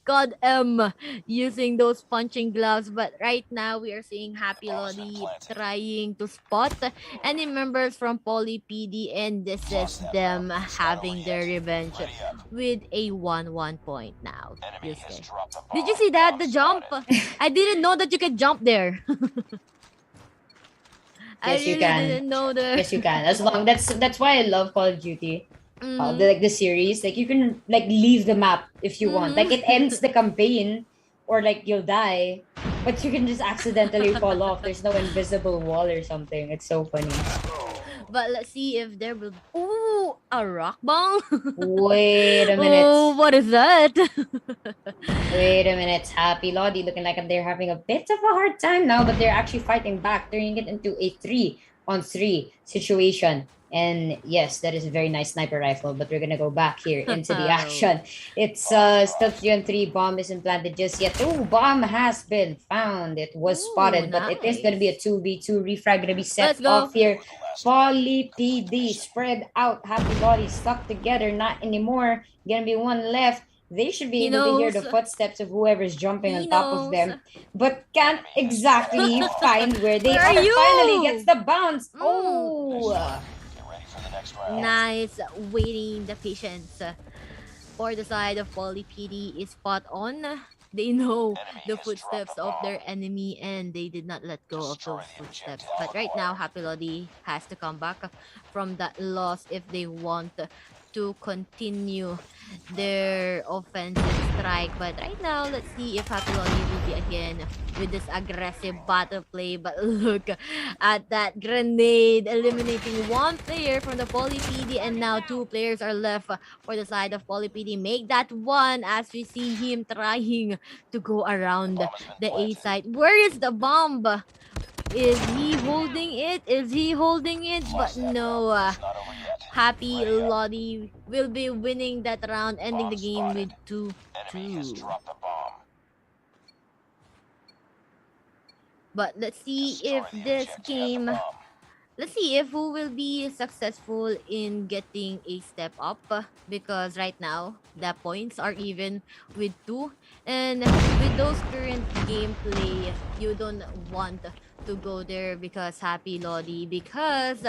God using those punching gloves. But right now we are seeing Happy Lodi trying to spot any members from Poly PD, and this is them having their revenge with a 1-1 point now. Yusuke. Did you see that? The jump? I didn't know that you could jump there. I Yes, you really can. didn't know that. Yes, you can. As long that's why I love Call of Duty. Mhm. The series, like you can like leave the map if you want. Like it ends the campaign, or like you'll die, but you can just accidentally fall off. There's no invisible wall or something. It's so funny. But let's see if there will. Ooh, a rock bomb. Wait a minute. Oh, what is that? Wait a minute. Happy Lodi looking like they're having a bit of a hard time now, but they're actually fighting back, turning it into a 3-on-3 situation. And yes, that is a very nice sniper rifle, but we're gonna go back here into the action. It's still 3-on-3. Bomb isn't planted just yet. Oh, bomb has been found. It was Ooh, spotted, but it is gonna be a 2v2 refrag gonna be set Let's go. off here. Poly PD spread out. Happy Lodi stuck together. Not anymore. Gonna be one left. They should be He able to hear the knows. footsteps of whoever's jumping He on top of them, but can't exactly find where they Where are. are you? Finally gets the bounce. Mm. Oh, Nice waiting the patience for the side of Poly PD is spot on. They know the footsteps of their enemy and they did not let go of those footsteps. But right now, Happy Lodi has to come back from that loss if they want to continue their offensive strike. But right now, let's see if Happy Lolly will be again with this aggressive battle play. But look at that grenade, eliminating one player from the Poly PD, and now two players are left for the side of Poly PD. Make that one as we see him trying to go around the A side. Where is the bomb? Is he holding it? Is he holding it? But no. Happy Lodi will be winning that round, ending the game with 2-2. But let's see if this game, let's see if who will be successful in getting a step up, because right now the points are even with 2, and with those current gameplay you don't want to go there because Happy Lodi, because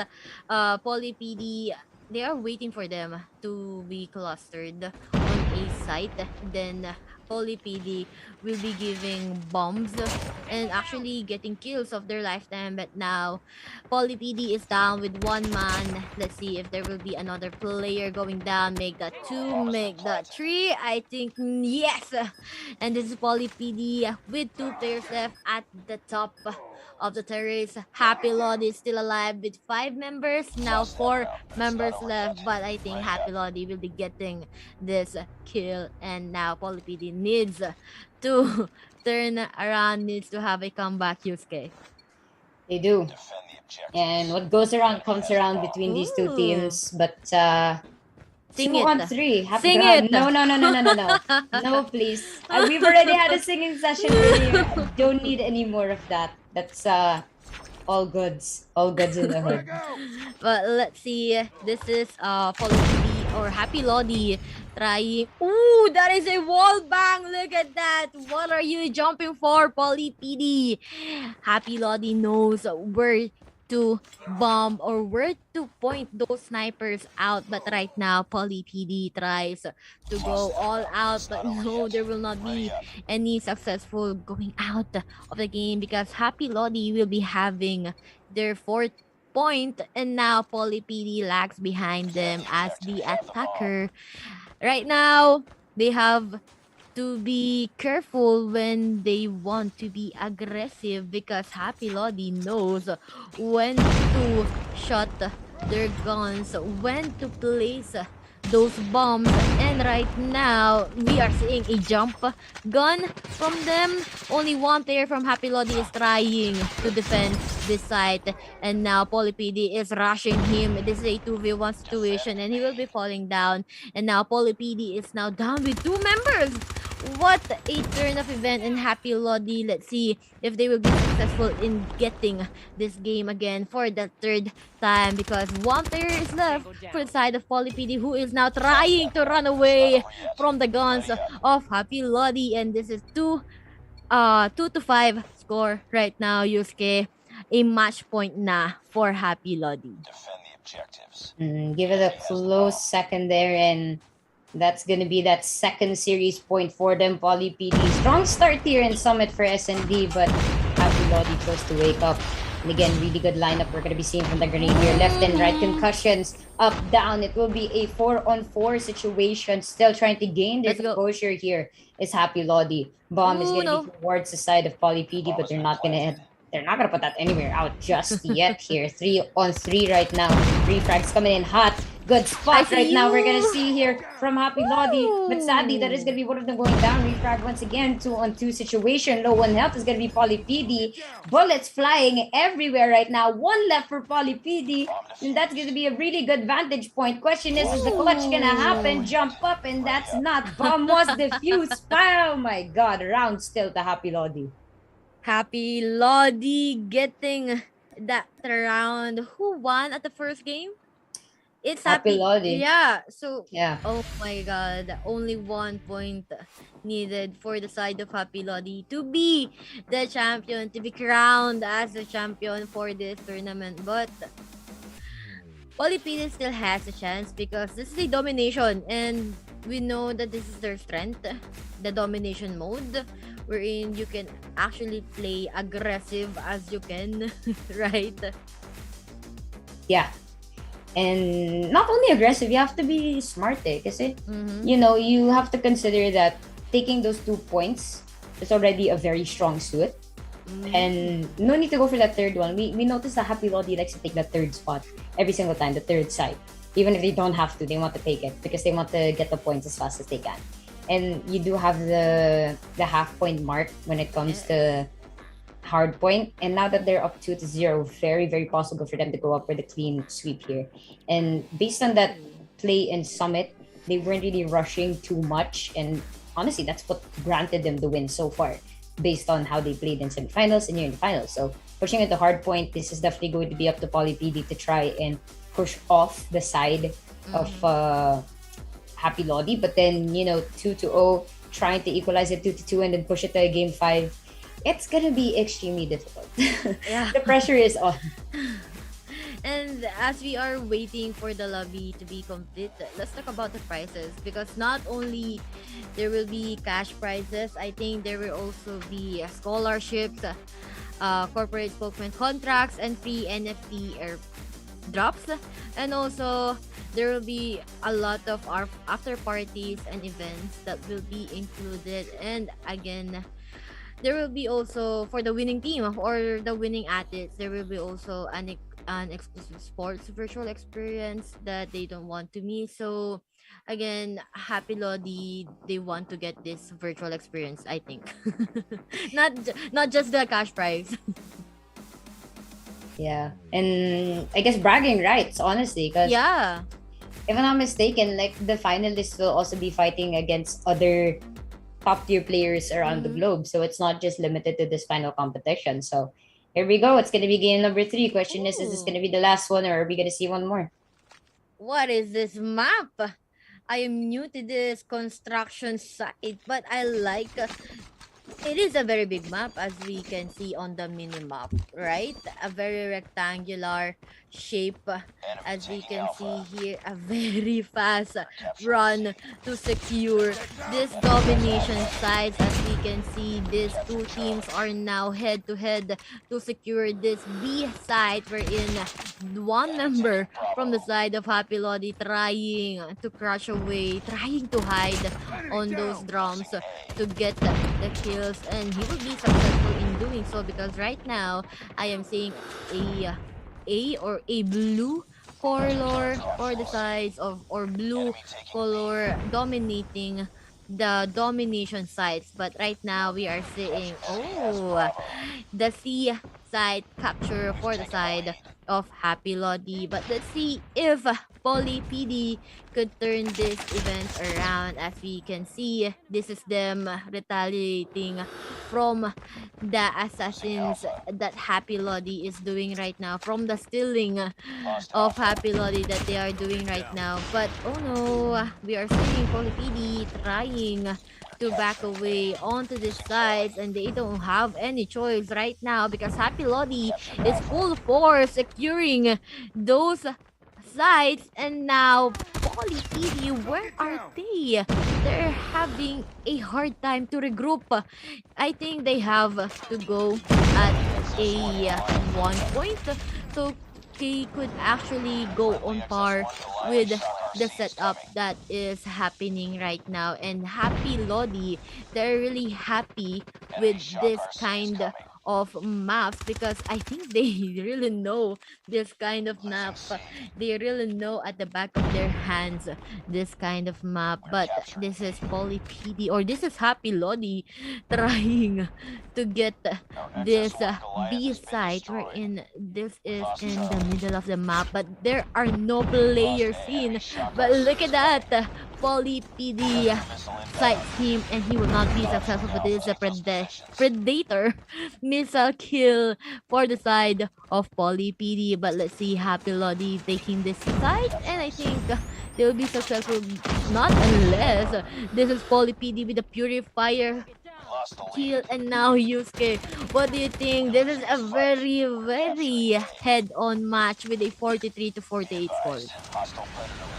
Poly PD, they are waiting for them to be clustered on a site. Then Poly PD will be giving bombs and actually getting kills of their lifetime. But now Poly PD is down with one man. Let's see if there will be another player going down. Make that 2, make that 3. I think yes. And this is Poly PD with 2 players left at the top of the terrace. Happy Lodi is still alive with 5 members. Now 4 members left, but I think Happy Lodi will be getting this kill. And now Poly PD needs to turn around, needs to have a comeback, Yusuke. They do. And what goes around comes around between these two Ooh. teams. But Sing 2 it. on 3. Happy Sing God. it. No. No, please. We've already had a singing session earlier. I don't need any more of that. That's all goods. All goods in the hood. But let's see. This is Poly PD or Happy Lodi trying. Ooh, that is a wall bang. Look at that. What are you jumping for, Poly PD? Happy Lodi knows where to bomb or where to point those snipers out. But right now, Poly PD tries to go all out. But no, there will not be any successful going out of the game because Happy Lodi will be having their 4th point. And now Poly PD lags behind them as the attacker. Right now, they have to be careful when they want to be aggressive because Happy Lodi knows when to shot their guns, when to place those bombs. And right now, we are seeing a jump gun from them. Only one player from Happy Lodi is trying to defend this site. And now Poly PD is rushing him. This is a 2v1 situation and he will be falling down. And now Poly PD is now down with 2 members. What a turn of event in Happy Lodi. Let's see if they will be successful in getting this game again for the 3rd time because one player is left for the side of Poly PD who is now trying to run away from the guns of Happy Lodi. And this is 2-5 score right now, Yusuke. A match point na for Happy Lodi. Give it a close second there, and that's going to be that 2nd series point for them. Poly PD. Strong start here in Summit for S&D, but Happy Lodi chose to wake up. And again, really good lineup we're going to be seeing from the grenade here. Left and right concussions, up, down. It will be a 4-on-4 situation. Still trying to gain their Let's go. composure here is Happy Lodi. Bomb is going to be towards the side of Poly PD, but they're not going to put that anywhere out just yet here. 3-on-3 right now. 3 frags coming in hot. Good spot right now. We're going to see here from Happy Lodi. But sadly, that is going to be one of them going down. Refrag once again. 2-on-2 situation. Low on health is going to be Poly PD. Bullets flying everywhere right now. 1 left for Poly PD. And that's going to be a really good vantage point. Question is the clutch going to happen? Jump up, and that's not. Bomb was defused. Oh my God. Round still to Happy Lodi. Happy Lodi getting that round. Who won at the first game? It's Happy Lodi. Yeah. So, Yeah. oh my God. Only 1 point needed for the side of Happy Lodi to be the champion, to be crowned as the champion for this tournament. But Poly PD still has a chance because this is a domination and we know that this is their strength, the domination mode, wherein you can actually play aggressive as you can, right? Yeah. And not only aggressive, you have to be smart kasi, Mm-hmm. you have to consider that taking those 2 points is already a very strong suit. And no need to go for that third one. We noticed that Happy Lodi likes to take that third spot every single time, the third side. Even if they don't have to, they want to take it because they want to get the points as fast as they can. And you do have the half point mark when it comes to hard point. And now that they're up 2-0, very, very possible for them to go up with a clean sweep here. And based on that play in Summit, they weren't really rushing too much. And honestly, that's what granted them the win so far, based on how they played in semifinals and here in the finals. So pushing it to hard point, this is definitely going to be up to Poly PD to try and push off the side of Happy Lodi. But then, 2-0, trying to equalize it 2-2 and then push it to a game 5. It's gonna be extremely difficult. Yeah. The pressure is on. And as we are waiting for the lobby to be complete, let's talk about the prices, because not only there will be cash prizes, I think there will also be scholarships, corporate spokesman contracts, and free NFT air drops. And also there will be a lot of our after parties and events that will be included. And again, there will be also for the winning team or the winning athletes, there will be also an exclusive sports virtual experience that they don't want to miss. So again, Happy Lodi, they want to get this virtual experience, I think. Not just the cash prize. Yeah. And I guess bragging rights, honestly, because Yeah. if I'm not mistaken, like the finalists will also be fighting against other top tier players around the globe. So it's not just limited to this final competition. So here we go. It's gonna be game number 3. Question is this Ooh. gonna be the last one, or are we gonna see one more? What is this map? I am new to this construction site, but I like it is a very big map, as we can see on the mini map, right? A very rectangular shape, as we can see here. A very fast run to secure this domination site. As we can see, these two teams are now head to head to secure this B site, wherein one member from the side of Happy Lodi trying to crush away, trying to hide on those drums to get the kills, and he will be successful in doing so, because right now I am seeing a blue color for the sides of, or blue color dominating the domination sites. But right now we are seeing the C side capture for the side of Happy Lodi. But let's see if Poly PD could turn this event around. As we can see, this is them retaliating from the assassins that Happy Lodi is doing right now, from the stealing of Happy Lodi that they are doing right now. But oh no, we are seeing Poly PD trying to back away onto the sides, and they don't have any choice right now because Happy Lodi is full force securing those sides. And now Poly PD, where are they? They're having a hard time to regroup. I think they have to go at a 1 point, so they could actually go on par with the setup that is happening right now. And Happy Lodi, they're really happy with this kind of maps, because I think they really know this kind of map. They really know at the back of their hands this kind of map. But this is Poly PD, or this is Happy Lodi trying to get this B site, wherein this is in the middle of the map, but there are no players seen. But look at that, Poly PD sights him, and he will not be successful. But this is a predator missile kill for the side of Poly PD. But let's see Happy Lodi taking this side, and I think they'll be successful, not unless this is Poly PD with the purifier kill. And now Yusuke, what do you think? This is a very, very head-on match with a 43-48 score.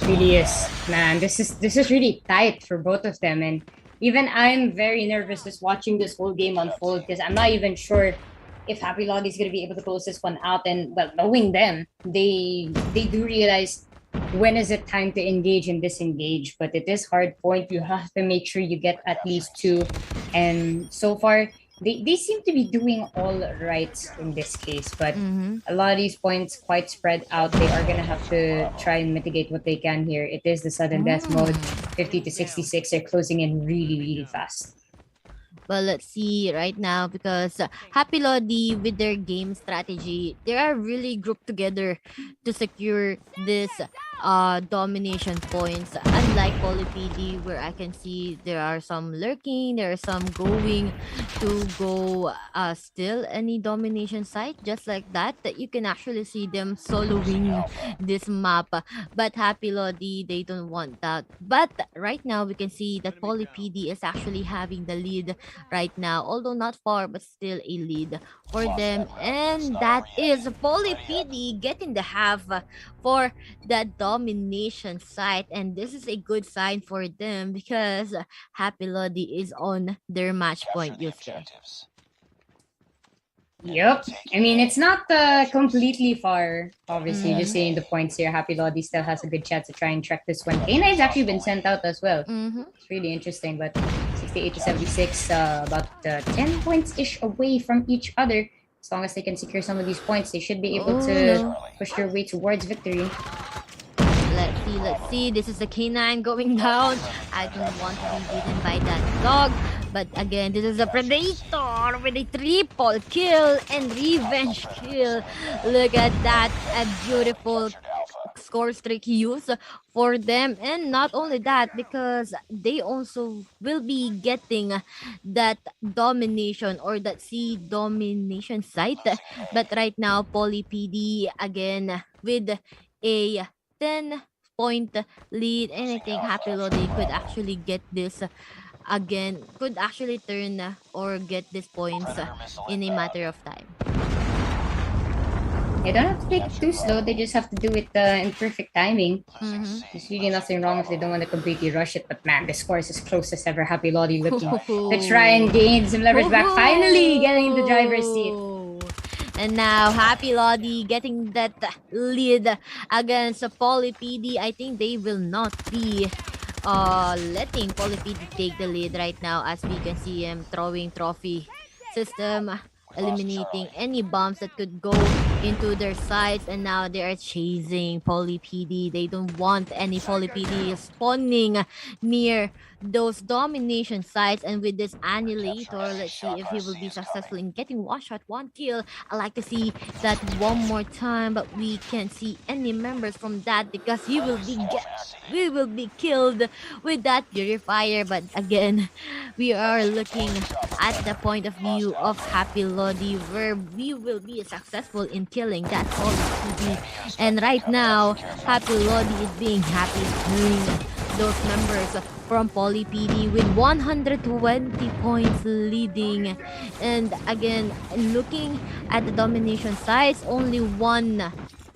Really is, man. This is really tight for both of them, and even I'm very nervous just watching this whole game unfold, because I'm not even sure if Happy Lodi is gonna be able to close this one out. And well, knowing them, they do realize when is it time to engage and disengage? But it is hard point. You have to make sure you get at least two. And so far, they seem to be doing all right in this case. But Mm-hmm. a lot of these points quite spread out. They are going to have to try and mitigate what they can here. It is the sudden death mode. 50 to 66. They're closing in really, really fast. Well, let's see right now because Happy Lodi with their game strategy, they are really grouped together to secure this domination points. Unlike Poly PD, where I can see there are some lurking, there are some going to go still any domination site, just like that you can actually see them soloing this map. But Happy Lodi, they don't want that. But right now we can see that Poly PD is actually having the lead right now, although not far, but still a lead for them. And that is Poly PD getting the half for that domination site. And this is a good sign for them because Happy Lodi is on their match point, Yusuke. Yep. I mean, it's not completely far. Obviously, just seeing the points here, Happy Lodi still has a good chance to try and track this one. K9's actually been sent out as well. It's really interesting, but 68 to 76, about 10 points-ish away from each other. As long as they can secure some of these points, they should be able to push their way towards victory. Let's see. This is the K9 going down. I don't want to be beaten by that dog. But again, this is a Predator with a triple kill and revenge kill. Look at that. A beautiful score streak use for them. And not only that, because they also will be getting that domination or that C domination site. But right now, Poly PD again with a 10-point lead, and I think Happy Lodi could actually get this again, could actually turn or get these points in a matter of time. They don't have to take it too slow, they just have to do it in perfect timing. There's really nothing wrong if they don't want to completely rush it, but man, the score is as close as ever. Happy Lodi looking to try and gain some leverage back, finally getting the driver's seat. And now Happy Lodi getting that lead against Poly PD. I think they will not be letting Poly PD take the lead right now, as we can see him throwing trophy system, eliminating any bombs that could go into their sights, and now they are chasing Poly PD. They don't want any Poly PD spawning near those domination sites. And with this annihilator, let's see if he will be successful in getting one shot, one kill. I like to see that one more time, but we can't see any members from that because he will be killed with that purifier. But again, we are looking at the point of view of Happy Lodi, where we will be successful in killing that Poly PD. And right now, Happy Lodi is being happy killing those members from Poly PD with 120 points leading. And again, looking at the domination sites, only one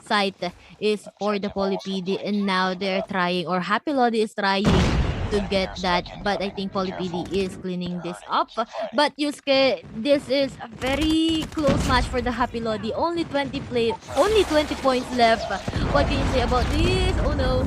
site is for the Poly PD, and now they're trying, or Happy Lodi is trying to get that, but I think Poly PD is cleaning this up. But Yusuke, this is a very close match for the Happy Lodi. Only 20 points left. What can you say about this? Oh no.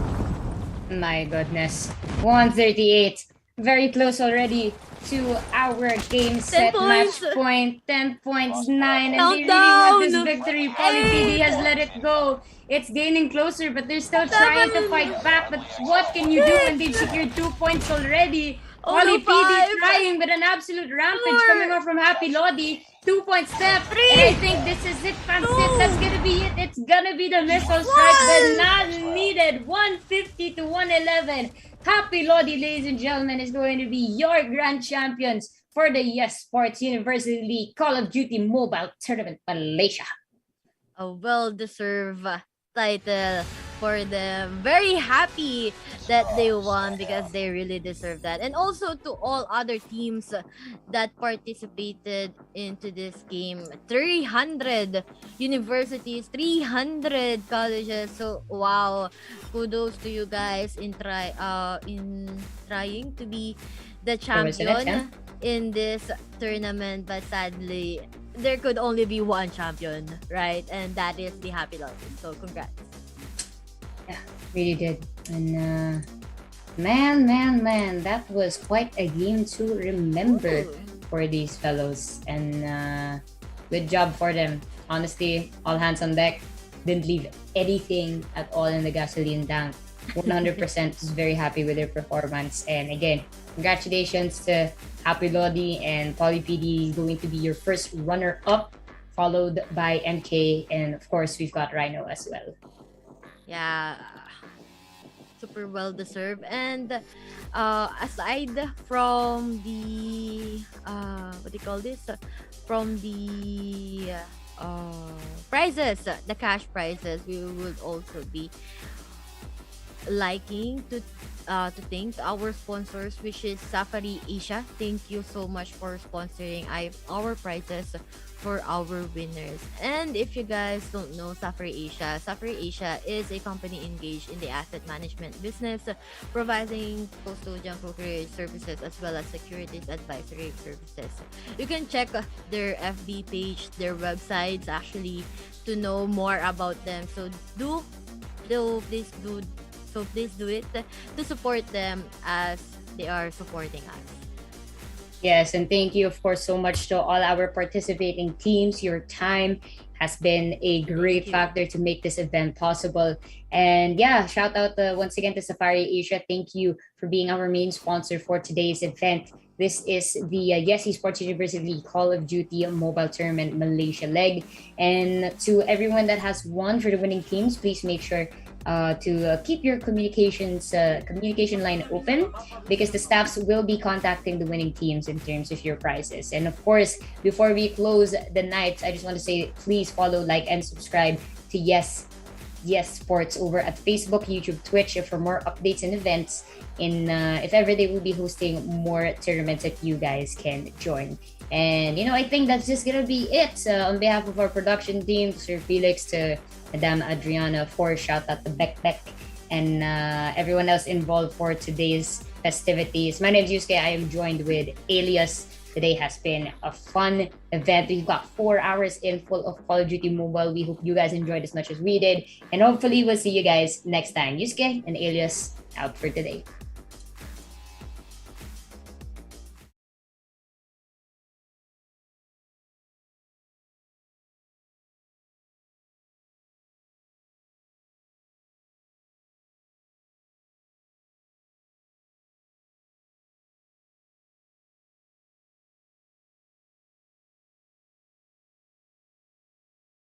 My goodness. 138. Very close already to our game set match point. 10 points, 9. And they really want this victory. Poly PD has let it go. It's gaining closer, but they're still trying to fight back. But what can you do when they've secured 2 points already? Poly PD trying with an absolute rampage coming off from Happy Lodi. 2 points left. And I think this is it, fans. That's gonna be it. It's gonna be the missile strike, but not needed. 150 to 111. Happy Lodi, ladies and gentlemen, is going to be your grand champions for the Yesports University League Call of Duty Mobile Tournament Malaysia. A well-deserved title for them. Very happy that they won because they really deserve that. And also to all other teams that participated into this game. 300 universities, 300 colleges. So wow, kudos to you guys in trying to be the champion in this tournament. But sadly, there could only be one champion, right? And that is the Happy Lodi. So congrats. Yeah. Really did. And man, that was quite a game to remember Ooh. for these fellows. And good job for them. Honestly, all hands on deck. Didn't leave anything at all in the gasoline tank. 100% is very happy with their performance. And again, congratulations to Happy Lodi and Poly PD is going to be your first runner up, followed by MK. And of course, we've got Rhino as well. Yeah, super well deserved. And aside from the what do you call this? From the prizes, the cash prizes, we would also be liking to thank our sponsors, which is Safari Asia. Thank you so much for sponsoring our prizes for our winners. And if you guys don't know Safari Asia is a company engaged in the asset management business, providing custodian brokerage services as well as securities advisory services. You can check their FB page, their websites actually to know more about them. So please do please do it to support them as they are supporting us. Yes, and thank you, of course, so much to all our participating teams. Your time has been a great you. factor to make this event possible. And yeah, shout out once again to Safari Asia. Thank you for being our main sponsor for today's event. This is the Yesports University Call of Duty Mobile Tournament Malaysia leg. And to everyone that has won for the winning teams, please make sure to keep your communication line open, because the staffs will be contacting the winning teams in terms of your prizes. And of course, before we close the night, I just want to say please follow, like, and subscribe to Yesports over at Facebook, YouTube, Twitch for more updates and events. If ever they will be hosting more tournaments that you guys can join. And I think that's just gonna be it. On behalf of our production team, to Sir Felix, to Madame Adriana, for shout out to Beck and everyone else involved for today's festivities. My name is Yusuke. I am joined with Alias. Today has been a fun event. We've got 4 hours in full of Call of Duty Mobile. We hope you guys enjoyed as much as we did. And hopefully we'll see you guys next time. Yusuke and Alias out for today.